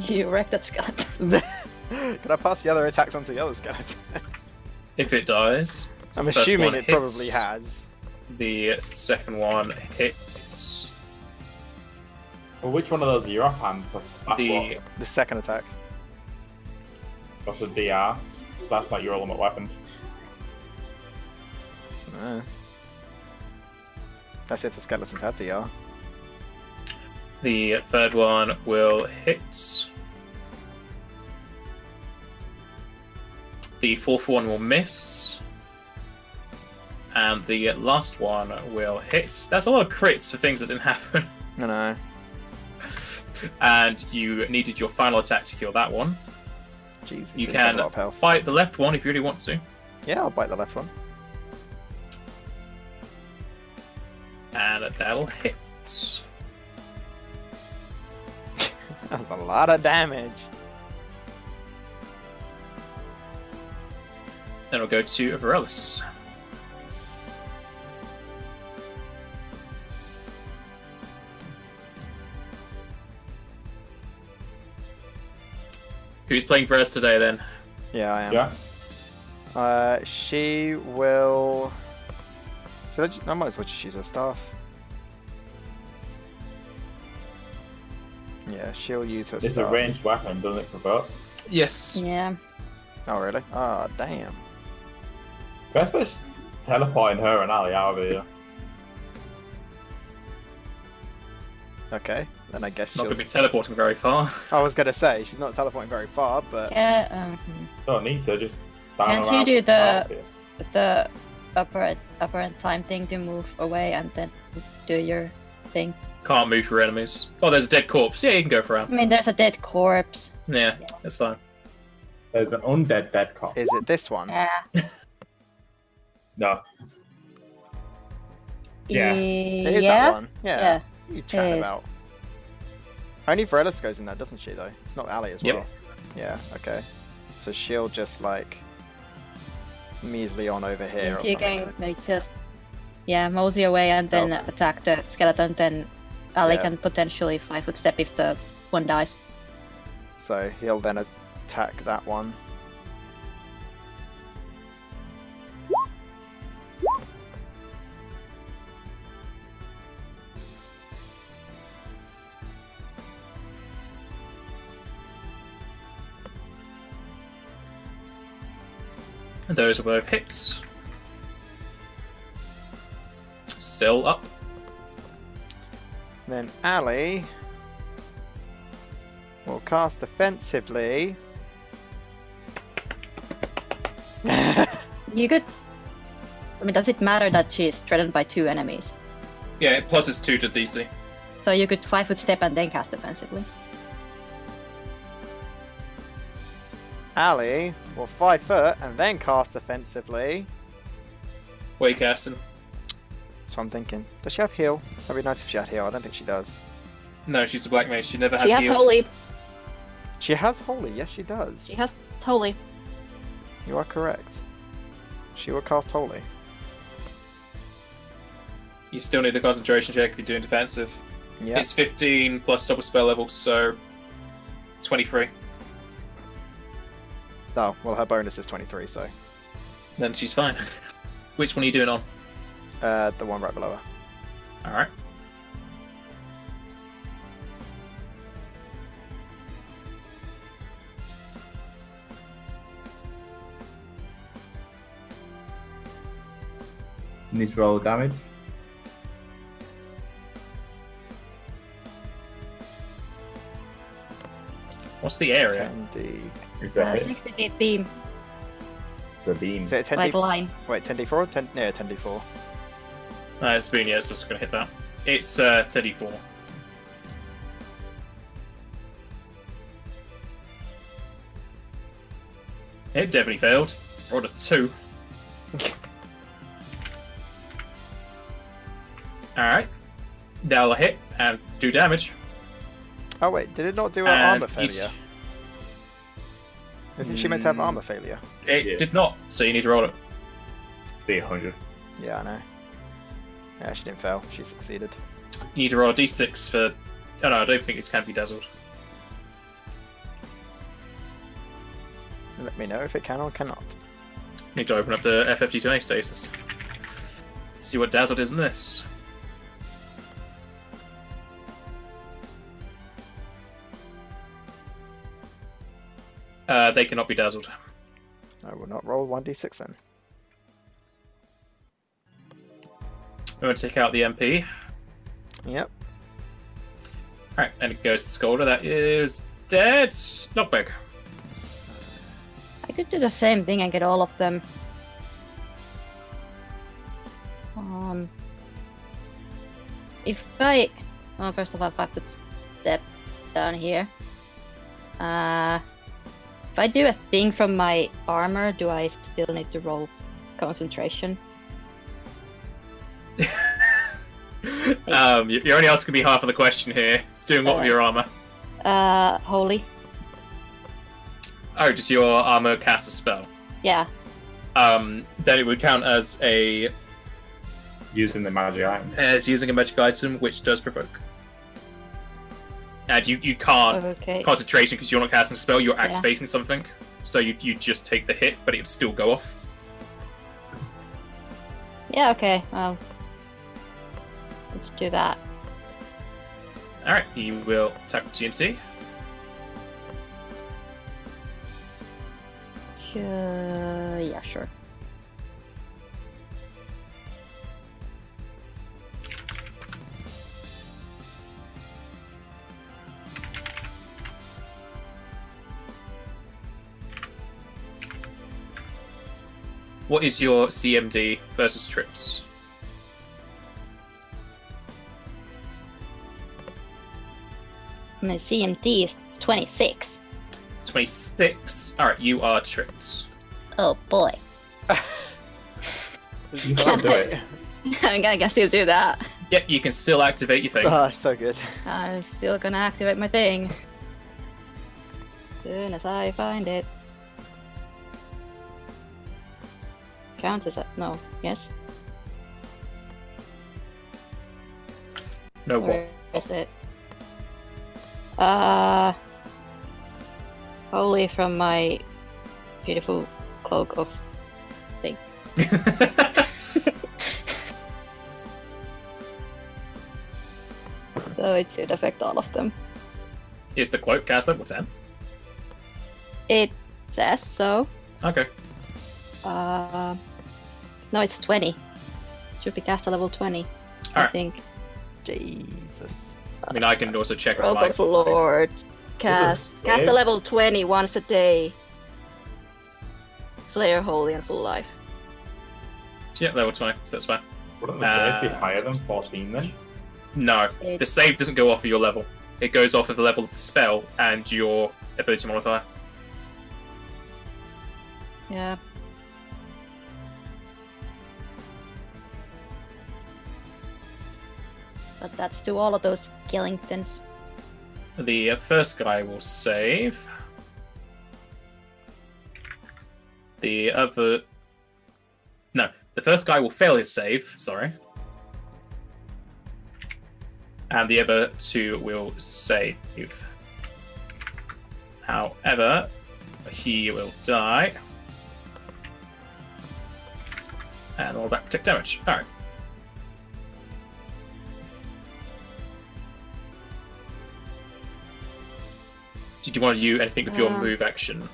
You wrecked that skeleton. Can I pass the other attacks onto the other skeleton? If it dies, I'm the first assuming one it hits. probably has. The second one hits. Well, which one of those are your offhand? The The second attack. That's a DR. So that's not your ultimate weapon. That's if the skeletons have DR. The third one will hit. The fourth one will miss. And the last one will hit. That's a lot of crits for things that didn't happen. I know. And you needed your final attack to kill that one. Jesus, You seems like a can lot of health. bite the left one if you really want to. Yeah, I'll bite the left one. And that'll hit. That's a lot of damage. Then we'll go to Varellus. Who's playing Varellus today then? Yeah, I am. Yeah. She will. I might as well just use her staff. Yeah, she'll use her It's a staff. ranged weapon, doesn't it, provoke? Yes. Yeah. Oh, really? Ah, damn. Best just teleporting her and Ali out of here. Okay, then I guess Not she'll. going to be teleporting very far. I was gonna say she's not teleporting very far, but Yeah. Don't need to, just stand Can't you around. do the upper and time thing to move away and then do your thing? Can't move your enemies. Oh, there's a dead corpse. Yeah, you can go for I round. mean, there's a dead corpse. Yeah, that's fine. There's an undead dead cop. is it this one? Yeah. No. Yeah. It is that one. Yeah. Yeah. What are you chatting Yeah. about? Only Varellus goes in there, doesn't she? Though it's not Ali as well. Yep. Yeah. Okay. So she'll just like measly on over here or If you something. can like just mosey away and then Oh. attack the skeleton, then Ali Yeah. can potentially 5-foot step if the one dies. So he'll then attack that one. And those are both hits. Still up. Then Ali will cast offensively. You could. I mean, does it matter that she's threatened by 2 enemies? Yeah, plus it's 2 to DC. So you could 5-foot step and then cast offensively. Ali will 5 foot and then cast offensively. What are you casting? That's what I'm thinking. Does she have heal? That'd be nice if she had heal. I don't think she does. No, she's a black mage. She never has She has heal. holy. She has holy. Yes, she does. She has holy. You are correct. She will cast holy. You still need the concentration check if you're doing defensive. Yeah. It's 15 plus double spell level, so 23. Oh, well, her bonus is 23, so Then she's fine. Which one are you doing on? the one right below her. Alright. Needs to roll damage. What's the area? 10d. Is that it? 60 feet beam, It's a beam. Is it a 10d? like line. Wait, 10d4 or 10? Yeah, 10d4. It's been, yeah, it's just going to hit that. It's 34. It definitely failed. Rolled a 2. Alright. That'll hit and do damage. Oh wait, did it not do an And armor each- failure? Isn't she meant to have armor failure? It Yeah. did not, so you need to roll it. The 100. Yeah, I know. Yeah, she didn't fail. She succeeded. You need to roll a d6 for... Oh no, I don't think it can be dazzled. Let me know if it can or cannot. Need to open up the FFD20 stasis. See what dazzled is in this. They cannot be dazzled. I will not roll 1d6 then. I'm going to take out the MP. Yep. Alright, and it goes to Scolder. That is dead. Not big. I could do the same thing and get all of them. If I... Well, first of all, if I put step down here. If I do a thing from my armor, do I still need to roll concentration? You're only asking me half of the question here. Doing what with your armor? Holy. Oh, does your armor cast a spell? Yeah. Then it would count as Using the magic item. using a magic item, which does provoke. And you can't concentration because you're not casting a spell. You're activating something, so you just take the hit, but it would still go off. Yeah. Okay. Well, let's do that. All right, you will attack with TNT. Yeah. Sure. What is your CMD versus trips? My CMD is 26. 26. Alright, you are tripped. Oh boy. You can't do it. I'm gonna still do that. Yep, you can still activate your thing. Ah, so good. I'm still gonna activate my thing. As soon as I find it. Count as a... No. Yes? No what? Where is it? Wholly from my beautiful cloak of thing. So it should affect all of them. Is the cloak cast level 10? It says so. Okay. No, it's 20. Should be cast at level 20. I Alright. think. Jesus. I mean, I can also check Rogue my... of Lord. Cast save? a level 20 once a day. Flare holy and full life. Yeah, level 20, so that's fine. Wouldn't the save be higher than 14 then? No, It- the save doesn't go off of your level. It goes off of the level of the spell and your ability modifier. Yeah. But that's to all of those Skellingtons. The first guy will save. The other... No, the first guy will fail his save, sorry. And the other two will save. However, he will die. And roll back protect damage. Alright. Did you want to do anything with your move action?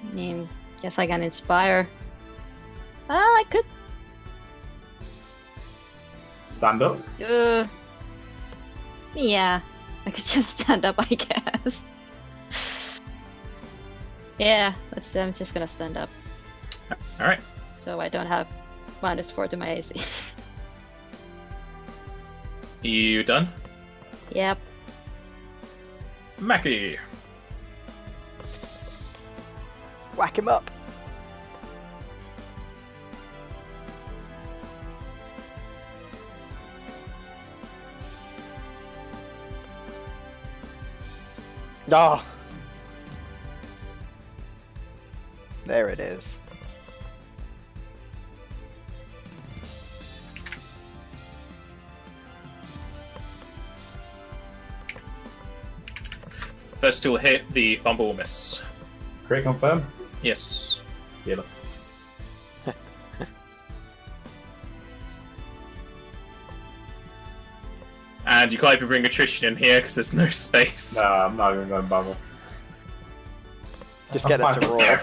I mean, guess I can inspire. I could. Stand up. Yeah, I could just stand up, I guess. Yeah, I'm just gonna stand up. Alright. So I don't have -4 to my AC. You done? Yep. Mackie. Whack him up. Ah. There it is. First tool hit, the fumble will miss. Crit confirm. Yes. Healer. And you can't even bring attrition in here because there's no space. No, I'm not even going to bother. Just get it to roar.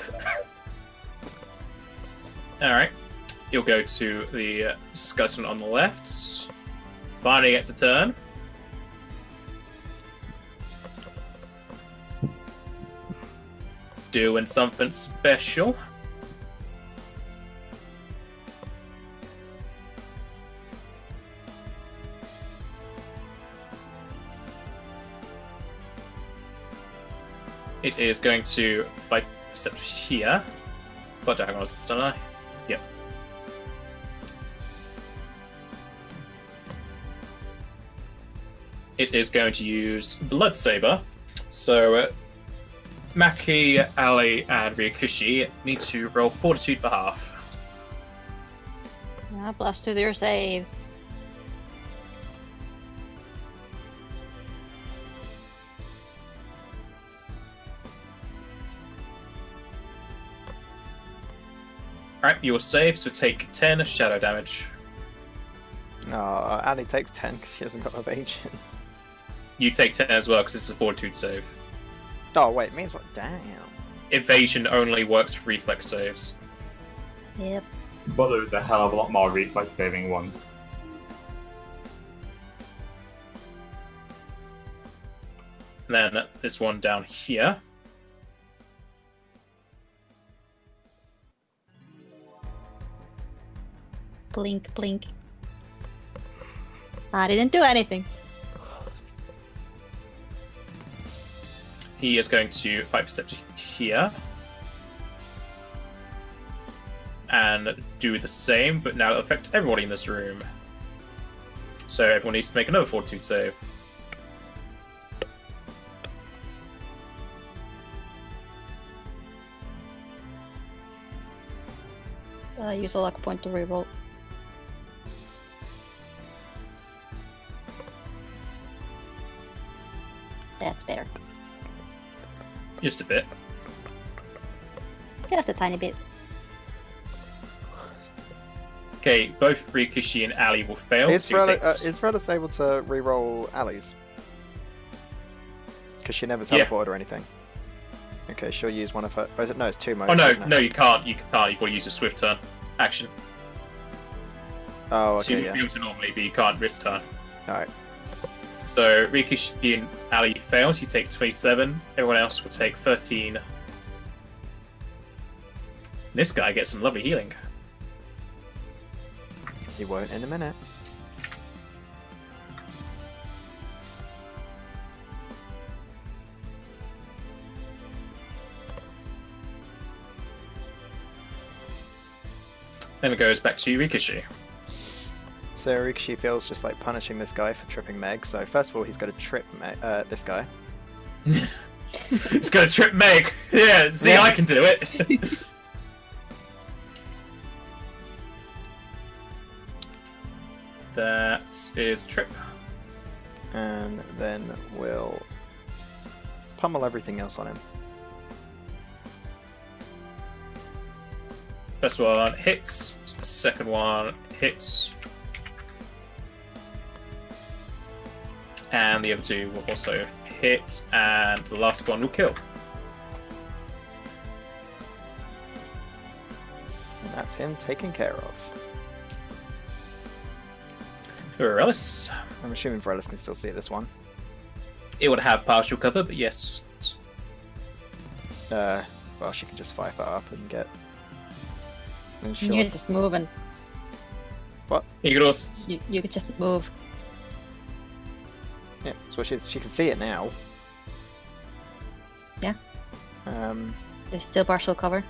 Alright. You'll go to the skeleton on the left. Finally gets a turn. It's doing something special. It is going to fight Perceptor here. But hang on, don't I? Yep. It is going to use Blood Saber. So, Maki, Ali, and Ryokushi need to roll Fortitude for half. Yeah, plus 2 to your saves. Alright, you will save, so take 10 shadow damage. No, Ali takes 10 because she hasn't got evasion. You take 10 as well, because this is a Fortitude save. Oh, wait, means what? Damn. Evasion only works for reflex saves. Yep. But there's a hell of a lot more reflex saving ones. Then this one down here. Blink, blink. I didn't do anything. He is going to fight Perceptor here. And do the same, but now affect everybody in this room. So everyone needs to make another Fortitude save. Use a luck point to reroll. That's better. Just a bit. Just a tiny bit. Okay, both Ryokushi and Ali will fail. Is so you take- Redis able to reroll Ali's? Because she never teleported or anything. Okay, she'll use one of her. Oh, no, it's 2 modes. Oh no, isn't it? no, you can't. You can't. You've got to use a swift turn action. Oh, So okay, you yeah. be able to normally, but you can't risk turn. Alright. So Ryokushi and Ali fails. You take 27. Everyone else will take 13. This guy gets some lovely healing. He won't in a minute. Then it goes back to Ryokushi. So Rikishi feels just like punishing this guy for tripping Meg. So first of all, he's got to trip this guy. It's going to trip Meg. Yeah, see, Yeah. I can do it. That is trip. And then we'll pummel everything else on him. First one hits. Second one hits. And the other two will also hit. And the last one will kill. And that's him taken care of. Varellis. I'm assuming Varellis can still see this one. It would have partial cover, but yes. Well, she can just 5 that up and get. And You she'll... can just move and You could also. you could just move. Yeah, so she can see it now. Yeah. Um, There's still partial cover.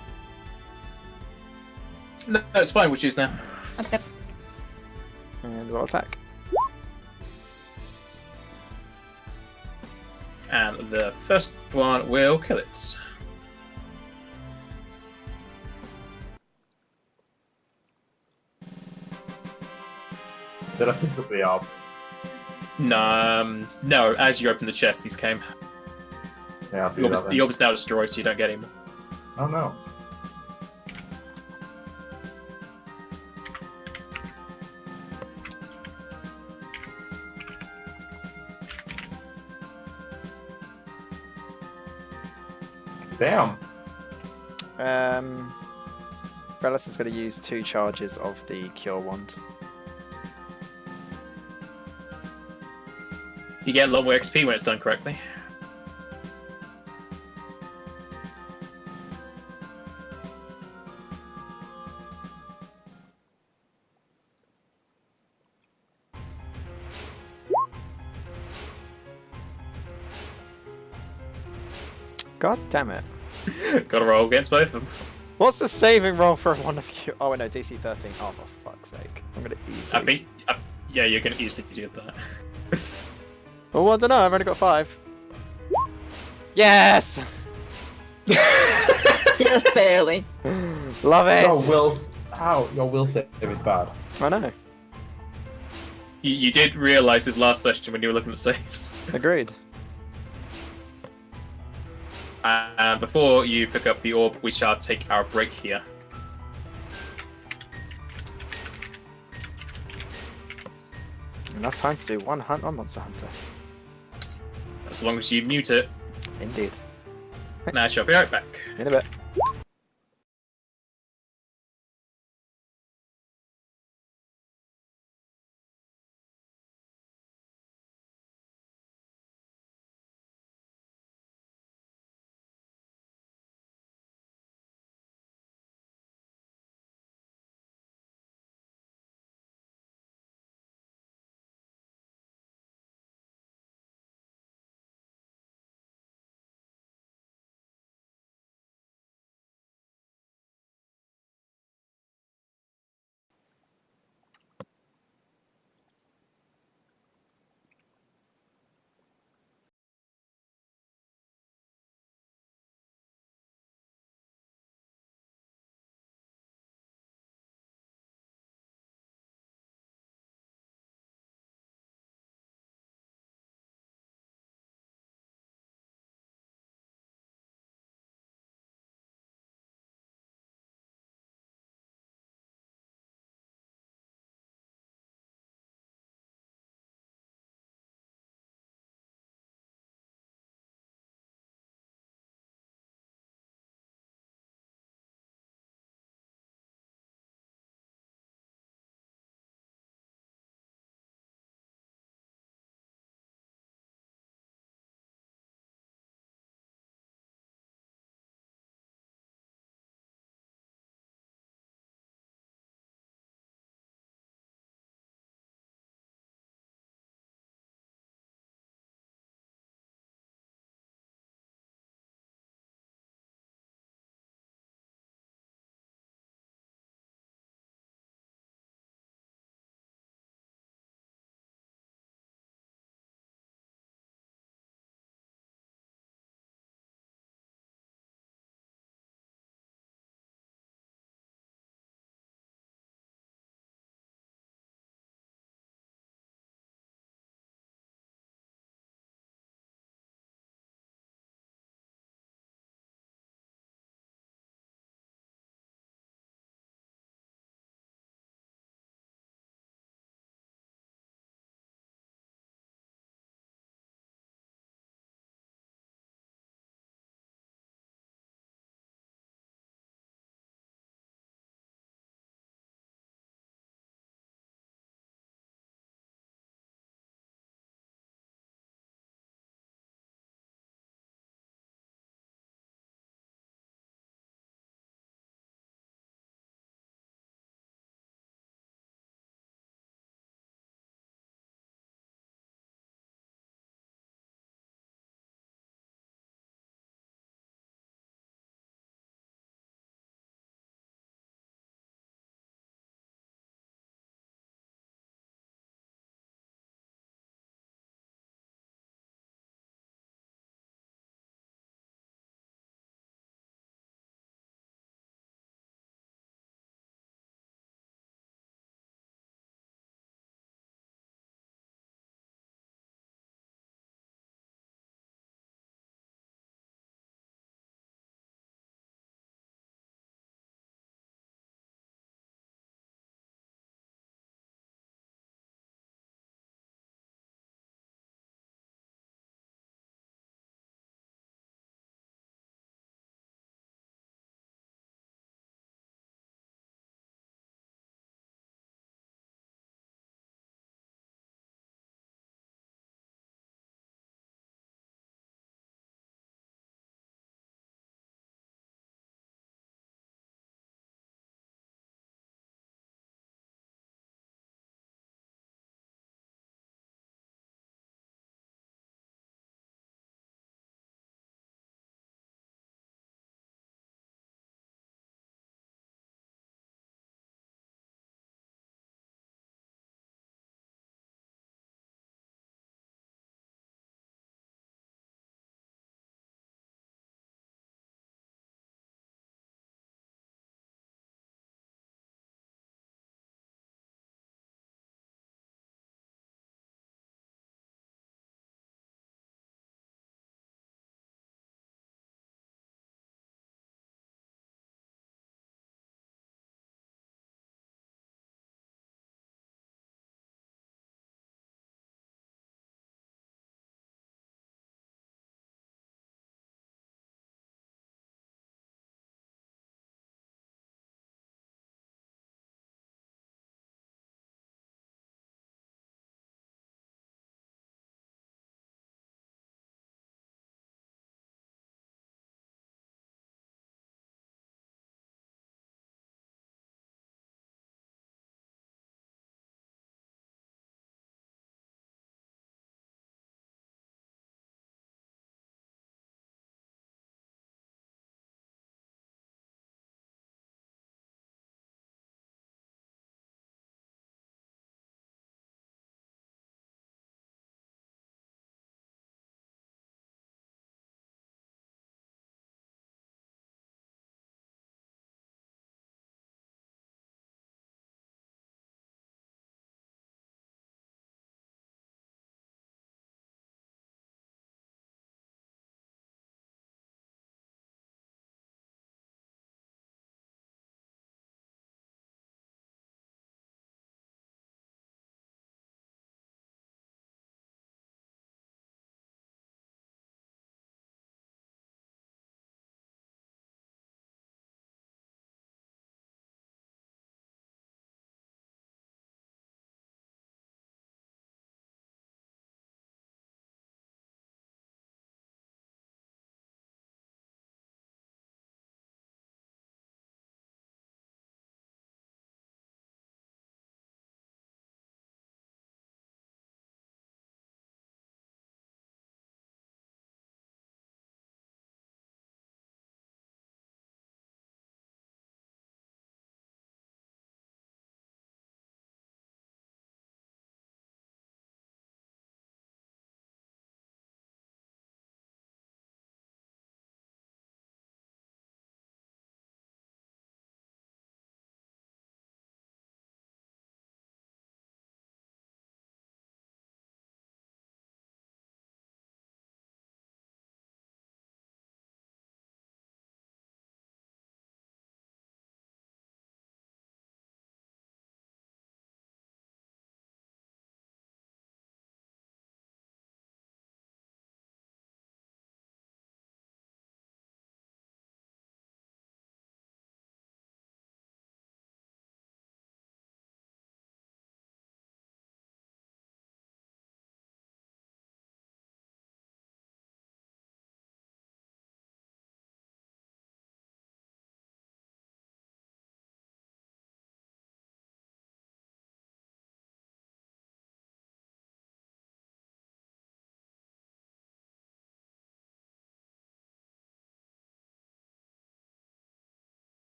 No, it's fine, which is now. Okay. and we'll attack. And the first one will kill it. Did I pick up the orb? No, as you open the chest, these came. Yeah, I'll do The that then. orb is now destroyed, so you don't get him. Oh no. Damn. Relis is going to use 2 charges of the Cure Wand. You get a lot more XP when it's done correctly. God damn it. Gotta roll against both of them. What's the saving roll for one of you? Oh, no, DC 13. Oh, for fuck's sake. I'm going to easily... I think, yeah, you're gonna easily do that. Oh, I don't know. I've only got 5. Yes! Just barely. Love it! Your will save is bad. I know. You did realise his last session when you were looking at saves. Agreed. And before you pick up the orb, we shall take our break here. Enough time to do one Monster Hunter. As long as you mute it. Indeed. And I shall be right back. In a bit.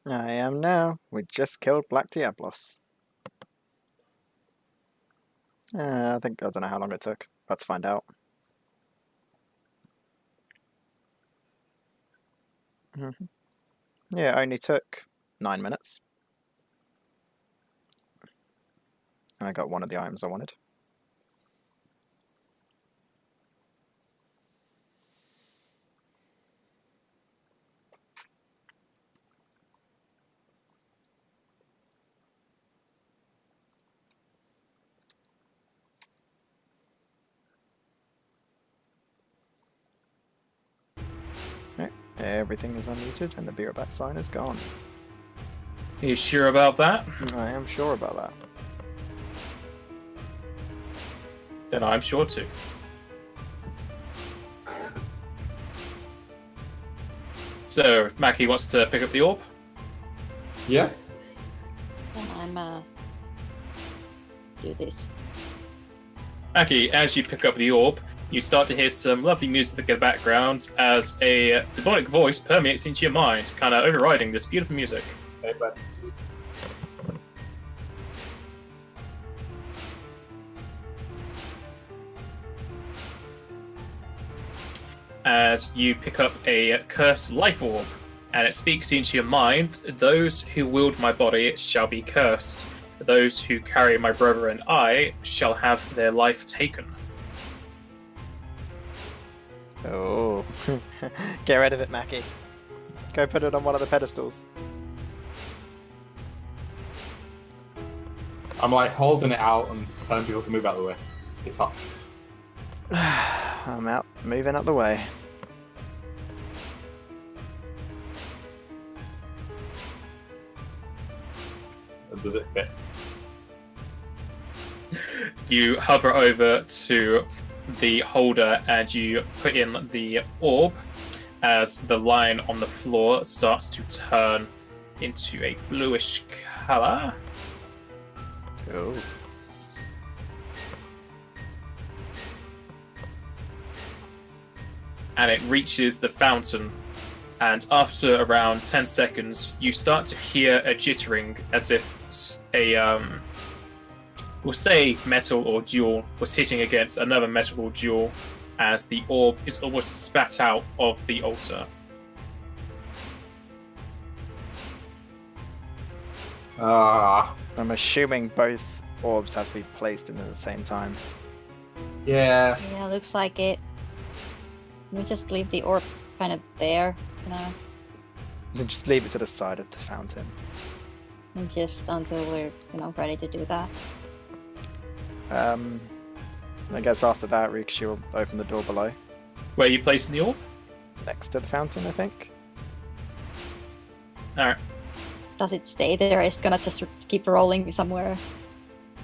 I am now. We just killed Black Diablos. I don't know how long it took. About to find out. Yeah, it only took 9 minutes. And I got one of the items I wanted. Right. Everything is unmuted and the be right back sign is gone. Are you sure about that? I am sure about that. Then I'm sure too. So, Mackie wants to pick up the orb? Yeah. I'm do this. Mackie, as you pick up the orb, you start to hear some lovely music in the background as a demonic voice permeates into your mind, kind of overriding this beautiful music. Okay, but As you pick up a cursed life orb, and it speaks into your mind, those who wield my body shall be cursed. Those who carry my brother and I shall have their life taken. Oh. Get rid of it, Mackie. Go put it on one of the pedestals. I'm like holding it out and telling people to move out of the way. It's hot. I'm out, moving out the way. Does it fit? You hover over to the holder and you put in the orb as the line on the floor starts to turn into a bluish color. Oh. And it reaches the fountain. And after around 10 seconds, you start to hear a jittering as if a, we'll say metal or jewel was hitting against another metal or jewel as the orb is almost spat out of the altar. I'm assuming both orbs have to be placed in at the same time. Yeah. Yeah, looks like it. We just leave the orb kind of there, you know, Then just leave it to the side of the fountain. and just until we're, ready to do that. I guess after that, Rikshi will open the door below. Where are you placing the orb? Next to the fountain, I think. Alright. Does it stay there? It's gonna just keep rolling somewhere.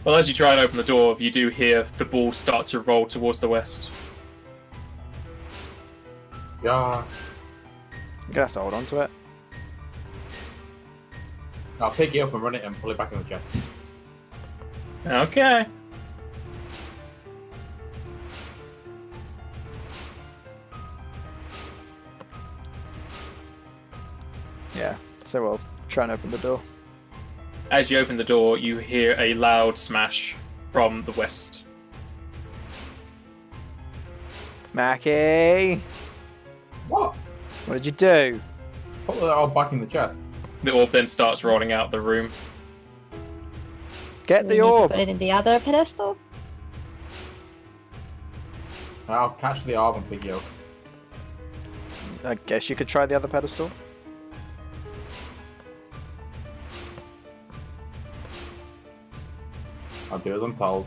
Well, as you try and open the door, you do hear the ball start to roll towards the west. Yeah. You're gonna have to hold on to it. I'll pick it up and run it and pull it back in the chest. Okay. Yeah, so we'll try and open the door. As you open the door, you hear a loud smash from the west. Mackie! What? What did you do? Put it all back in the chest. The orb then starts rolling out the room. Get We the need to orb! Put it in the other pedestal. I'll catch the orb and pick it up. I guess you could try the other pedestal. I'll do as I'm told.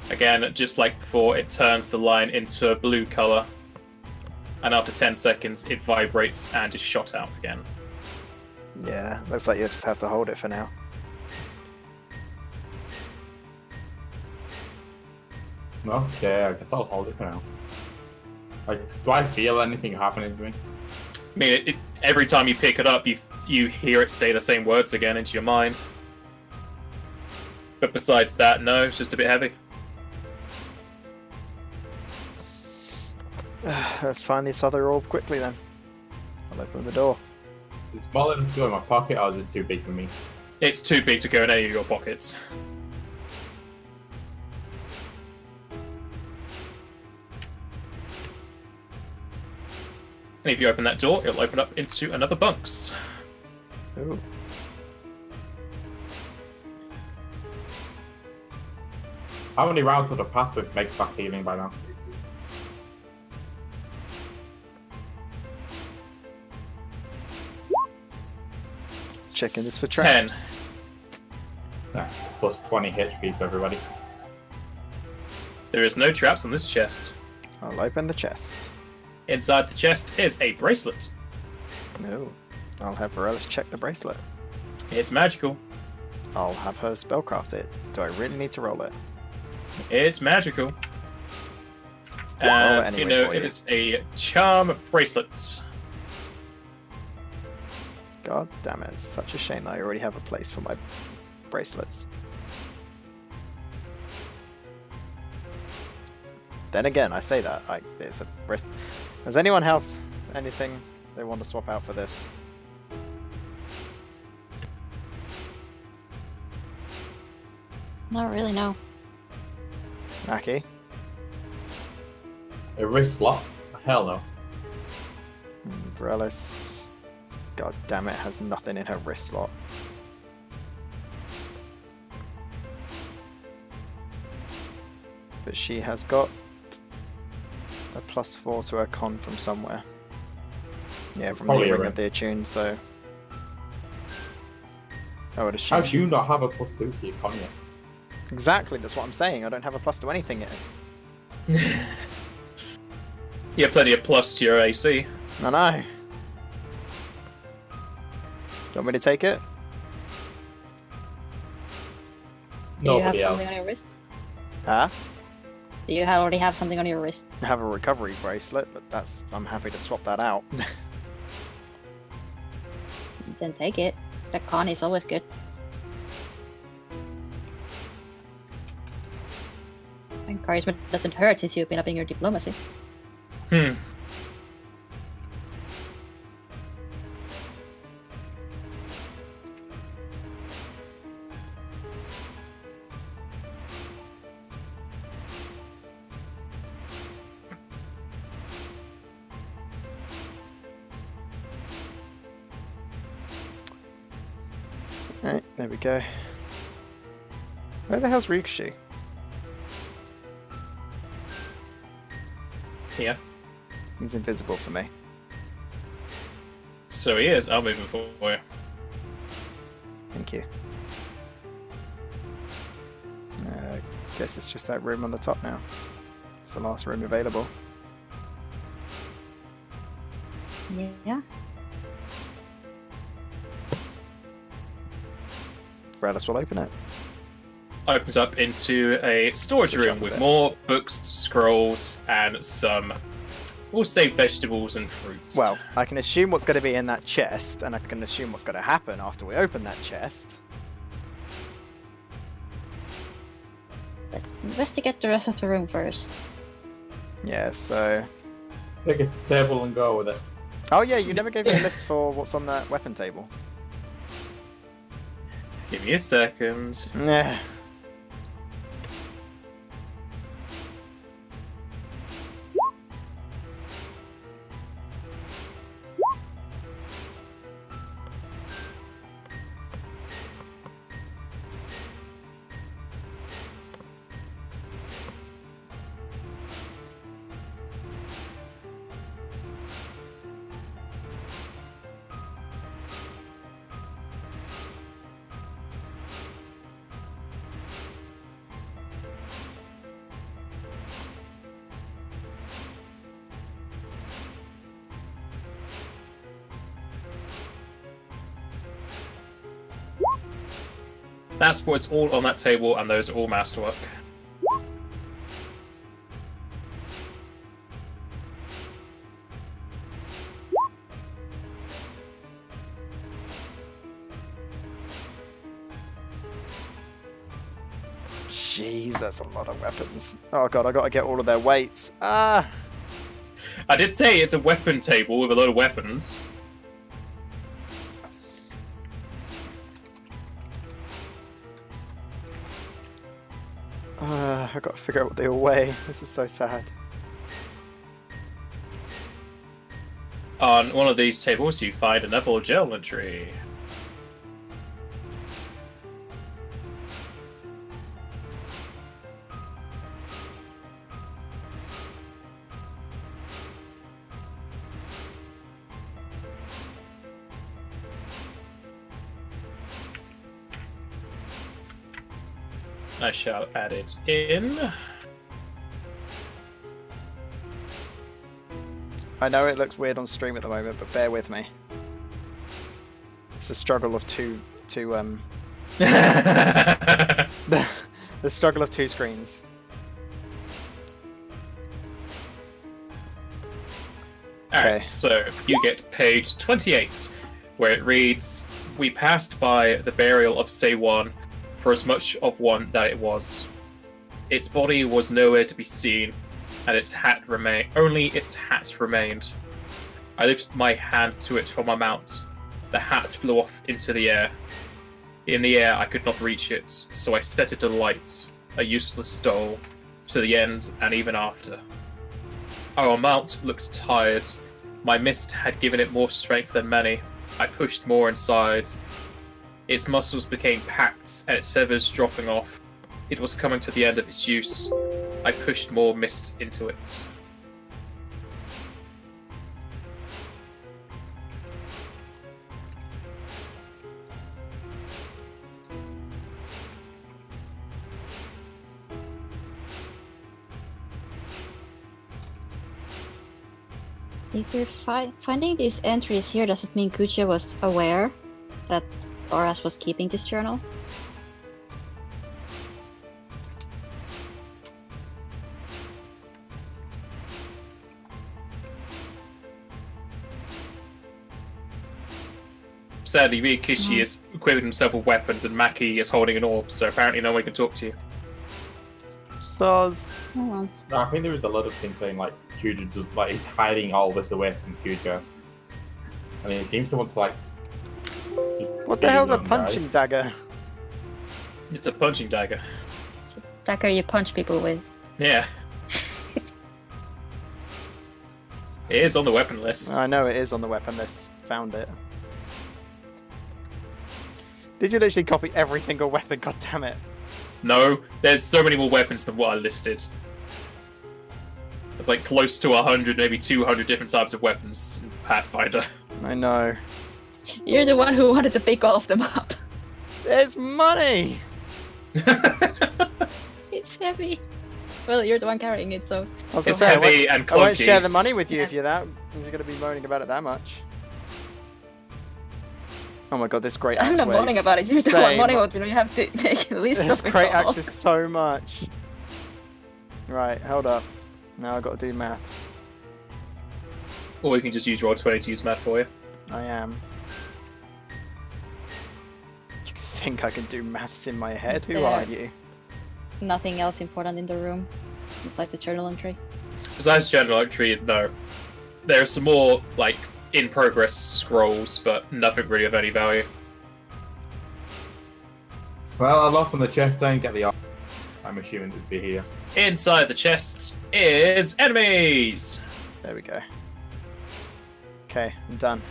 Again, just like before, it turns the line into a blue color. And after 10 seconds, it vibrates and is shot out again. Yeah, looks like you just have to hold it for now. Okay, I guess I'll hold it for now. Like, do I feel anything happening to me? I mean, every time you pick it up, you hear it say the same words again into your mind. But besides that, no, it's just a bit heavy. Let's find this other orb quickly then. I'll open the door. Is it small enough to go in my pocket, or is it too big for me? It's too big to go in any of your pockets. And if you open that door, it'll open up into another bunks. Ooh. How many rounds would have passed with makes fast healing by now? Checking this for traps. 10. Yeah, plus 20 HP to everybody. There is no traps on this chest. I'll open the chest. Inside the chest is a bracelet. No. I'll have Varellus check the bracelet. It's magical. I'll have her spellcraft it. Do I really need to roll it? It's magical. Roll it And anyway you know, for it you. is a charm bracelet. God damn it, it's such a shame that I already have a place for my bracelets. Then again, I say that, it's a wrist. Does anyone have anything they want to swap out for this? Not really, no. Aki? A wrist lock? Hell no. Varellus, god damn it, has nothing in her wrist slot. But she has got a +4 to her con from somewhere. Yeah, from Probably the a Ring ring. of the Attuned, so... I would How assume... do you not have a +2 to your con yet? Exactly, that's what I'm saying. I don't have a plus to anything yet. You have plenty of plus to your AC. I know. Do you want me to take it? Do you have Nobody else. something on your wrist? Huh? Do you already have something on your wrist? I have a recovery bracelet, but I'm happy to swap that out. Then take it. The con is always good. Encouragement doesn't hurt since you've been upping your diplomacy. Hmm. Alright, there we go. Where the hell's Rikshi? Yeah. He's invisible for me. So he is. I'll move him for you. Thank you. Guess it's just that room on the top now. It's the last room available. Yeah. Varellus will open it. Opens up into a storage Switch room up a with bit. more books, scrolls, and some, we'll say, vegetables and fruits. Well, I can assume what's going to be in that chest, and I can assume what's going to happen after we open that chest. Let's investigate the rest of the room first. Yeah, so... Take a table and go with it. Oh yeah, you never gave me a list for what's on that weapon table. Give me a second. Nah. That's what's all on that table, and those are all masterwork. Jeez, that's a lot of weapons. Oh god, I gotta get all of their weights. Ah! I did say it's a weapon table with a lot of weapons. I've got to figure out what they all weigh. This is so sad. On one of these tables, you find another journal entry. I shall add it in. I know it looks weird on stream at the moment, but bear with me. It's the struggle of two the struggle of two screens. Alright, so you get page 28, where it reads, "We passed by the burial of Say-One for as much of one that it was. Its body was nowhere to be seen, and only its hat remained. I lifted my hand to it from my mount. The hat flew off into the air. In the air I could not reach it, so I set it alight, a useless stole, to the end and even after. Our mount looked tired. My mist had given it more strength than many. I pushed more inside. Its muscles became packed and its feathers dropping off. It was coming to the end of its use. I pushed more mist into it." If you're finding these entries here, does it mean Kuja was aware that Boras was keeping this journal? Sadly, Rikishi is equipping himself with weapons and Maki is holding an orb, so apparently no one can talk to you. Stars. Oh, No, I think there is a lot of things saying like Kuja just like is hiding all this away from Kuja. I mean, he seems to want to like. What the hell's a punching dagger? It's a punching dagger. dagger you punch people with. Yeah. It is on the weapon list. I know it is on the weapon list. Found it. Did you literally copy every single weapon? God damn it. No, there's so many more weapons than what I listed. There's like close to 100, maybe 200 different types of weapons in Pathfinder. I know. You're the one who wanted to pick all of them up. There's money! It's heavy. Well, you're the one carrying it, so... I was gonna It's say, heavy and I won't clunky. share the money with you if you're that. If you're gonna be moaning about it that much. Oh my god, this great axe I'm not moaning about it. You're the one moaning about it. You have to make a list This of it great all. axe is so much. Right, hold up. Now I've got to do maths. Or we can just use Roll20 to use math for you. I am. You think I can do maths in my head? Who There. are you? Nothing else important in the room. It's like the journal entry. Besides general entry, no. There are some more, like, in-progress scrolls, but nothing really of any value. Well, I'll open the chest and get the. I'm assuming it'd be here. Inside the chest is enemies! There we go. Okay, I'm done.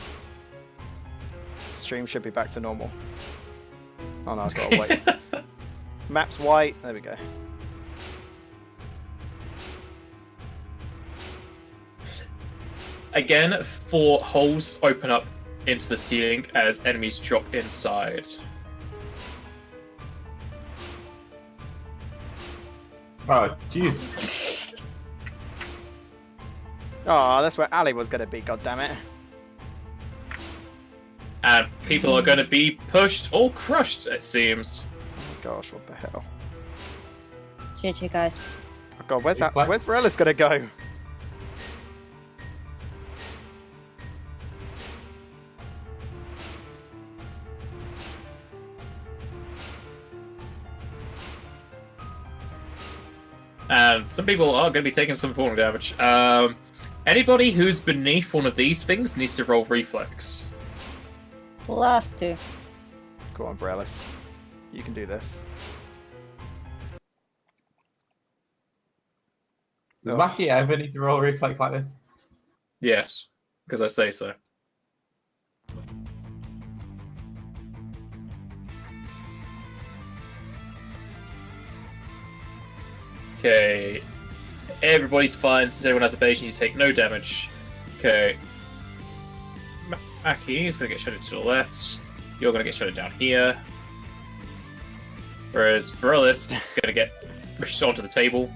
Stream should be back to normal. Oh no, I've got to wait. Map's white. There we go. Again, 4 holes open up into the ceiling as enemies drop inside. Oh, jeez. Oh, that's where Ali was going to be, goddammit. And people are going to be pushed or crushed, it seems. Oh my gosh, what the hell? GG, guys. Oh god, where's that? Black- Where's Varela's going to go? And some people are going to be taking some falling damage. Anybody who's beneath one of these things needs to roll reflex. Last two. Go on, Varelis. You can do this. Does Mackie ever need to roll a reflex like this? Yes, because I say so. Okay. Everybody's fine. Since everyone has evasion, you take no damage. Okay. Mackie is going to get shutted to the left. You're going to get shutted down here. Whereas Varellis is going to get pushed onto the table.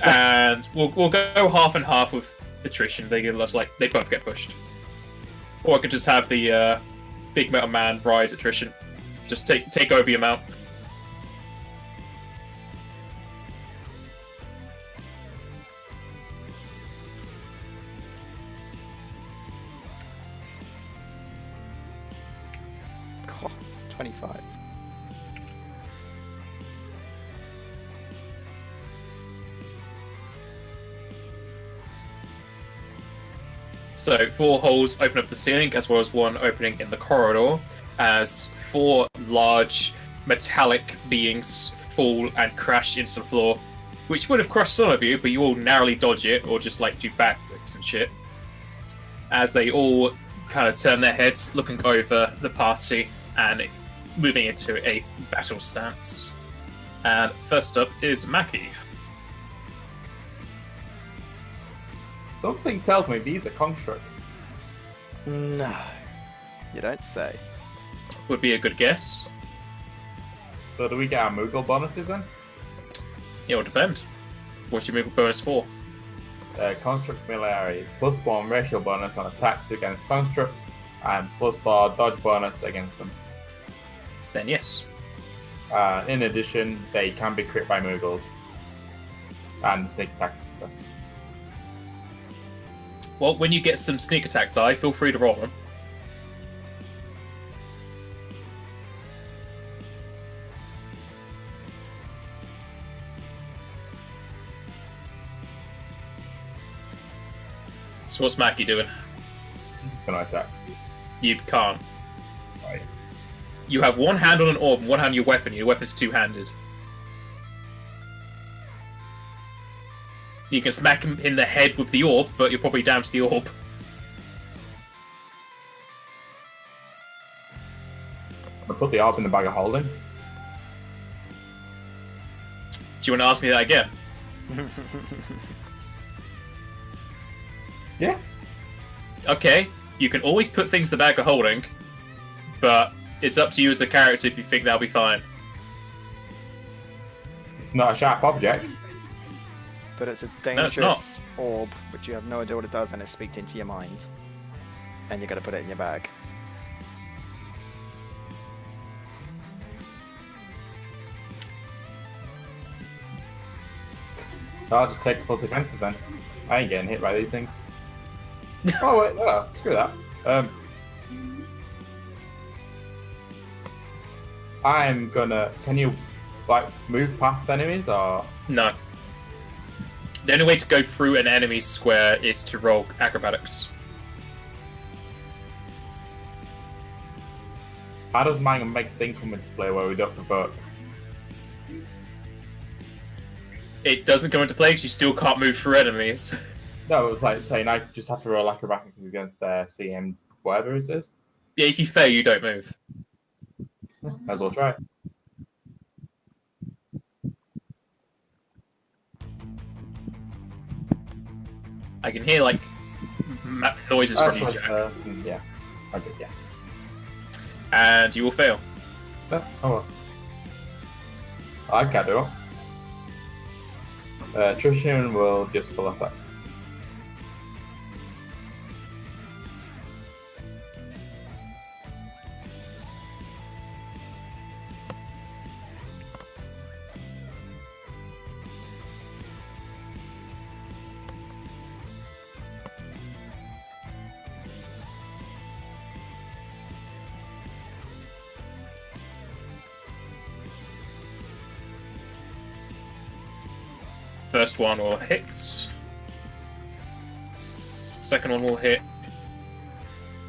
And we'll go half and half with attrition. They both get pushed. Or I could just have the big metal man ride attrition. Just take over your mount. Oh, 25. So 4 holes open up the ceiling, as well as 1 opening in the corridor, as 4 large metallic beings fall and crash into the floor, which would have crushed some of you, but you all narrowly dodge it, or just do backflips and shit. As they all kind of turn their heads, looking over the party and moving into a battle stance. And first up is Mackie. Something tells me these are constructs. No, you don't say. Would be a good guess. So do we get our Moogle bonuses then? It will depend. What's your move bonus for? Construct familiarity, +1 racial bonus on attacks against constructs, and +4 dodge bonus against them. Then yes. In addition, they can be crit by Moogles. And sneak attacks and stuff. Well, when you get some sneak attack die, feel free to roll them. So what's Mackie doing? Can I attack? You can't. Right. You have one hand on an orb and one hand on your weapon. Your weapon's two-handed. You can smack him in the head with the orb, but you're probably down to the orb. I put the orb in the bag of holding. Do you want to ask me that again? Yeah. Okay, you can always put things in the bag of holding, but it's up to you as the character if you think that'll be fine. It's not a sharp object. But it's a No, it's dangerous orb, which you have no idea what it does, and it speaks into your mind. And you gotta put it in your bag. I'll just take full defensive then. I ain't getting hit by these things. Oh wait, no, screw that. I'm gonna. Can you move past enemies or? No. The only way to go through an enemy's square is to roll acrobatics. How does my Meg thing come into play where we don't provoke? It doesn't come into play because you still can't move through enemies. No, it's like saying I just have to roll acrobatics against their CM whatever it is. Yeah, if you fail, you don't move. Might as well try. I can hear noises from you, Actually, Jack. yeah. Okay, yeah. And you will fail. Oh well. I can't do it. Trishan will just pull up that. First one will hit. Second one will hit.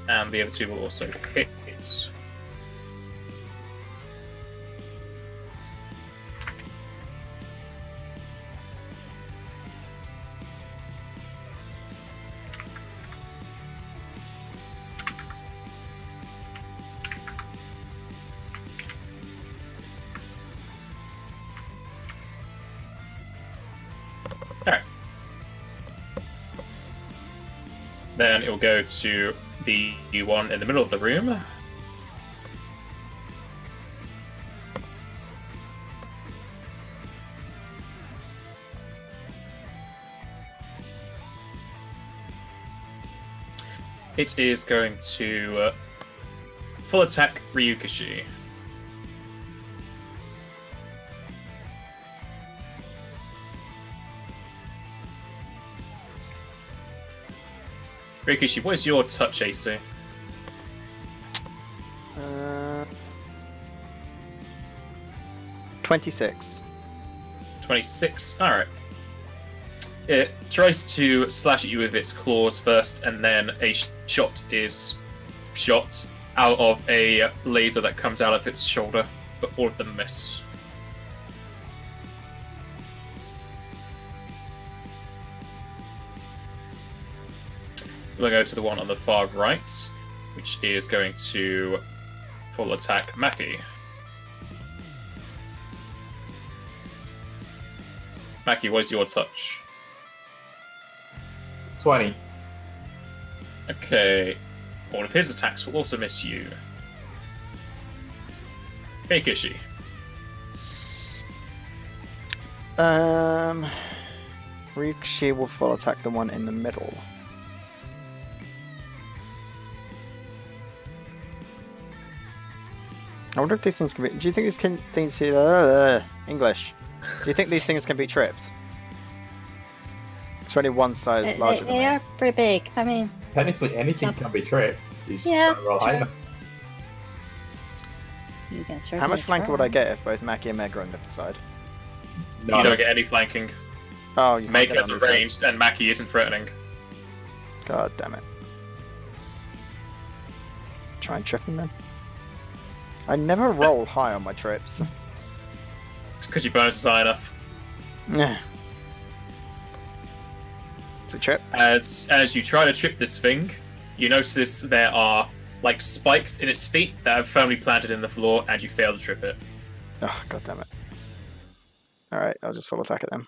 And the other two will also hit. Then it will go to the one in the middle of the room. It is going to full attack Ryukishi. Ryukishi, what is your touch AC? 26. 26. Alright. It tries to slash at you with its claws first, and then a shot is shot out of a laser that comes out of its shoulder, but all of them miss. We'll go to the one on the far right, which is going to full attack Maki. Maki, what is your touch? 20. Okay. All of his attacks will also miss you. Ryukishi. Ryukishi will full attack the one in the middle. I wonder if these things can be. Do you think these things English? Do you think these things can be tripped? It's only one size larger than They me. are pretty big. I mean, Technically, anything can be tripped. You just Yeah, gotta roll higher. you can How certainly much flank try. would I get if both Maki and Meg are on the other side? You No. don't get any flanking. Oh, you can't Meg get has on a these guys. ranged, and Maki isn't threatening. God damn it. Try and trip him then. I never roll high on my trips. Because your bonus is high enough. Yeah. It's a trip. As you try to trip this thing, you notice there are like spikes in its feet that have firmly planted in the floor, and you fail to trip it. Oh, god damn it. Alright, I'll just full attack at them.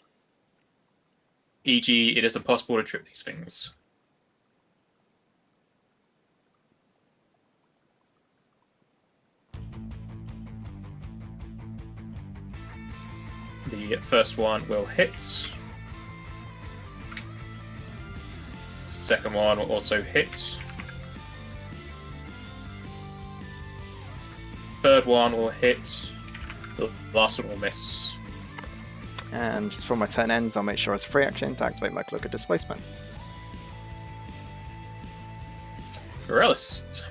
E.g., it is impossible to trip these things. The first one will hit. Second one will also hit. Third one will hit. The last one will miss. And just before my turn ends, I'll make sure it's a free action to activate my Cloak of Displacement. Varellis.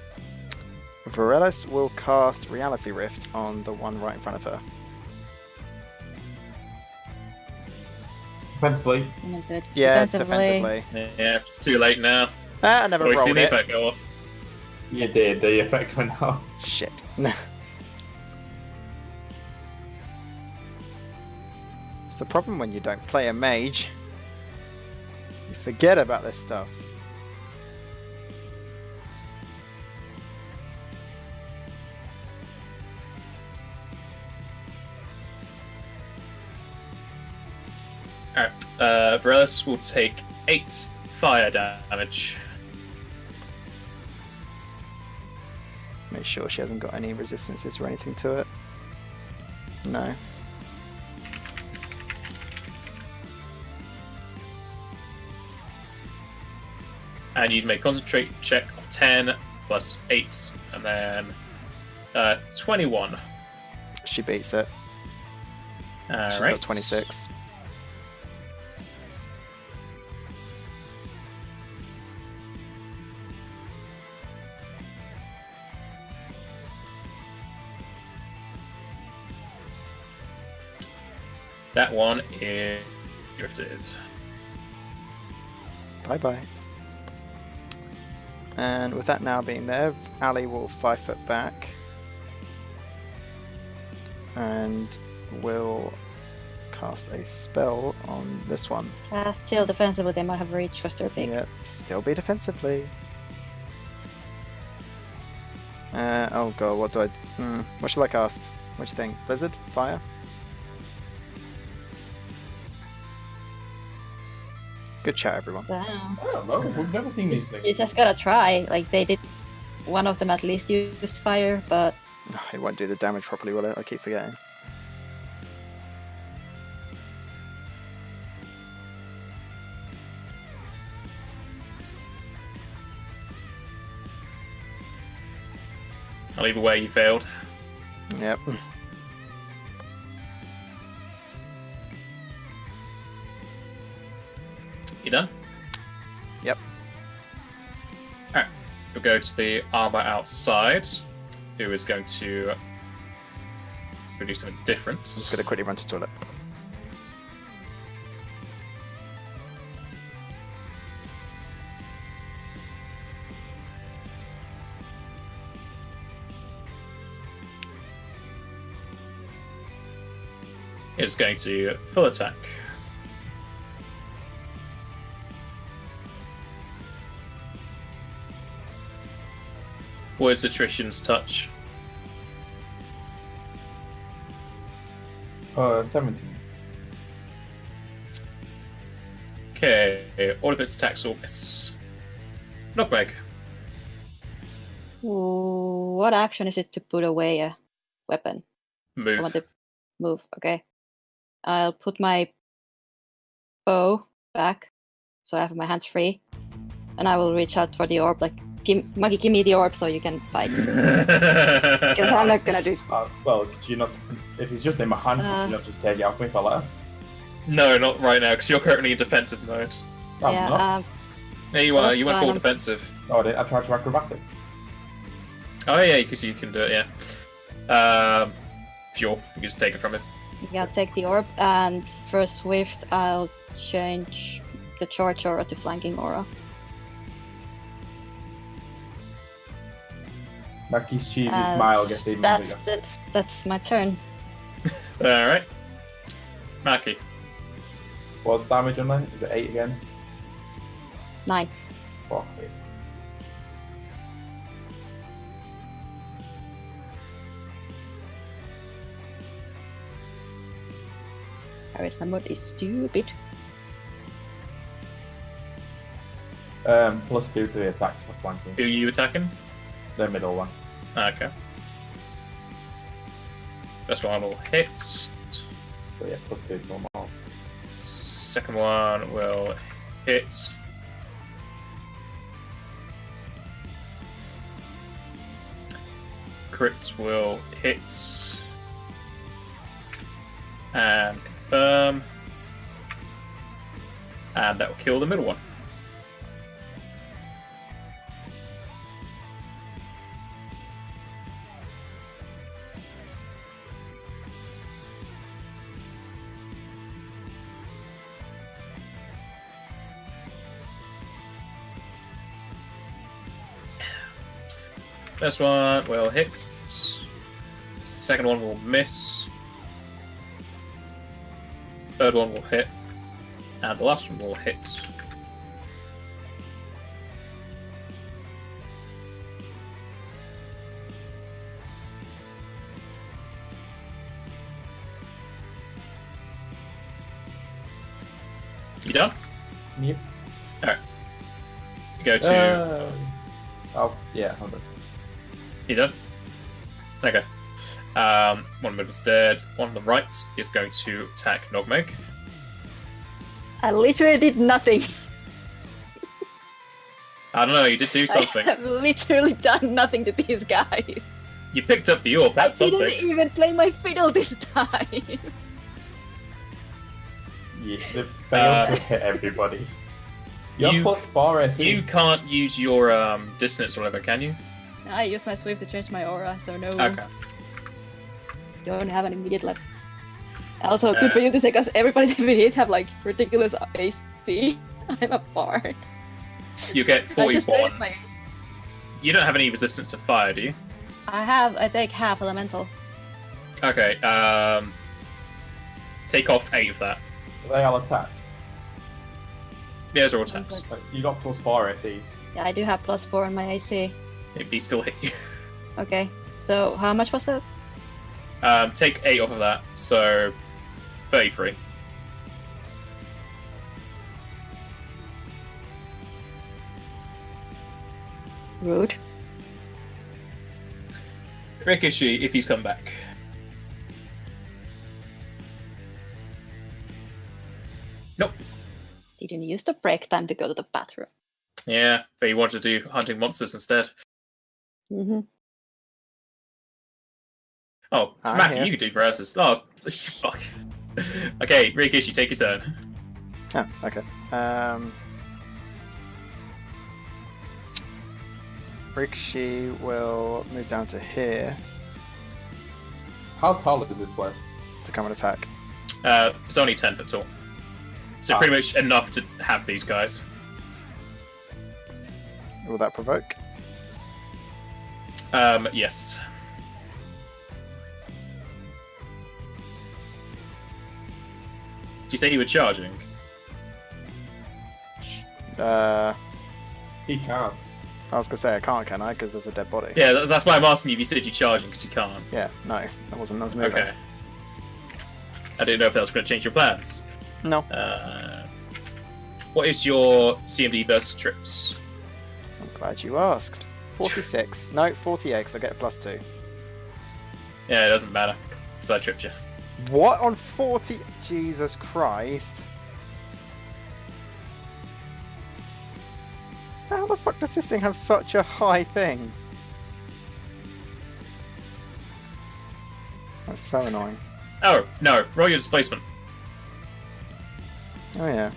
Varellis will cast Reality Rift on the one right in front of her. Defensively. No good. Yeah, Defensively. defensively. Yeah, it's too late now. I never We've seen rolled the it. effect go off. You did. The effect went off. Shit. It's the problem when you don't play a mage. You forget about this stuff. Alright, Varellis will take 8 fire damage. Make sure she hasn't got any resistances or anything to it. No. And you make concentrate check of 10 plus 8, and then 21. She beats it. She's Alright. got 26. That one is drifted. Bye bye. And with that now being there, Ali will 5 foot back and will cast a spell on this one. Still defensively, they might have reached because they're big. Yep, still be defensively. Oh god, what do I... what shall I cast? Which thing? Blizzard? Fire? Good chat, everyone. Damn. I don't know. We've never seen these things. You just gotta try. Like they did. One of them at least used fire, but It won't do the damage properly, will it? I keep forgetting. I'll either way, you failed. Yep. You done? Yep. Alright. We'll go to the armor outside, who is going to do something different. I'm just going to quickly run to the toilet. It's going to full attack. Where's attrition's touch? 17. Okay, all of its attacks will miss. Knockback. what action is it to put away a weapon? I want Move. to move. Okay. I'll put my bow back, so I have my hands free, and I will reach out for the orb. Like, Maggie, give me the orb so you can fight. Because I'm not gonna do. Well, could you not? If it's just in my hand, could you not just take it off me if I let her? No, not right now, because you're currently in defensive mode. I'm Yeah. not. Yeah, you are. That's You went fine, full I'm- defensive. Oh, I tried to acrobatics. Oh yeah, because you can do it. Yeah. Sure. You can just take it from him. Yeah, I'll take the orb, and for Swift, I'll change the charge aura to flanking aura. Mackie's cheesy smile gets even bigger. That's my turn. All right. Maki. What's damage on that? Is it 8 again? 9. Fuck it. Charisma mode is stupid. +2 to the attacks for flanking. Who are you attacking? The middle one. Okay. First one will hit. So yeah, +2 to them all. Second one will hit. Crit will hit. And confirm. And that will kill the middle one. First one will hit. Second one will miss. Third one will hit. And the last one will hit. You done? Yep. Alright. You go to... Oh, yeah, hold on. You done? Okay. One of them is dead. One on the right is going to attack Nogmeg. I literally did nothing. I don't know, you did do something. I have literally done nothing to these guys. You picked up the orb, that's I something. didn't even play my fiddle this time. Yeah, they failed to hit everybody. You're You- +4 AC. You can't use your dissonance or whatever, can you? I used my Swift to change my aura, so no. Okay. Don't have an immediate left. Also, good for you to say, because everybody that we hit have like ridiculous AC. I'm a bard. You get I just 41. raised my. You don't have any resistance to fire, do you? I take half elemental. Okay, take off 8 of that. They all attacks. Yeah, those are all attacks. You got +4 AC. Yeah, I do have +4 on my AC. He still hit you. Okay, so how much was it? Take 8 off of that, so 33. Rude. Rikishi, if he's come back. Nope. Didn't use the break time to go to the bathroom. Yeah, but he wanted to do hunting monsters instead. Mm-hmm. Oh, I'm Mackie, here. you can do versus. Oh, fuck. Okay, Rikishi, take your turn. Oh, okay. Rikishi will move down to here How tall is this place? to come and attack. It's only 10 foot tall. So pretty much enough to have these guys. Will that provoke? Yes. Did you say you were charging? He can't. I was gonna say I can't, can I? Because there's a dead body. Yeah, that's why I'm asking you if you said you're charging, because you can't. Yeah, no, that wasn't us moving. Okay. I didn't know if that was going to change your plans. No. What is your CMD versus trips? I'm glad you asked. 46. No, 48, because I get a +2. Yeah, it doesn't matter, because I tripped you. What on 40? Jesus Christ. How the fuck does this thing have such a high thing? That's so annoying. Oh, no, roll your displacement. Oh yeah.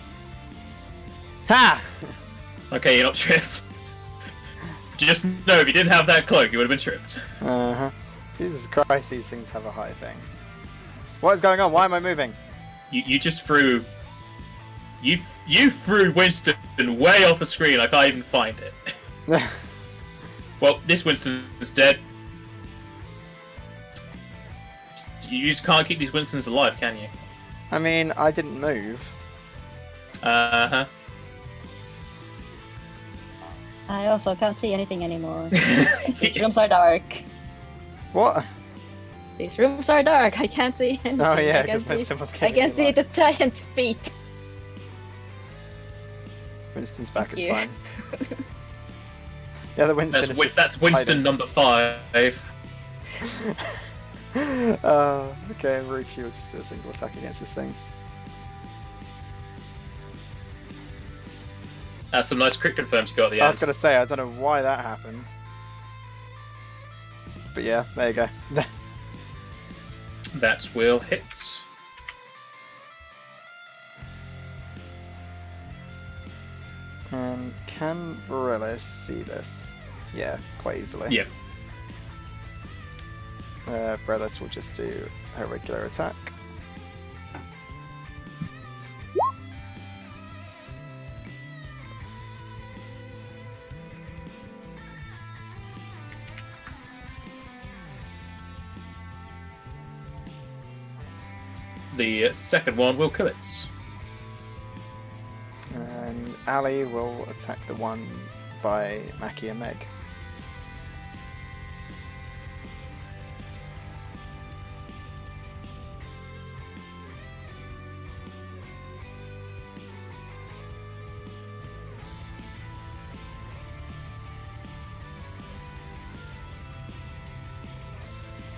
Ha! Okay, you're not tripped. Just know, if you didn't have that cloak, you would have been tripped. Uh-huh. Jesus Christ, these things have a high thing. What is going on? Why am I moving? You just threw... You threw Winston way off the screen, I can't even find it. Well, this Winston is dead. You just can't keep these Winstons alive, can you? I mean, I didn't move. Uh-huh. I also can't see anything anymore. These rooms are dark. What? These rooms are dark. I can't see anything. Oh yeah, I can because Winston was I getting can me see live. the giant feet. Winston's back, Thank it's you. fine. Yeah, the Winston is just That's Winston hiding. number 5. Okay, Ruki will just do a single attack against this thing. That's some nice crit confirms you got at the I end. was gonna say, I don't know why that happened. But yeah, there you go. That will hit. Can Varela see this? Yeah, quite easily. Yeah. Brelis will just do her regular attack. The second one will kill it. And Ali will attack the one by Mackie and Meg.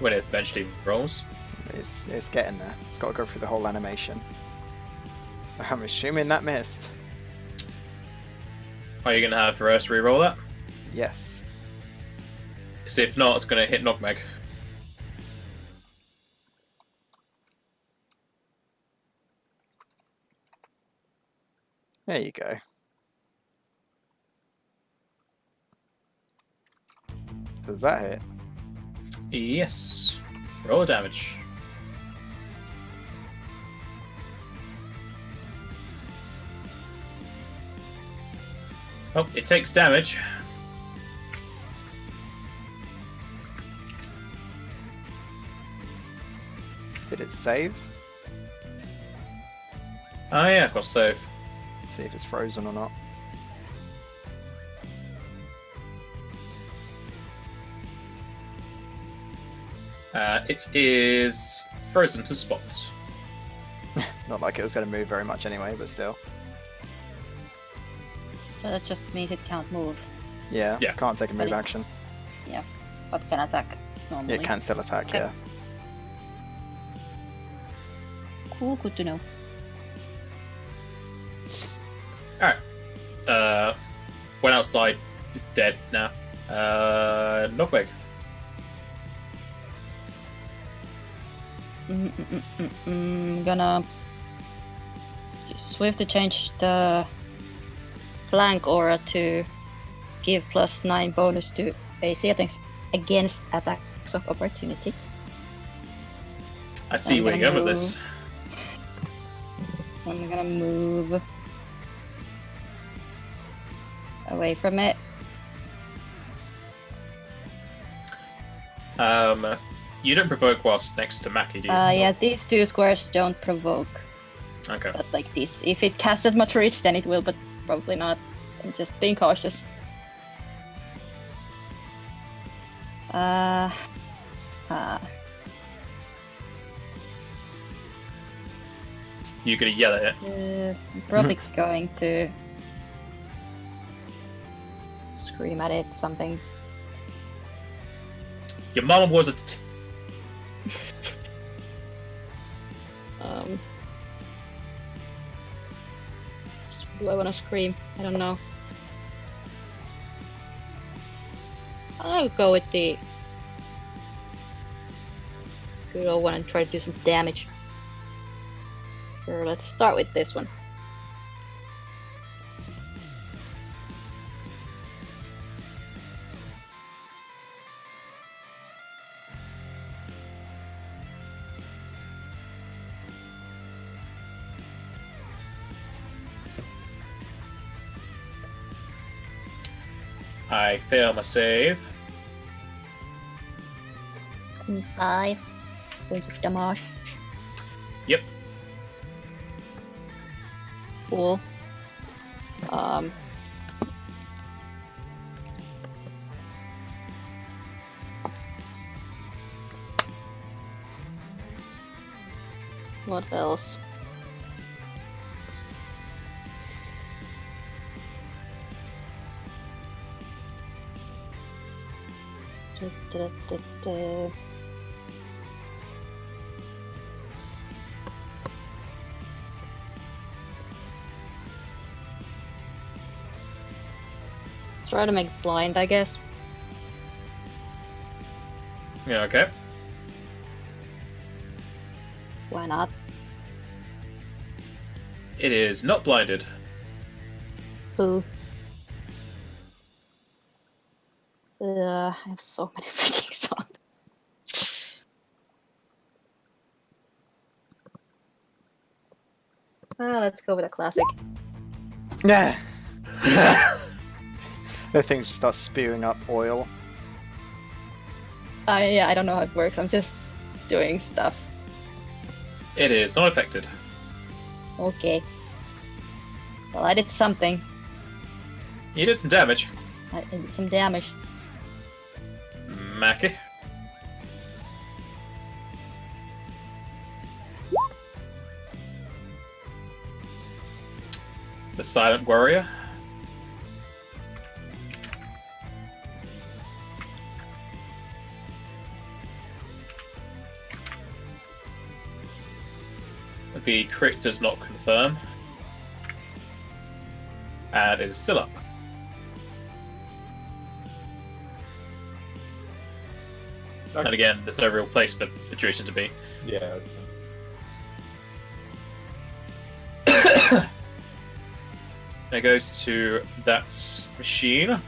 When it eventually rolls. It's getting there. It's got to go through the whole animation. I'm assuming that missed. Are you going to have Verse reroll that? Yes. Because if not, it's going to hit Nogmeg. There you go. Does that hit? Yes. Roll the damage. Oh, it takes damage. Did it save? Oh yeah, got save. Let's see if it's frozen or not. It is frozen to spots. Not like it was going to move very much anyway, but still. So that just means it can't move. Yeah. Yeah. Can't take a move But it- action. But can attack normally. It can still attack. Okay. Yeah. Cool, good to know. Went outside. Is dead now. Knockback. Gonna swift to change the flank aura to give +9 bonus to AC attacks against attacks of opportunity. I see I'm where you're gonna going with this. I'm gonna move away from it. You don't provoke whilst next to Mackie, do you? Yeah, these two squares don't provoke, Okay. but like this. If it casts as much reach, then it will, but probably not. I'm just being cautious. You're gonna yell at it. I'm probably going to scream at it something. Your mom was a. Do I want to scream? I don't know. I'll go with the good old one and try to do some damage. Sure, let's start with this one. I fail my save. 5 points of damage. Yep. Cool. What else? Try to make blind, I guess. Yeah, okay. Why not? It is not blinded. Boo. I have so many freaking songs. Let's go with a classic. Yeah. The things just start spewing up oil. Yeah, I don't know how it works. I'm just doing stuff. It is not affected. Okay. Well, I did something. You did some damage. I did some damage. Mackie. The Silent Warrior. The crit does not confirm. And it is still up. And again, there's no real place for the duration to be. Yeah. It goes to that machine.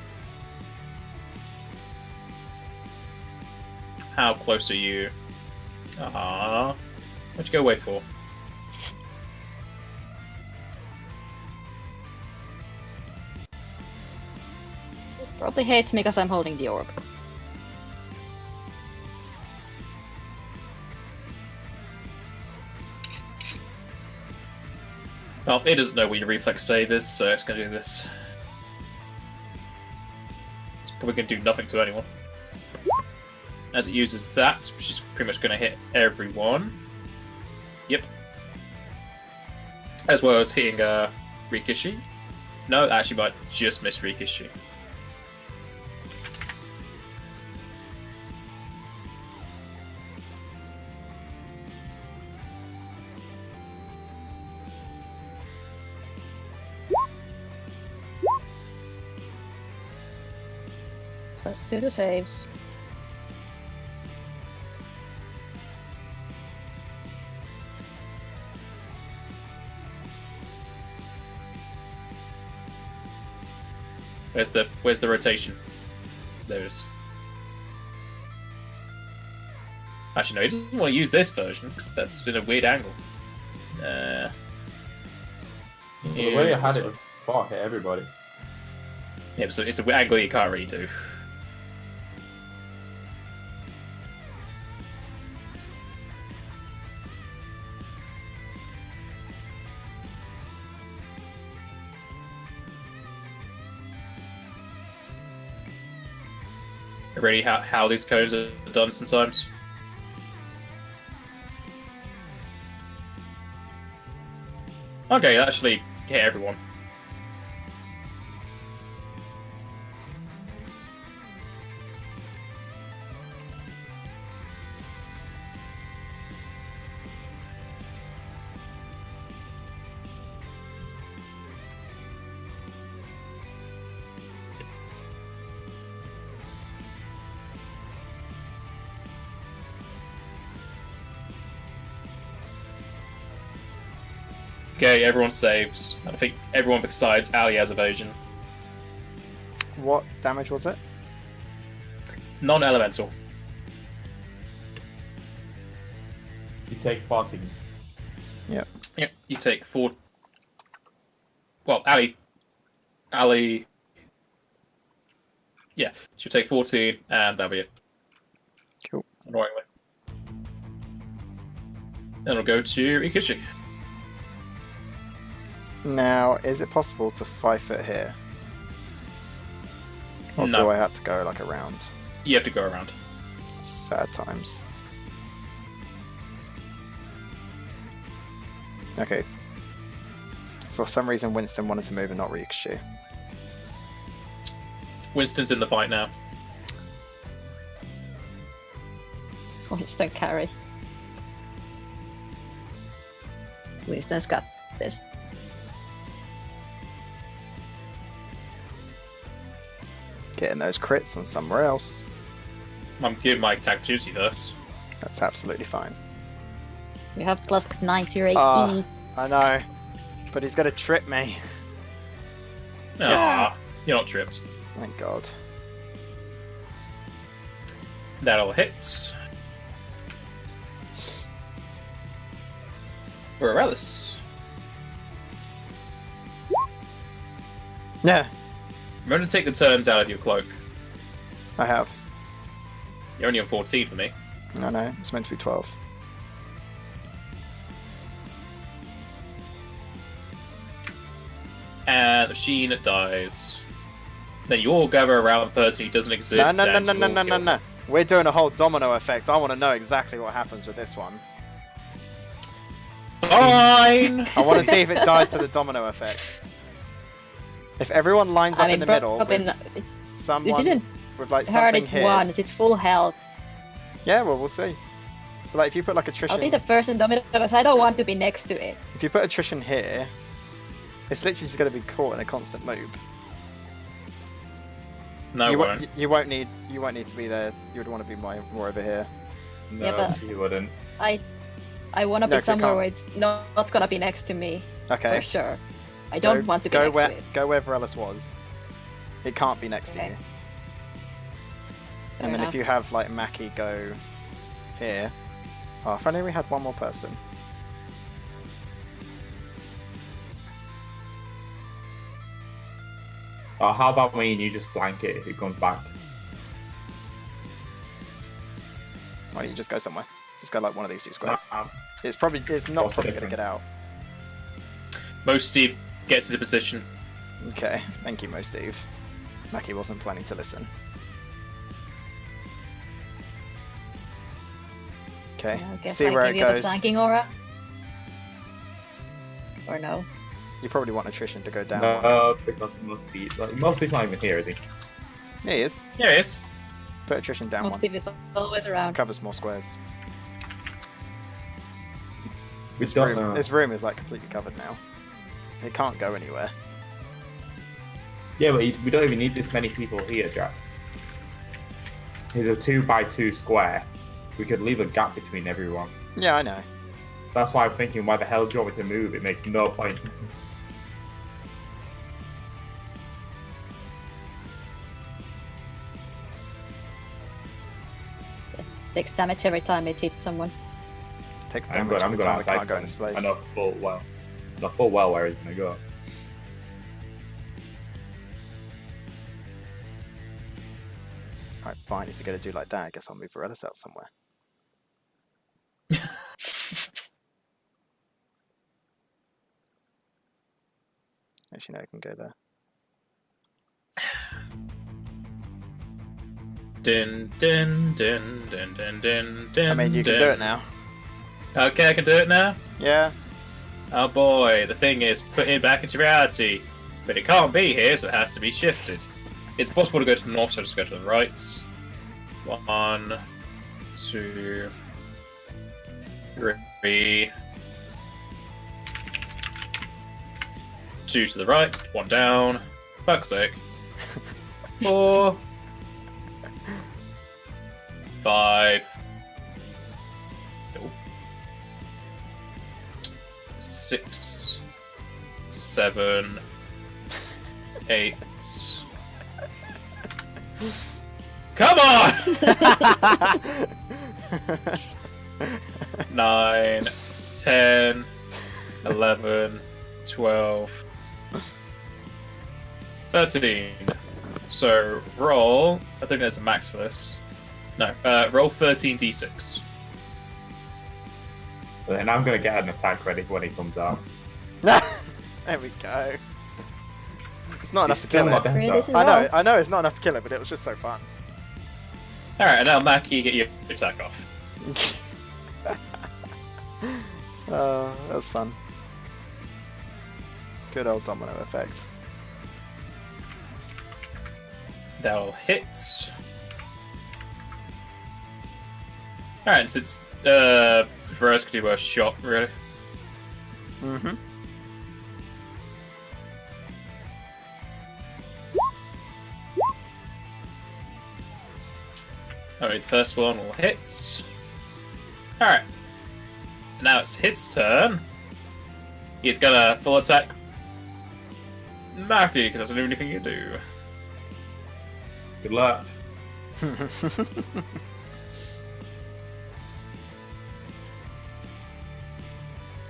How close are you? What'd you go away for? Probably hates me because I'm holding the orb. Well, it doesn't know where your reflex save is, so it's going to do this. It's probably going to do nothing to anyone. As it uses that, which is pretty much going to hit everyone. Yep. As well as hitting Rikishi. No, it actually might just miss Rikishi. Let's do the saves. Where's the rotation? There it is. Actually, no, he doesn't want to use this version because that's in a weird angle. The way I had it, fuck hit everybody. Yeah, so it's an angle you can't really do. Already how these codes are done sometimes. Okay, that actually hit everyone. Okay, everyone saves. I think everyone besides Ali has evasion. What damage was it? Non-elemental. You take 14. Yep. Yep, you take 4. Well, Ali. Yeah, she'll take 14, and that'll be it. Cool. Annoyingly. Then we'll go to Ikishi. Now, is it possible to 5 foot here? Or No. do I have to go like around? You have to go around. Sad times. Okay. For some reason, Winston wanted to move and not Rikishi. Winston's in the fight now. Winston carry. Winston's got this. Getting those crits on somewhere else. I'm giving my attack duty first. That's absolutely fine. You have plus 9 to your AC. Ah. I know. But he's going to trip me. No, Yeah. you're not tripped. Thank God. That all hits. Morales. Yeah, Remember to take the turns out of your cloak. I have. You're only on 14 for me. No, it's meant to be 12. And the machine dies. Then you all gather around the person who doesn't exist. No. and you all kill them. We're doing a whole domino effect. I want to know exactly what happens with this one. Fine! I want to see if it dies to the domino effect. If everyone lines up in the middle Robin, with you someone didn't with like hurt something it here. once, it's full health. Yeah, well, we'll see. So like if you put like I'll attrition, be the first in domino because I don't want to be next to it. if you put attrition here, it's literally just going to be caught in a constant loop. No, you, it won't. you won't need to be there. You would want to be more over here. No, Yeah, but- you wouldn't. I want to No, be 'cause it somewhere can't. where it's not gonna be next to me Okay. for sure. I don't want to be next where to it. go wherever Ellis was. It can't be next to Okay. you. Fair And then enough. if you have like Mackie go here. Oh, if only we had one more person. Or how about me and you just flank it if it comes back? Why don't you just go somewhere? Just go like one of these two squares. Um, It's not What's the probably going to difference? get out. Most Steve gets into position. Okay, thank you, Mo Steve. Mackie wasn't planning to listen. Okay, I guess see I where give it you the goes. flanking aura. Or no? You probably want attrition to go down. no, because Mostly's not even here, is he? Yeah, he is. Yeah, it is. Put attrition down one. Most of it's always around. Covers more squares. We don't know. This room is like completely covered now. It can't go anywhere. Yeah, but we don't even need this many people here, Jack. is a 2x2 square. We could leave a gap between everyone. Yeah, I know. That's why I'm thinking, why the hell do you want me to move? It makes no point. Takes damage every time it hits someone. Takes I'm damage good. I'm every good. time I Outside. can't go in this place. I know full well. I know full well where he's gonna go. Alright, fine. If you're gonna do like that, I guess I'll move Varellus out somewhere. Actually, no, I can go there. Din din din din din din din. I mean, you can do it now. Okay, I can do it now. Yeah. Oh boy, the thing is put it back into reality, but it can't be here, so it has to be shifted. It's possible to go to the north, so just go to the right. 1, 2, 3. 2 to the right, 1 down. Fuck's sake. 4, 5. 6, 7, 8. Come on! 9, 10, 11, 12, 13. So roll. I think there's a max for this. No, roll 13d6. And I'm gonna get an attack ready when he comes out. There we go. It's not enough to kill it. I know it's not enough to kill it, but it was just so fun. Alright, and now Mackie, get your attack off. That was fun. Good old domino effect. That'll hit. Alright, so it's Varellus could do a shot, really. Mm-hmm. Alright, the first one will hit. Alright. Now it's his turn. He's gonna full attack Mackie, because that's the only thing you do. Good luck.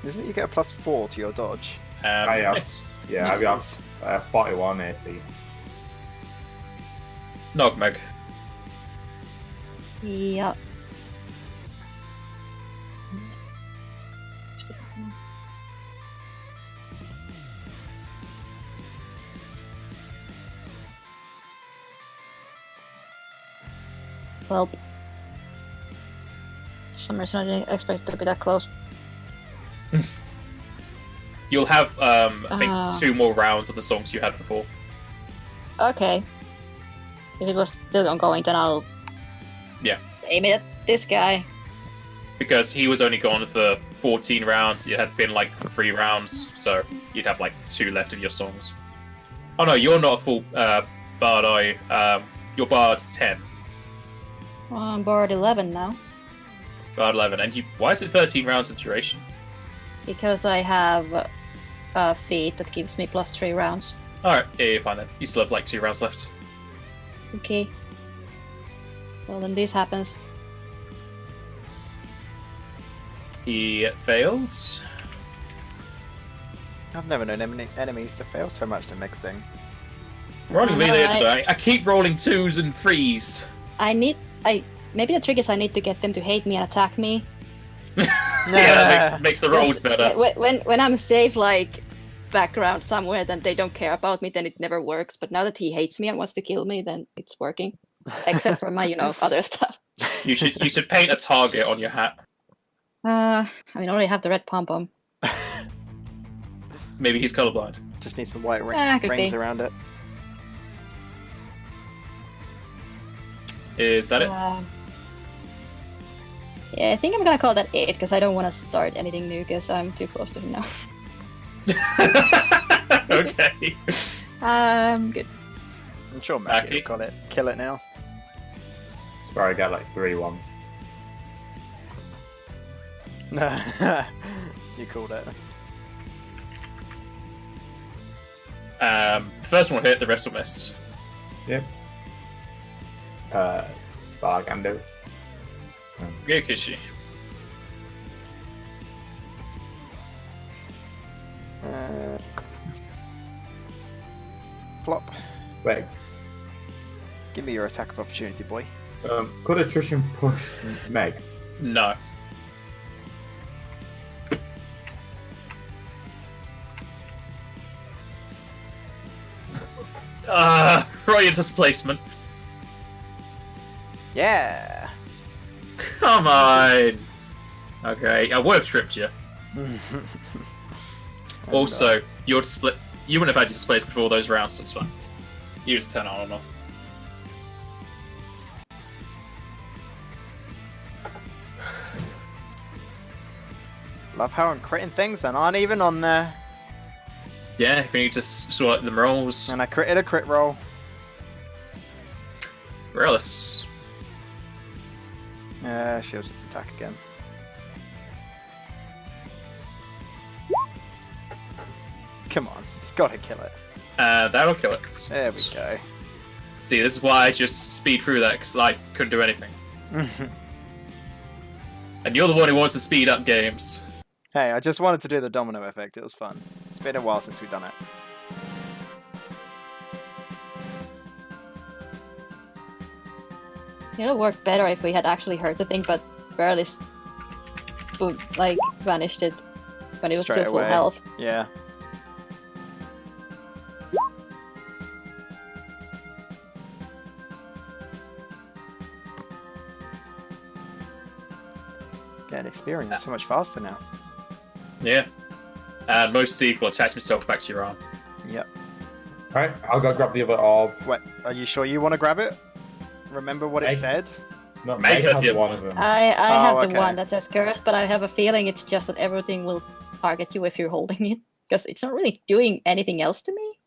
Isn't it you get a +4 to your dodge? Nice. Yeah, I've got 41 AC. Nogmeg. Yep. Well, for some reason I didn't expect it to be that close. You'll have, I think, 2 more rounds of the songs you had before. Okay. If it was still ongoing, then I'll aim it at this guy. Because he was only gone for 14 rounds, it had been like 3 rounds, so you'd have like 2 left of your songs. Oh no, you're not a full bard, are you? Your bard's 10. Well, I'm bard 11 now. Bard 11. And why is it 13 rounds of duration? Because I have a feat that gives me +3 rounds. Alright, yeah, you're fine then. You still have like 2 rounds left. Okay. Well, then this happens. He fails. I've never known enemies to fail so much the next thing. Rolling me there today. I keep rolling 2s and 3s. Maybe the trick is I need to get them to hate me and attack me. Yeah, that makes the rolls better. When I'm safe, like, background somewhere, then they don't care about me, then it never works. But now that he hates me and wants to kill me, then it's working. Except for my, other stuff. You should paint a target on your hat. I already have the red pom-pom. Maybe he's colorblind. Just need some white could rings be. around it. Is that it? Yeah, I think I'm gonna call that 8, because I don't want to start anything new, because I'm too close to him now. Okay. Good. I'm sure Mackie will kill it now. Where I get like 3 ones. You called it. First one will hit, the rest will miss. Yep. Bag and do. Gyokishi. Plop. Wait. Give me your attack of opportunity, boy. Could attrition push Meg? No. Roll your displacement. Yeah. Come on. Okay, I would have tripped you. Also, your display. You wouldn't have had your displacement for all those rounds, so it's fine. You just turn on and off. Love how I'm critting things that aren't even on there. Yeah, if you need to sort them rolls. And I critted a crit roll. Relish. She'll just attack again. Come on, it's gotta kill it. That'll kill it. There we go. See, this is why I just speed through that, because I couldn't do anything. And you're the one who wants to speed up games. Hey, I just wanted to do the domino effect, it was fun. It's been a while since we've done it. It would work better if we had actually heard the thing, but barely like vanished it when it was Straight still full away. health. Yeah. Getting experience so much faster now. Yeah. And most Steve will attach himself back to your arm. Yep. Right, I'll go grab the other orb. Wait, are you sure you want to grab it? Remember what it Meg. said? No, Meg has the one of them. I have okay. the one that says curse, but I have a feeling it's just that everything will target you if you're holding it. Because it's not really doing anything else to me.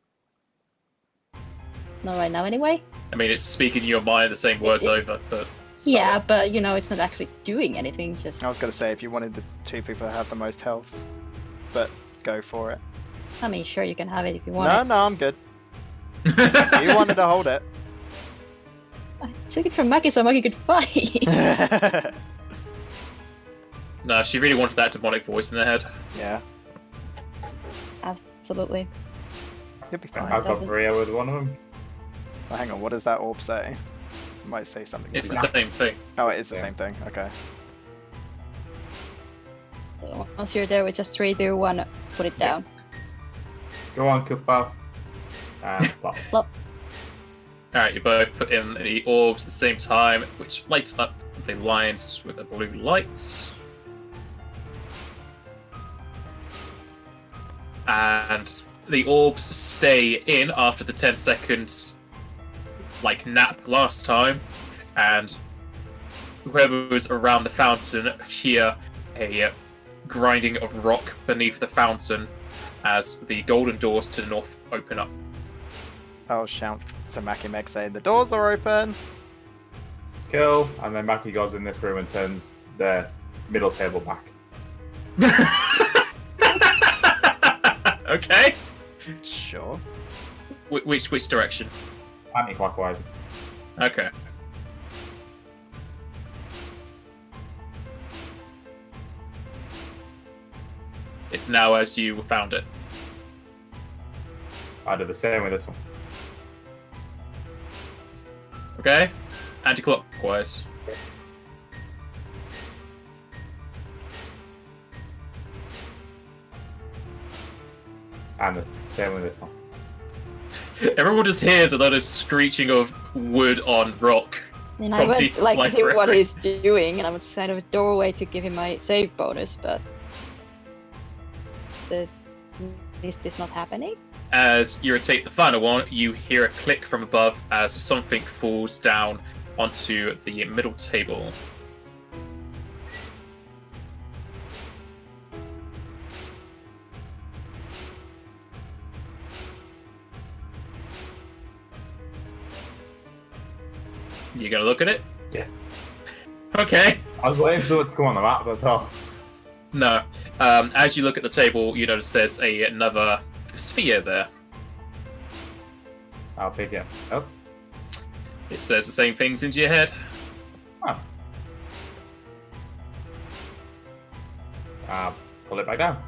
Not right now, anyway. I mean, it's speaking your mind the same words over, but... Yeah, but you know, it's not actually doing anything. Just I was going to say if you wanted the two people that have the most health, but go for it. I mean, sure, you can have it if you want. No, I'm good. You wanted to hold it. I took it from Maki so Maki could fight. No, she really wanted that demonic voice in her head. Yeah, Absolutely. you'll be fine. I've got doesn't- 3 with one of them. Oh, hang on, what does that orb say? It might say something. It's the different. same thing. Oh, it is the Yeah. same thing. Okay. So once you're there with just 3, 2, 1, put it down. Go on, Kupo. And plop. Alright, you both put in the orbs at the same time, which lights up the lines with a blue light. And the orbs stay in after the 10 seconds, like nap last time, and whoever was around the fountain hear a grinding of rock beneath the fountain as the golden doors to the north open up. I'll shout to Maki Meg saying the doors are open. Kill. And then Maki goes in this room and turns the middle table back. Okay. Sure. Which direction? Anti-clockwise. Okay. It's now as you found it. I do the same with this one. Okay? Anti-clockwise. And the same with this one. Everyone just hears a lot of screeching of wood on rock. And I From went the like to see what library. he's doing, and I was kind of a doorway to give him my save bonus, but this is not happening. As you rotate the final one, you hear a click from above as something falls down onto the middle table. You gonna look at it? Yes. Okay. I was waiting for someone to come on the map, that's all. No. As you look at the table, you notice there's another sphere there. I'll pick it up. It says the same things into your head. Oh. I'll pull it back down.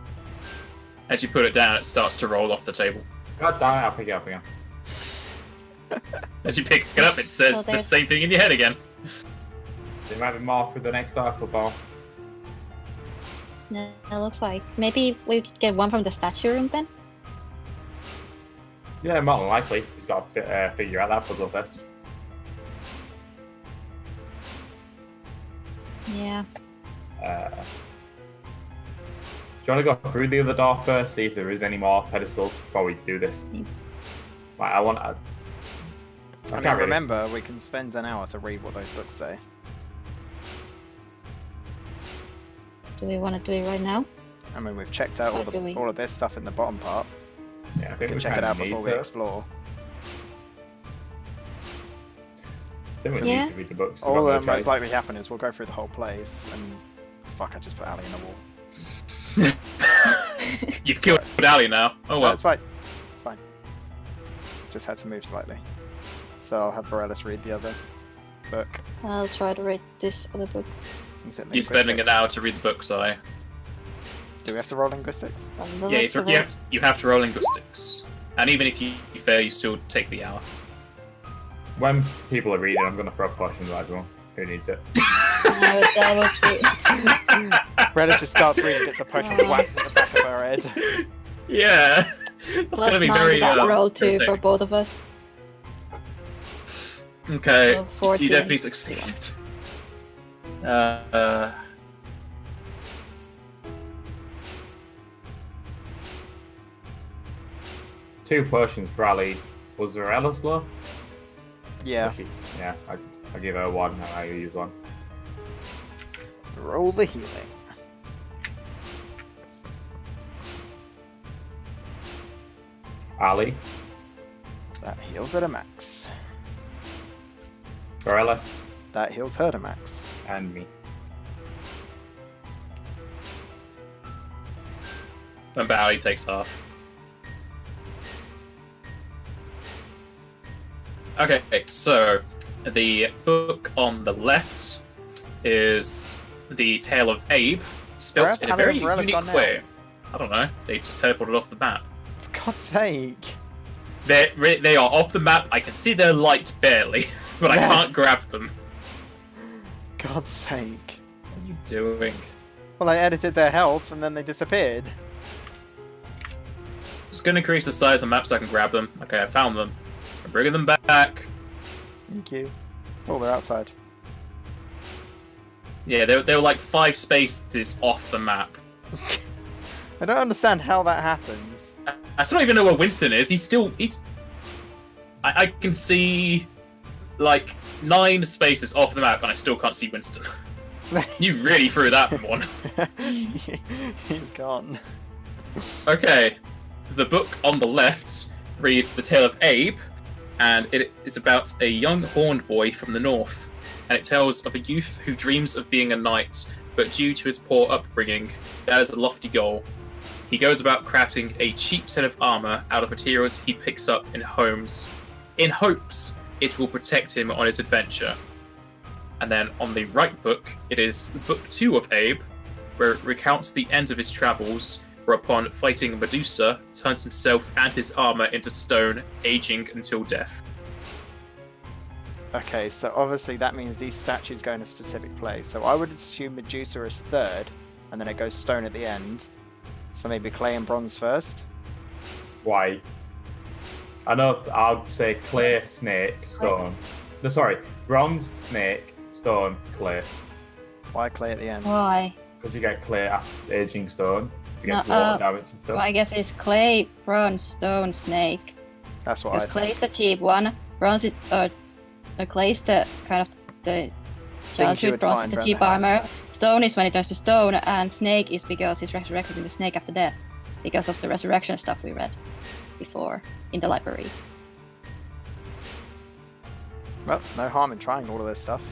As you put it down, it starts to roll off the table. God damn it, I'll pick it up again. As you pick it up, it says the same thing in your head again. There might be more for the next article ball. No, it looks like maybe we could get one from the statue room then. Yeah, more than likely. He's got to figure out that puzzle first. Yeah. Do you want to go through the other door first, see if there is any more pedestals before we do this? Like, I mean, remember, we can spend an hour to read what those books say. Do we want to do it right now? I mean, we've checked out all of this stuff in the bottom part. Yeah, I think we can check it out before we explore. I think we need to read the books. All that most likely happen is we'll go through the whole place and... Fuck, I just put Ali in the wall. You've killed Ali now. Oh well. No, it's fine. It's fine. Just had to move slightly. So I'll have Varellus read the other book. I'll try to read this other book. You're spending an hour to read the book, Si. Do we have to roll linguistics? Yeah, you have to roll linguistics. And even if you fail, you still take the hour. When people are reading, I'm going to throw potions at everyone. Who needs it? Retta just starts reading, gets a potion whacked in the back of her head. Yeah. That's going to be very... roll 2 for both of us. Okay, so you definitely succeeded. Two potions for Ali. Was Varellus low? Yeah. Yeah, I give her one and I use one. Roll the healing. Ali. That heals at a max. Varellus. That heals her to max. And me. Remember, Ali takes half. Okay, so the book on the left is The Tale of Abe, spelt in a very unique way. I don't know, they just teleported off the map. For God's sake. They are off the map, I can see their light barely, but I can't grab them. God's sake. What are you doing? Well, I edited their health and then they disappeared. Just gonna increase the size of the map so I can grab them. Okay, I found them. I'm bringing them back. Thank you. Oh, they're outside. Yeah, they were like 5 spaces off the map. I don't understand how that happens. I still don't even know where Winston is. I can see like 9 spaces off the map and I still can't see Winston. You really threw that one. He's gone. Okay, the book on the left reads The Tale of Abe, and it is about a young horned boy from the north, and it tells of a youth who dreams of being a knight, but due to his poor upbringing, that is a lofty goal. He goes about crafting a cheap set of armor out of materials he picks up in hopes it will protect him on his adventure. And then on the right book, it is Book 2 of Abe, where it recounts the end of his travels, whereupon fighting Medusa turns himself and his armor into stone, aging until death. Okay, so obviously that means these statues go in a specific place. So I would assume Medusa is third, and then it goes stone at the end. So maybe clay and bronze first? Why? I know I'd say clay, snake, stone. No, sorry. Bronze, snake, stone, clay. Why clay at the end? Why? Because you get clay after aging stone. If you get water damage and stuff. Well, I guess it's clay, bronze, stone, snake. That's what I think. Clay is the cheap one. Bronze is clay is the kind of the childhood. Bronze is the cheap armor. Stone is when it turns to stone, and snake is because he's resurrected into snake after death, because of the resurrection stuff we read before in the library. Well, no harm in trying all of this stuff.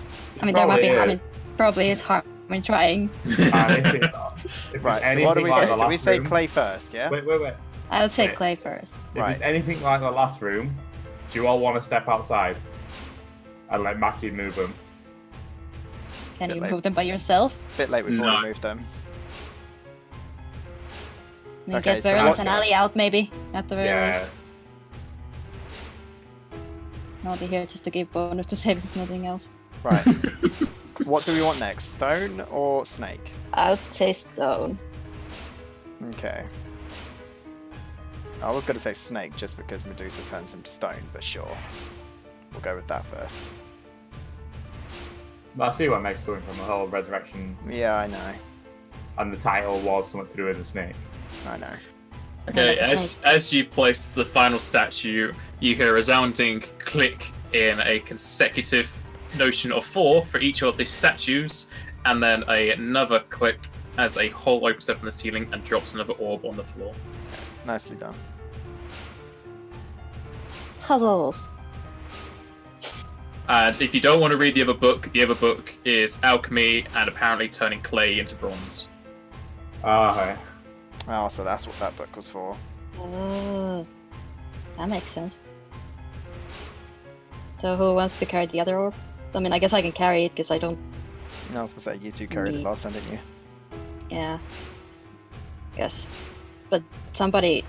I mean, there might be harm in probably is harm in trying. And if it's Right, so anything what do we like say? the Do we last say room- clay first, yeah? Wait. I would say Wait. clay first. If Right. it's anything like the last room, do you all want to step outside and let Mackie move them? Can Bit you late. move them by yourself? Bit late, we've No. already moved them. And Okay, get so Veril's what- and Ali out maybe. At the very Yeah. least. I'll be here just to give bonus to save us, nothing else. Right. What do we want next? Stone or snake? I would say stone. Okay. I was going to say snake just because Medusa turns into stone, but sure. We'll go with that first. But I see where Meg's coming from, the whole resurrection, Yeah, I know. and the title was something to do with the snake. I know. Okay, Yeah, as you place the final statue, you hear a resounding click in a consecutive notion of 4 for each of these statues, and then another click as a hole opens up in the ceiling and drops another orb on the floor. Nicely done. Puzzles. And if you don't want to read the other book is Alchemy and apparently turning clay into bronze. Okay. Oh, so that's what that book was for. Oh, that makes sense. So who wants to carry the other orb? I mean, I guess I can carry it because I don't. No, I was going to say, you two carried it Me. last time, didn't you? Yeah. Guess. But somebody.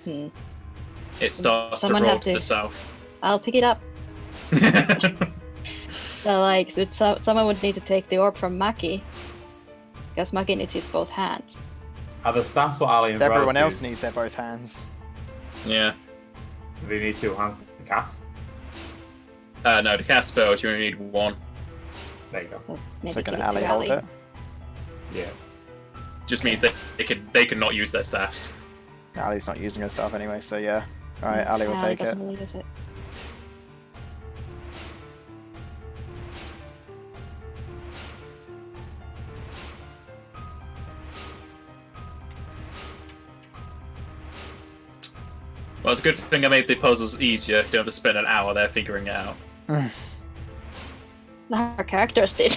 It starts to Someone roll have to to- the south. I'll pick it up. So like, someone would need to take the orb from Maki. Because Maki needs his both hands. Are the staffs what Ali and Everyone Veril's else use? needs their both hands. Yeah. Do they need 2 hands to cast? No, to cast spells you only need 1. There you go. So maybe So can give it Ali to hold it? Yeah. Just means that they can not use their staffs. Ali's not using her stuff anyway, so yeah. Alright, Ali will take it. doesn't really use it. Well, it's a good thing I made the puzzles easier. You don't have to spend an hour there figuring it out. Our characters did.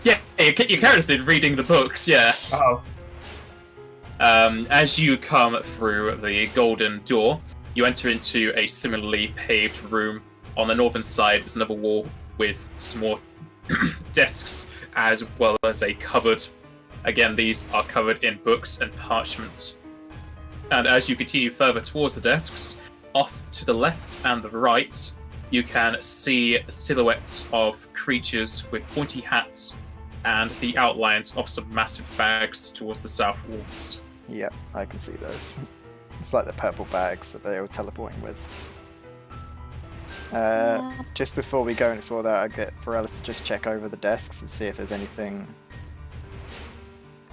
Yeah, your characters did reading the books, yeah. Uh-oh. As you come through the golden door, you enter into a similarly paved room. On the northern side, there's another wall with some more desks, as well as a cupboard. Again, these are covered in books and parchment. And as you continue further towards the desks, off to the left and the right, you can see the silhouettes of creatures with pointy hats and the outlines of some massive bags towards the south walls. Yep, I can see those. It's like the purple bags that they were teleporting with. Just before we go and explore that, I get Varela to just check over the desks and see if there's anything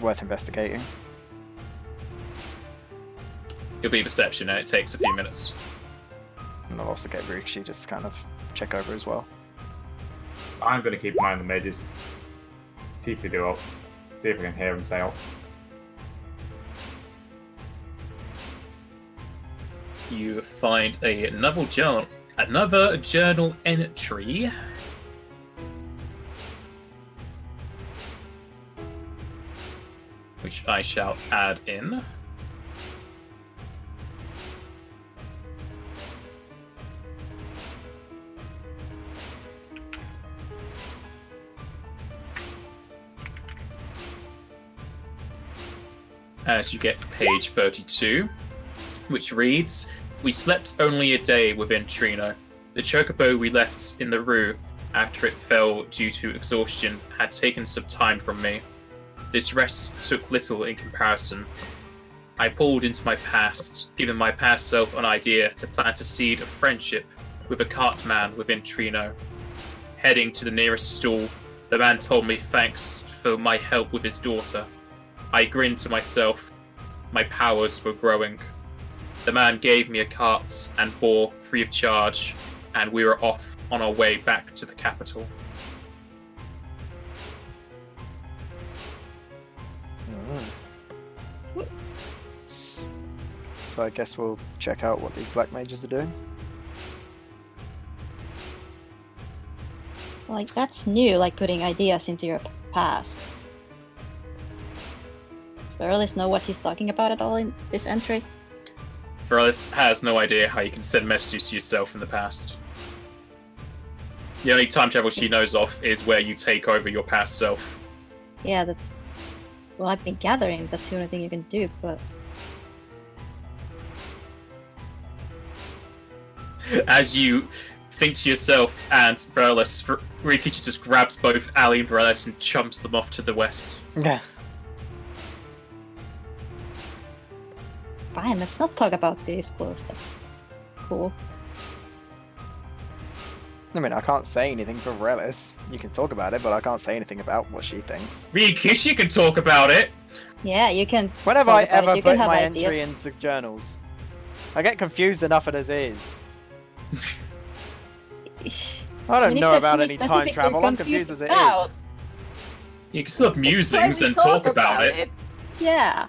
worth investigating. It'll be perception, and it takes a few minutes. And I'll also get Rikshi just to kind of check over as well. I'm going to keep an eye on the mages. See if they do up. See if I can hear them say up. You find another journal entry. Which I shall add in. As you get page 32, which reads, "We slept only a day within Trino. The chocobo we left in the rue after it fell due to exhaustion had taken some time from me. This rest took little in comparison. I pulled into my past, giving my past self an idea to plant a seed of friendship with a cartman within Trino. Heading to the nearest stall, the man told me thanks for my help with his daughter. I grinned to myself. My powers were growing. The man gave me a cart and boar free of charge, and we were off on our way back to the capital." So I guess we'll check out what these black mages are doing. Like, that's new, like putting ideas into your past. Do I really know what he's talking about at all in this entry? Verelis has no idea how you can send messages to yourself in the past. The only time travel she knows of is where you take over your past self. Yeah, that's... Well, I've been gathering that's the only thing you can do, but... As you think to yourself and Verelis, Rikichi just grabs both Ali and Verelis and chumps them off to the west. Yeah. Fine, let's not talk about these clothes. That's cool. I mean, I can't say anything for Relis. You can talk about it, but I can't say anything about what she thinks. Rikichi can talk about it! Yeah, you can. When have I talk about it. ever You can put have my ideas. entry into journals? I get confused enough as is. I don't mean, if know there's about something any time specific travel. you're I'm confused as it about, is. You can still have musings Why and we talk about it. Yeah.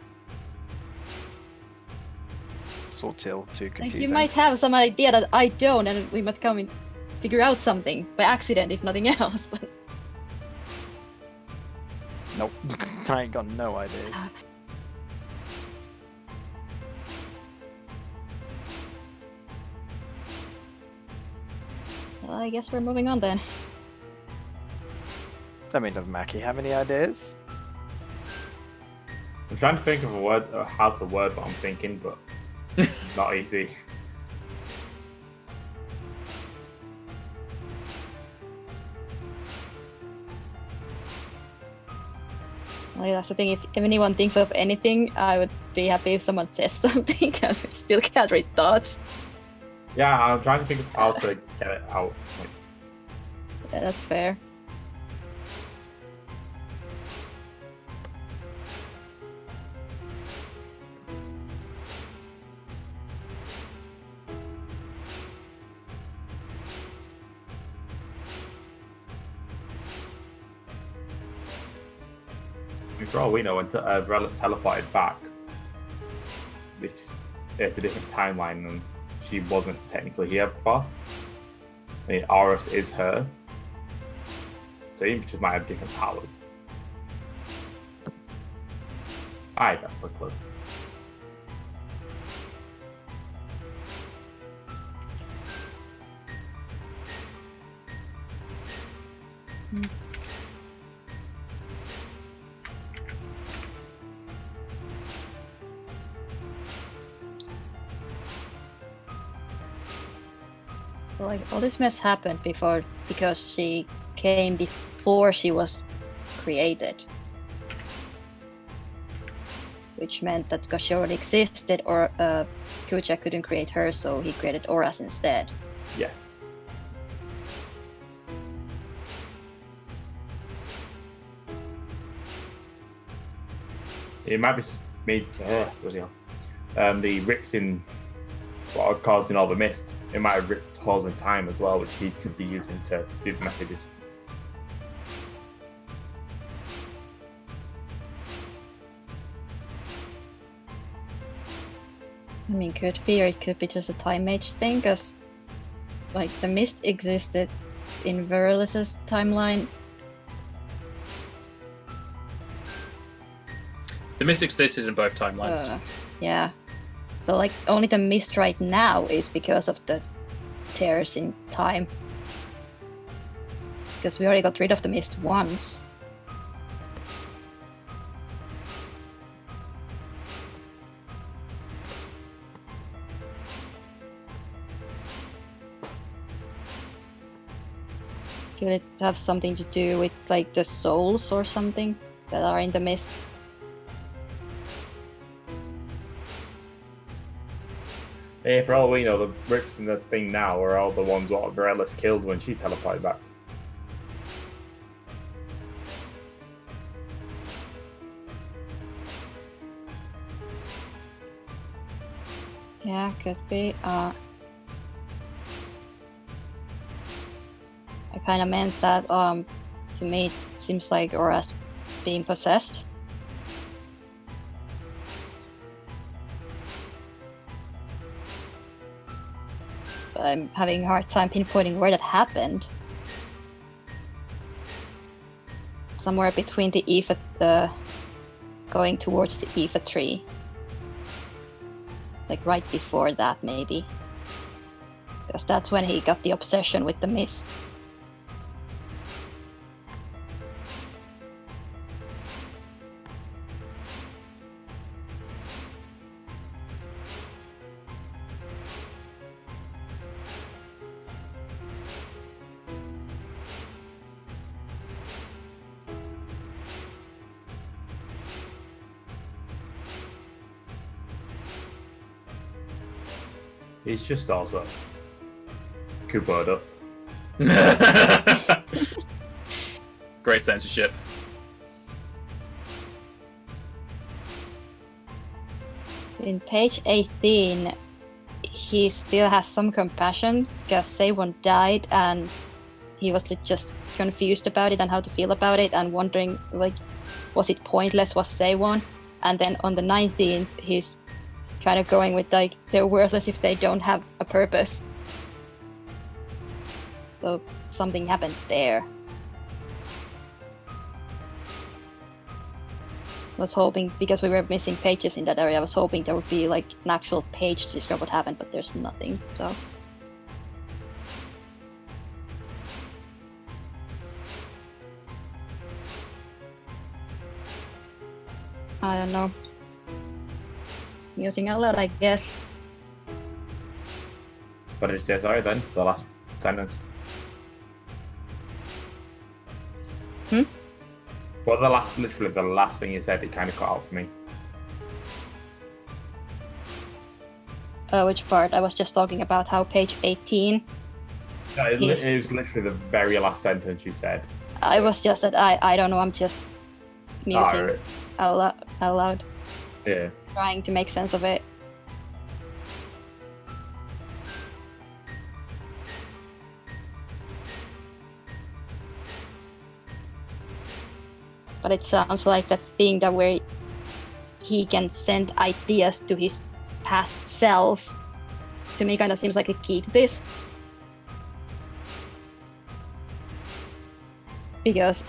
Sort till too Like, confusing. you might have some idea that I don't, and we might come and figure out something by accident, if nothing else. But Nope. I ain't got no ideas. well, I guess we're moving on then. I mean, does Mackie have any ideas? I'm trying to think of a word, how to word what I'm thinking, but not easy. Well, that's the thing. If anyone thinks of anything, I would be happy if someone says something, because we still can't read thoughts. Yeah, I'm trying to think of how to get it out. Like, Yeah, that's fair. for all we know, until Vrella's teleported back, it's a different timeline, and she wasn't technically here before. I mean, Arteus is her, so he just might have different powers. I got a clue. So like all this mess happened because she came before she was created. Which meant that because she already existed, or Kuja couldn't create her, so he created Auras instead. Yes. It might be made. The rips in what are causing all the mist. It might have ripped holes in time as well, which he could be using to do the messages. I mean, could be, or it could be just a time mage thing, because like the mist existed in Verelis's timeline. The mist existed in both timelines. Yeah. So like only the mist right now is because of the tears in time. Because we already got rid of the mist once. Could it have something to do with like the souls or something that are in the mist? For all we know, the rips in the thing now are all the ones what Verelis killed when she teleported back. Yeah, could be. I kind of meant that. To me, it seems like Aura's being possessed. But I'm having a hard time pinpointing where that happened. somewhere between the Aoife, going towards the Aoife tree. Like right before that, maybe. Because that's when he got the obsession with the mist. He's just also Kuboda. Great censorship. In page 18, he still has some compassion because Seiwon died and he was just confused about it and how to feel about it and wondering, like, was it pointless, was Seiwon? And then on the 19th, he's kind of going with, like, they're worthless if they don't have a purpose. So something happened there. Was hoping, because we were missing pages in that area, I was hoping there would be like an actual page to describe what happened, but there's nothing, so. I don't know. Musing out loud, I guess. What did you say, sorry, then? The last sentence. What literally the last thing you said, it kind of cut out for me. Which part? I was just talking about how page 18. No, it was literally the very last sentence you said. I was just that I don't know, I'm just musing Right. out loud. Yeah. Trying to make sense of it. But it sounds like that thing that where he can send ideas to his past self, to me kind of seems like a key to this. Because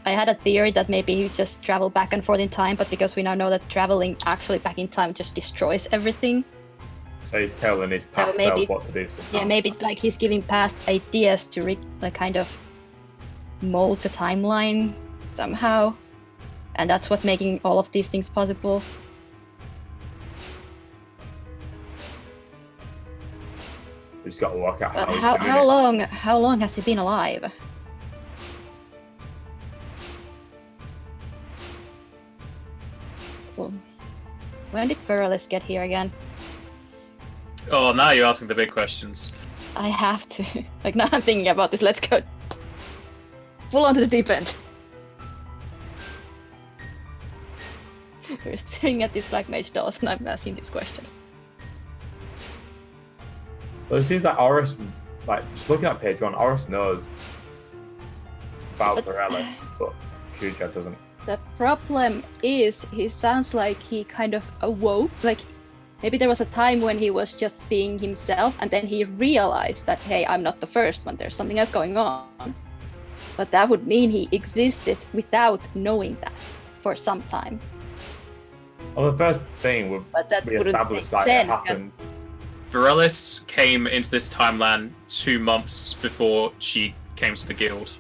I had a theory that maybe he just traveled back and forth in time, but because we now know that traveling actually back in time just destroys everything. So he's telling his past maybe, self what to do. Yeah, maybe like he's giving past ideas to like kind of mold the timeline somehow. And that's what making all of these things possible. We just got to work out But how he's doing it. how long has he been alive? Well, when did Veralis get here again? Oh, now you're asking the big questions. I have to. Like, now I'm thinking about this. Let's go full on to the deep end. We're staring at these black mage dolls and I'm asking these questions. Well, it seems like Oris, like, just looking at page 1, Oris knows about Varelis, but Kuja doesn't. The problem is, he sounds like he kind of awoke. Like, maybe there was a time when he was just being himself, and then he realized that, hey, I'm not the first one, there's something else going on. But that would mean he existed without knowing that for some time. Well, the first thing would be established that it happened. Varelis came into this timeline 2 months before she came to the guild.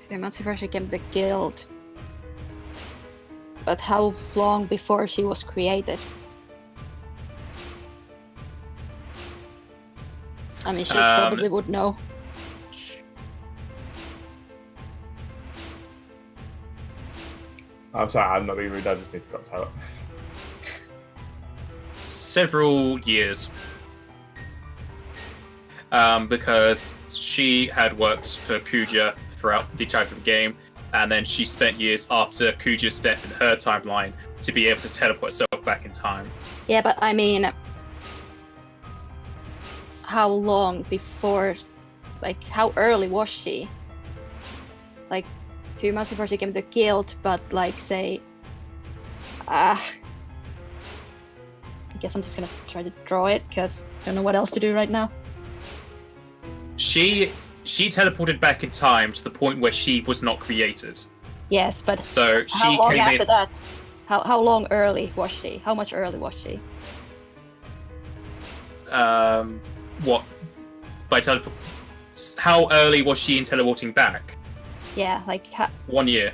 2 months before she came to the guild. But how long before she was created? I mean, she probably would know. I'm sorry, I'm not being rude, I just need to go to it. Several years. Because she had worked for Kuja throughout the entirety of the game, and then she spent years after Kuja's death in her timeline to be able to teleport herself back in time. Yeah, but I mean, how long before, like, how early was she? Like, 2 months before she came to the guild, but like, say, I guess I'm just gonna try to draw it, because I don't know what else to do right now. She teleported back in time to the point where she was not created. Yes, but So she how long came after in. that? How long early was she? How much early was she? What? By teleport? How early was she in teleporting back? Yeah, like 1 year.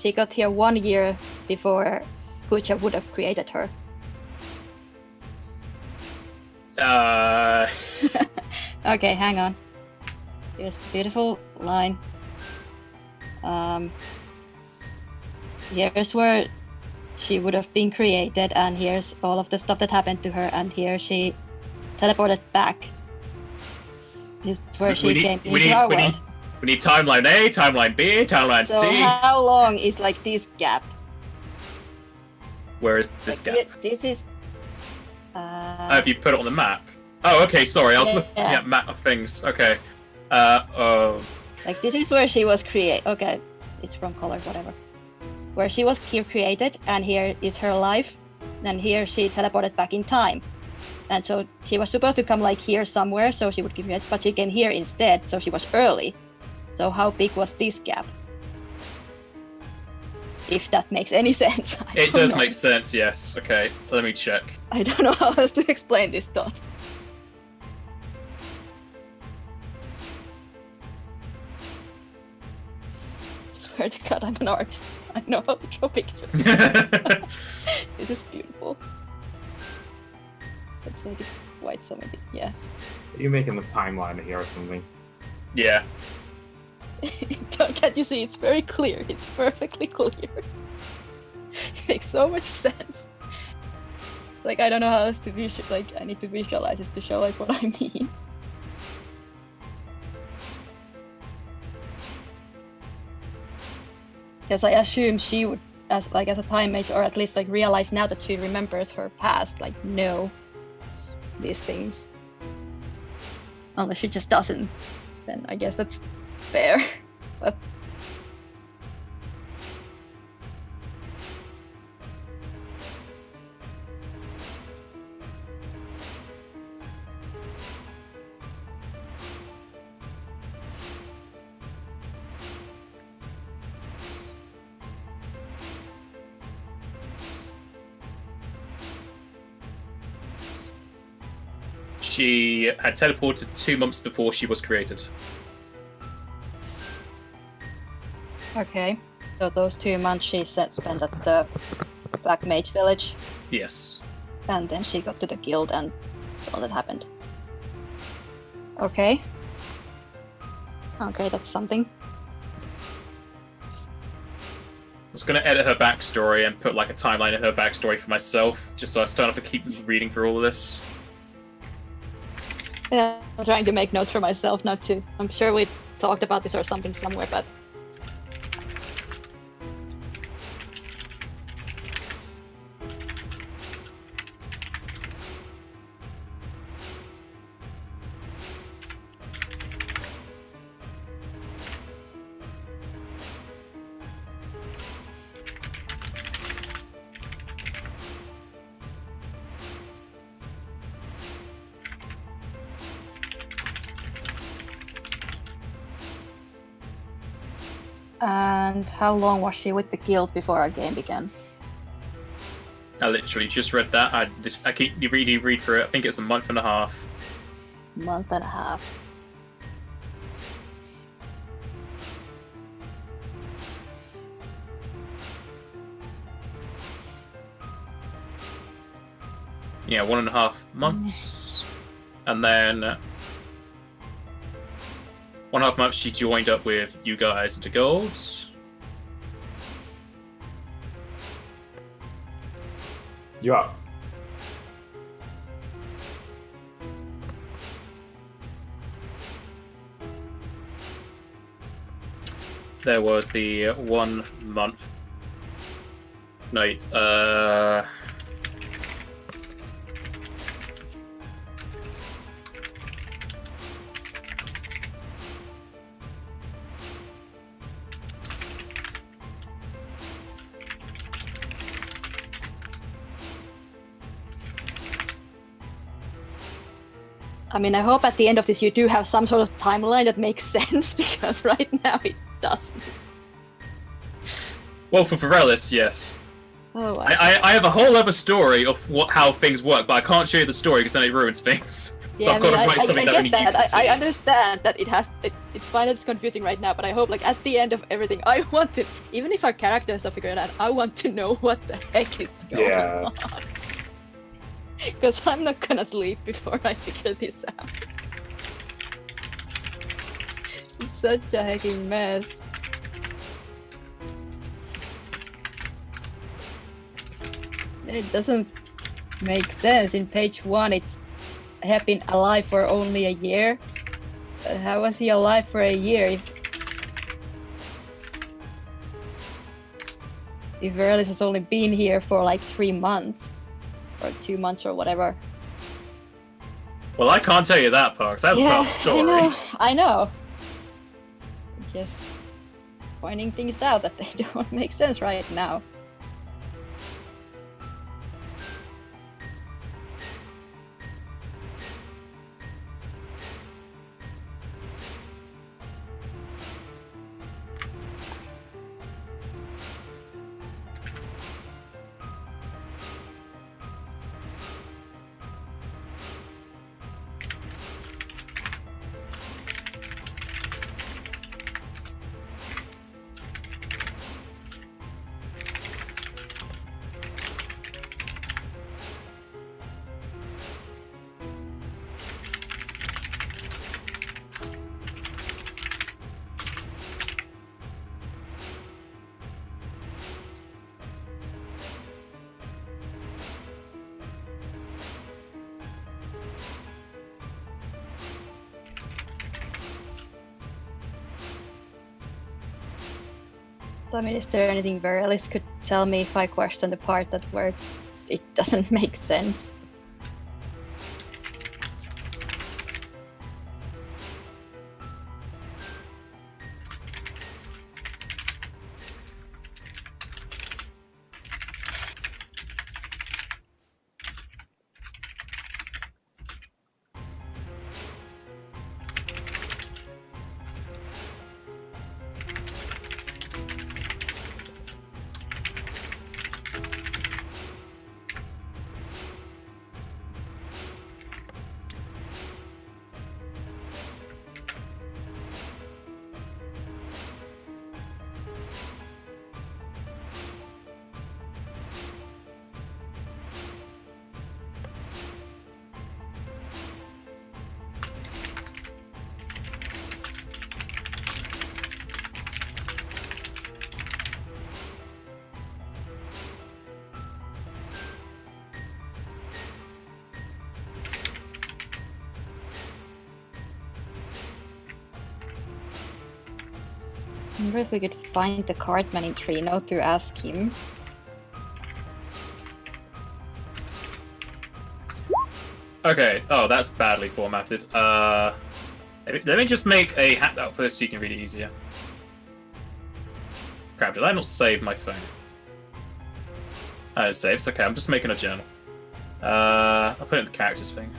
she got here 1 year before Kucha would have created her. Okay, hang on. Here's a beautiful line. Here's where she would have been created, and here's all of the stuff that happened to her, and here she teleported back. This is where she came into our world. We need timeline A, timeline B, timeline So C. how long is like this gap? Where is this Like, gap? This is. Have you put it on the map? Oh, okay. Sorry, I was looking Yeah. at map of things. Okay. Like this is where she was created. Okay, it's from color, whatever. Where she was here created, and here is her life. And here she teleported back in time. And so she was supposed to come like here somewhere, so she would give it, but she came here instead, so she was early. So how big was this gap? If that makes any sense. It does make sense. Yes. Okay. Let me check. I don't know how else to explain this thought. Swear to God, I'm an artist. I know how to draw pictures. This is beautiful. Let's make it white so maybe, yeah. Are you making the timeline here or something? Yeah. Can't you see? It's very clear. It's perfectly clear. It makes so much sense. Like, I don't know how else to like, I need to visualize this to show like what I mean. Because I assume she would, as a time mage, or at least like realize now that she remembers her past, like know these things. Unless she just doesn't, then I guess that's fair. But She had teleported 2 months before she was created. okay, so those 2 months she spent at the Black Mage Village, Yes. and then she got to the guild, and all that happened. Okay. Okay, that's something. I was going to edit her backstory and put like a timeline in her backstory for myself, just so I don't have to keep reading through all of this. Yeah, I'm trying to make notes for myself, not to. I'm sure we talked about this or something somewhere, but and how long was she with the guild before our game began? I literally just read that. I keep read through it. I think it's a month and a half. Month and a half. Yeah, 1.5 months. And then 1.5 months she joined up with you guys into gold. You up? There was the 1 month. No, I mean, I hope at the end of this you do have some sort of timeline that makes sense, because right now it doesn't. Well, for Varelis, yes. Oh, I have a whole other story of how things work, but I can't show you the story because then it ruins things. So I've got to write something that only you can see. I understand that it's fine that it's confusing right now, but I hope, like, at the end of everything, I want to, even if our characters are figured out, I want to know what the heck is going on. Because I'm not gonna sleep before I figure this out. It's such a hecking mess. It doesn't make sense. In page 1, I have been alive for only a year. How was he alive for a year if Varelis has only been here for like 3 months? Or 2 months or whatever. Well, I can't tell you that part, because that's part of the story. I know. Just pointing things out that they don't make sense right now. I mean, is there anything Varelis could tell me if I question the part that where it doesn't make sense? I wonder if we could find the cartman in Trino to ask him. Okay, oh, that's badly formatted. Let me just make a handout first so you can read it easier. Crap, did I not save my phone? It saves, okay, I'm just making a journal. I'll put it in the characters thing.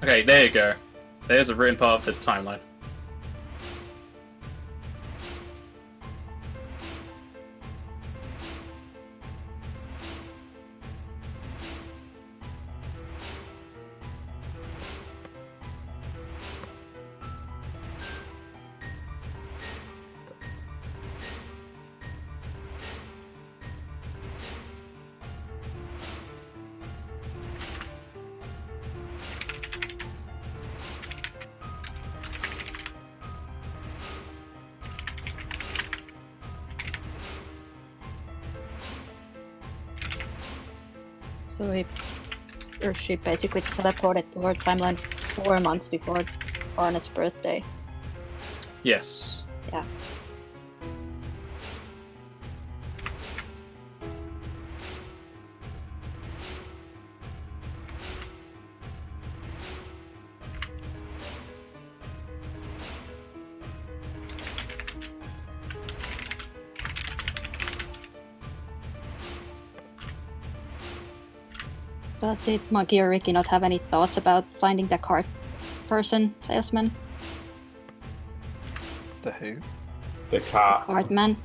Okay, there you go. There's a written part of the timeline. So she basically teleported to her timeline 4 months before Arnett's birthday. Yes. Yeah. But did Monkey or Ricky not have any thoughts about finding the cart person, salesman? The who? The cart. Cartman?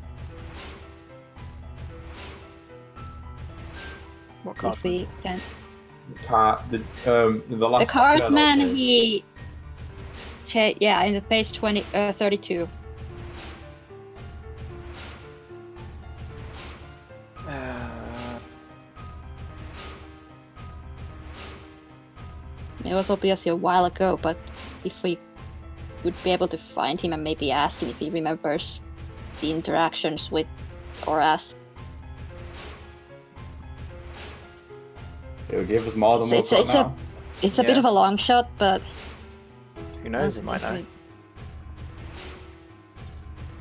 What If cards? we can. Cart. The The last. Cartman, journal he. Yeah, in the page 32. It was obviously a while ago, but if we would be able to find him and maybe ask him if he remembers the interactions with us. It'll give us more than So we've got now. It's a bit Yeah. of a long shot, but Who knows? He might know.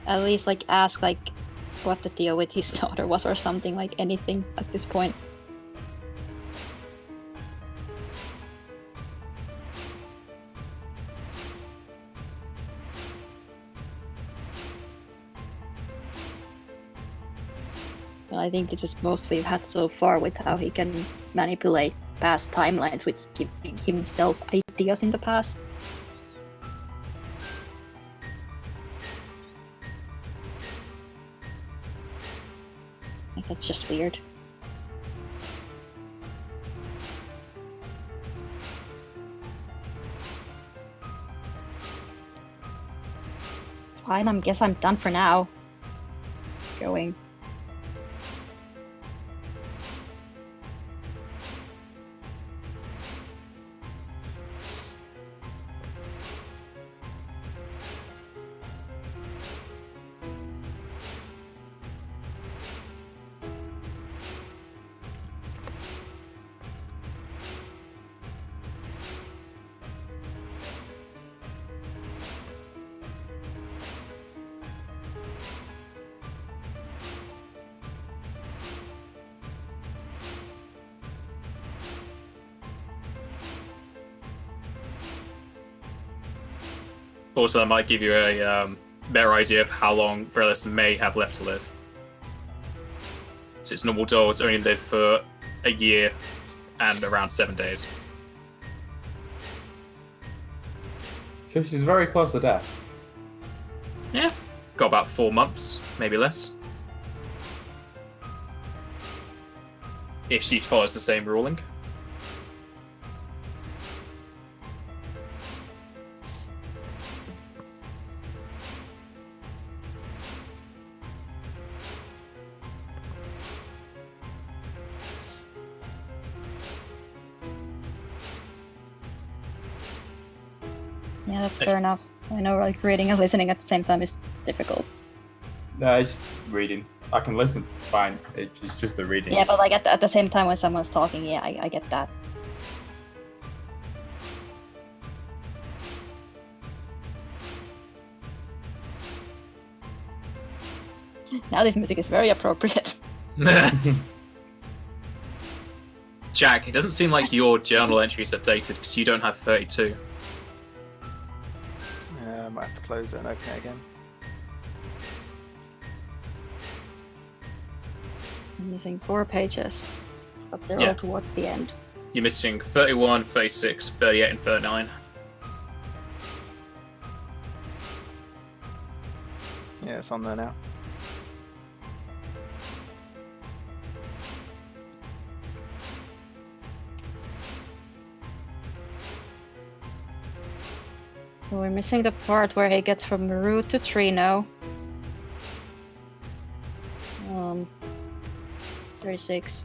at least like ask like what the deal with his daughter was or something, like anything at this point. Well, I think this is most we've had so far with how he can manipulate past timelines, which giving himself ideas in the past. I think that's just weird. Fine, I guess I'm done for now. Going. Also, that might give you a better idea of how long Verilus may have left to live. Since normal dolls only live for a year and around 7 days. So she's very close to death. Yeah, got about 4 months, maybe less. If she follows the same ruling. Yeah, that's fair enough. I know like reading and listening at the same time is difficult. No, it's reading. I can listen, fine. It's just the reading. Yeah, but like at the same time when someone's talking, yeah, I get that. Now this music is very appropriate. Jack, it doesn't seem like your journal entries are dated because you don't have 32. I might have to close it and open it again. I'm missing 4 pages, but they're Yeah. all towards the end. You're missing 31, 36, 38, and 39. Yeah, it's on there now. So we're missing the part where he gets from Maru to Trino. 36.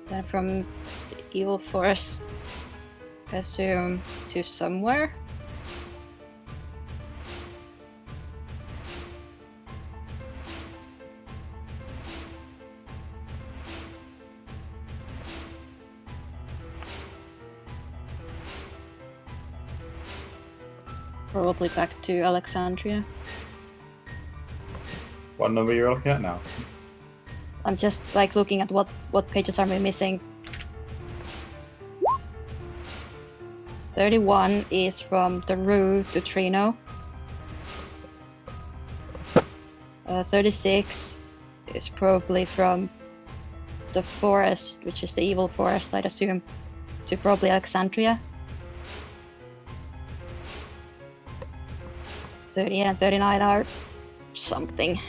Then from the Evil Forest, I assume, to somewhere. Probably back to Alexandria. What number you're looking at now? I'm just like looking at what pages are we missing. 31 is from the Rue to Trino. 36 is probably from the forest, which is the evil forest, I'd assume, to probably Alexandria. 30 and 39 are something.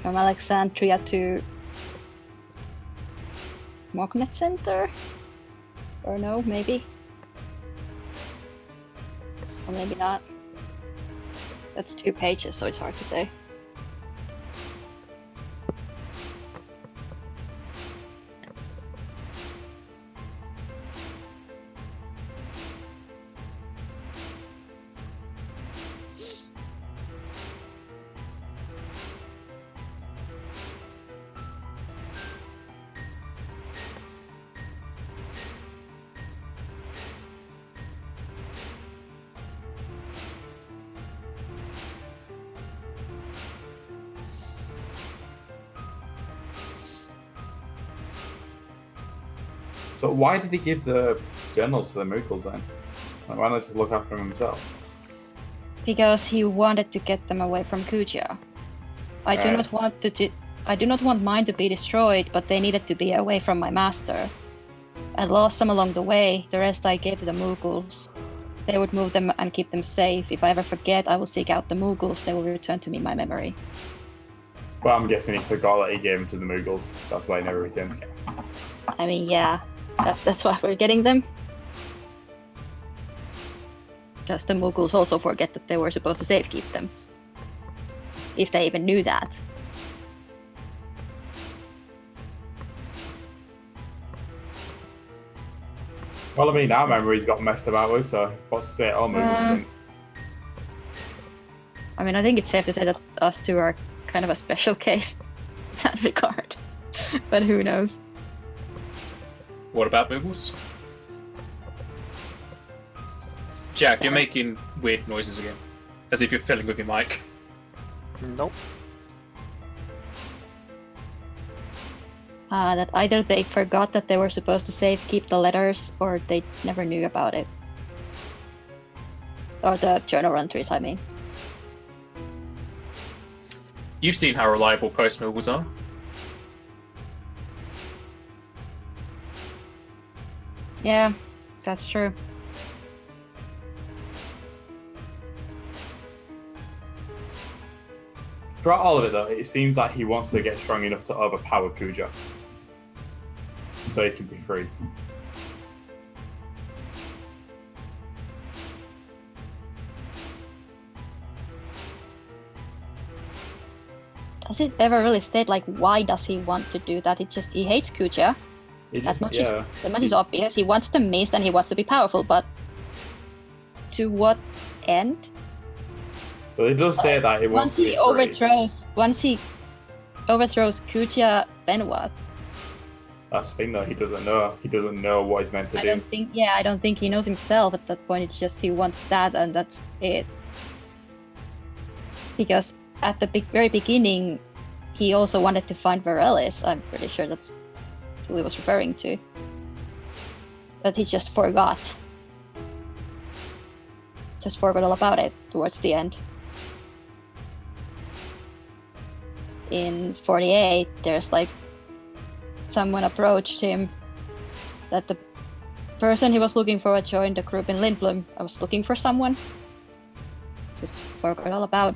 From Alexandria to Mognet Center? Or no, maybe? Or maybe not. That's 2 pages, so it's hard to say. So why did he give the journals to the Moogles then? Like, why not just look after them himself? Because he wanted to get them away from Kuja. I do not want mine to be destroyed, but they needed to be away from my master. I lost some along the way, the rest I gave to the Moogles. They would move them and keep them safe. If I ever forget, I will seek out the Moogles, they will return to me my memory. Well, I'm guessing he forgot that he gave them to the Moogles. That's why he never returned to them. I mean, yeah, that's why we're getting them. Just the Moogles also forget that they were supposed to safekeep them. If they even knew that. Well, I mean, our memories got messed about with, so what's to say all Moogles didn't? I mean, I think it's safe to say that us two are kind of a special case in that regard. But who knows? What about Moogles? Jack, you're making weird noises again. As if you're fiddling with your mic. Nope. That either they forgot that they were supposed to keep the letters, or they never knew about it. Or the journal entries, I mean. You've seen how reliable post-Moogles are. Yeah, that's true. Throughout all of it, though, it seems like he wants to get strong enough to overpower Kuja. So he can be free. Does it ever really state, like, why does he want to do that? He hates Kuja. That much is obvious. He wants the mist and he wants to be powerful, but to what end? Well, it does say that he wants to be free. Once he overthrows Kuja, then what? That's the thing, though. He doesn't know. He doesn't know what he's meant to do. I don't think he knows himself at that point. It's just he wants that, and that's it. Because at the very beginning, he also wanted to find Varelis. I'm pretty sure that's who he was referring to. But he just forgot. Just forgot all about it towards the end. In 48, there's like someone approached him that the person he was looking for joined the group in Lindblom. I was looking for someone. Just forgot all about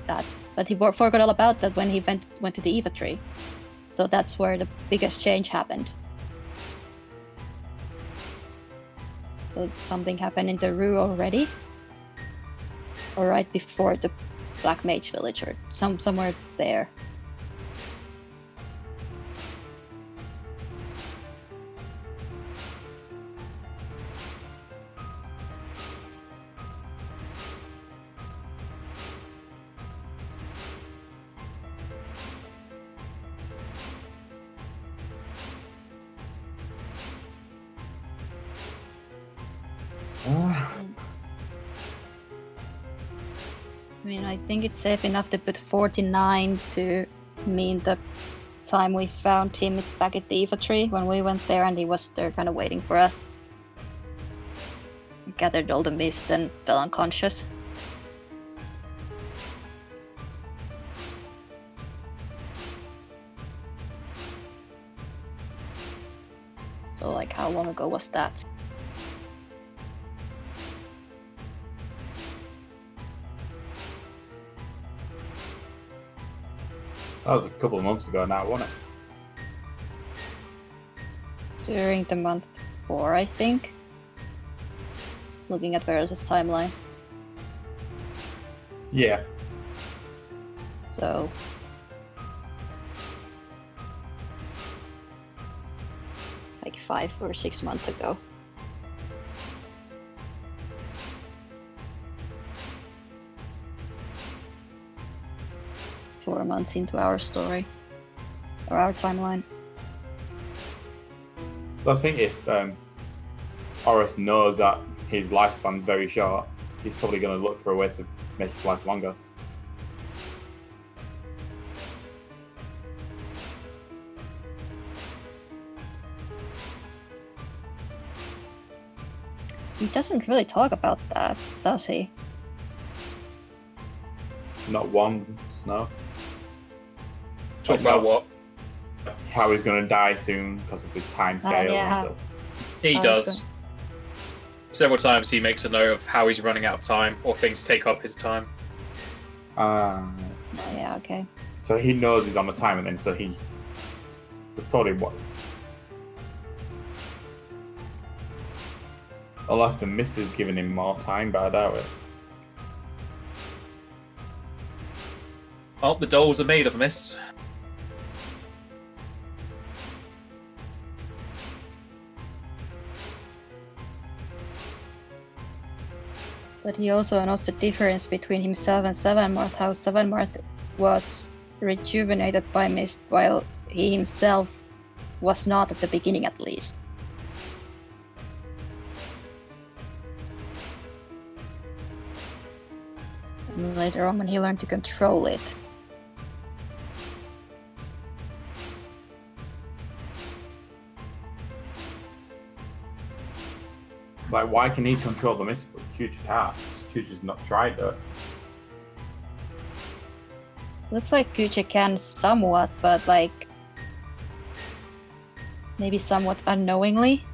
that. But he forgot all about that when he went to the Eva tree. So that's where the biggest change happened. So something happened in the Rue already? Or right before the Black Mage village, or somewhere there. I mean, I think it's safe enough to put 49 to mean the time we found him. It's back at the Eva tree when we went there, and he was there kind of waiting for us. He gathered all the mist and fell unconscious. So like, how long ago was that? That was a couple of months ago now, wasn't it? During the month 4, I think. Looking at Varus' timeline. Yeah. So... like 5 or 6 months ago. Four months into our story. Or our timeline. So I think if Horus knows that his lifespan's very short, he's probably going to look for a way to make his life longer. He doesn't really talk about that, does he? Not once, no. Talk about what? How he's going to die soon because of his time scale yeah. and stuff. He Oh, does. good. Several times he makes a note of how he's running out of time, or things take up his time. Oh, yeah, okay. So he knows he's on the time, and then so he... It's probably what... Unless the mist is giving him more time, but I doubt it. Oh, the dolls are made of mist. But he also knows the difference between himself and Sevenmarth, how Sevenmarth was rejuvenated by mist, while he himself was not at the beginning at least. And later on when he learned to control it. Like, why can he control the mist, but Kuja can't? Kuja's not tried that. Looks like Kuja can somewhat, but like... maybe somewhat unknowingly.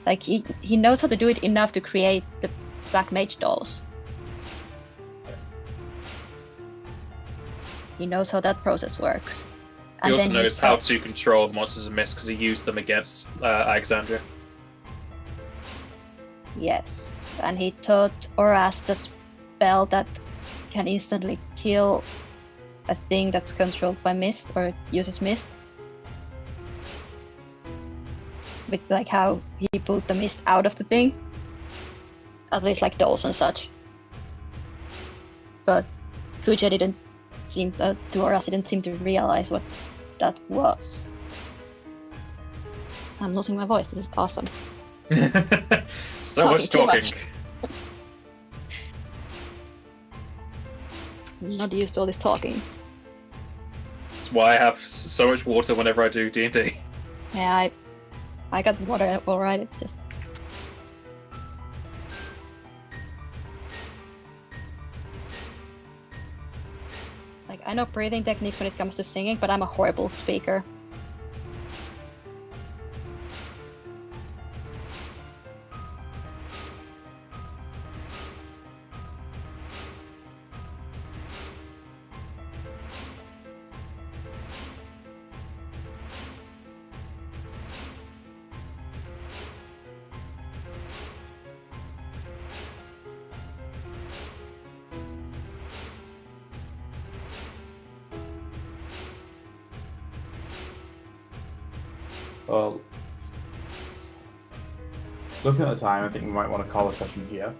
Like, he knows how to do it enough to create the Black Mage dolls. He knows how that process works. He also knows how to control the monsters of mist because he used them against Alexandria. Yes, and he taught Oras the spell that can instantly kill a thing that's controlled by mist or uses mist. With like how he put the mist out of the thing. At least like dolls and such. But Kuja didn't seem to Oras didn't seem to realize what that was. I'm losing my voice, this is awesome. So much Too talking. much. I'm not used to all this talking. That's why I have so much water whenever I do D&D. Yeah, I got water alright, it's just... like, I know breathing techniques when it comes to singing, but I'm a horrible speaker. Well, looking at the time, I think we might want to call a session here.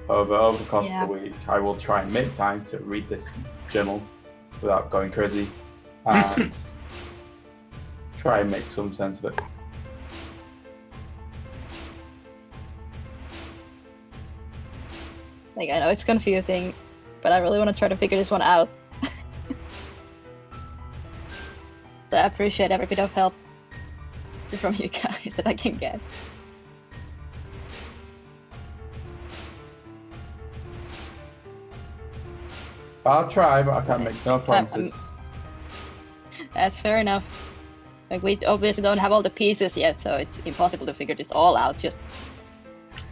However, over the course of the week, I will try and make time to read this journal without going crazy and try and make some sense of it. Like, I know it's confusing, but I really want to try to figure this one out. So I appreciate every bit of help from you guys that I can get. I'll try, but I can't make no promises. That's fair enough. Like, we obviously don't have all the pieces yet, so it's impossible to figure this all out. Just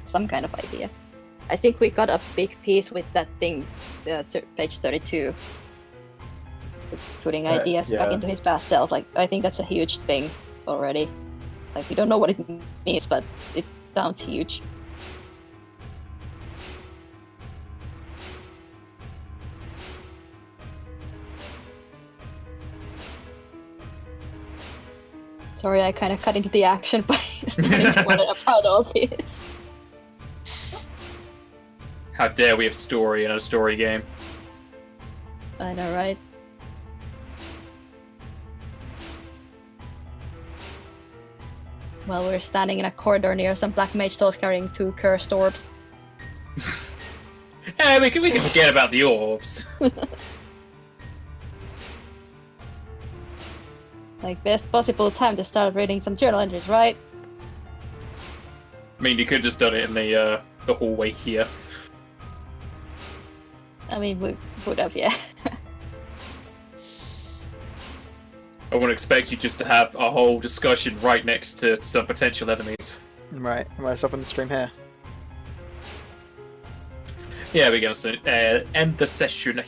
some kind of idea. I think we got a big piece with that thing, page 32. Putting ideas back into his past self. Like, I think that's a huge thing already. Like, we don't know what it means, but it sounds huge. Sorry, I kind of cut into the action by wondering about all this. How dare we have story in a story game? I know, right? Well, we're standing in a corridor near some black mage dolls carrying 2 cursed orbs. Hey, we can forget about the orbs. Like, best possible time to start reading some journal entries, right? I mean, you could just done it in the hallway here. I mean, we would have, yeah. I wouldn't expect you just to have a whole discussion right next to some potential enemies. Right, am I stopping the stream here? Yeah, we're going to end the session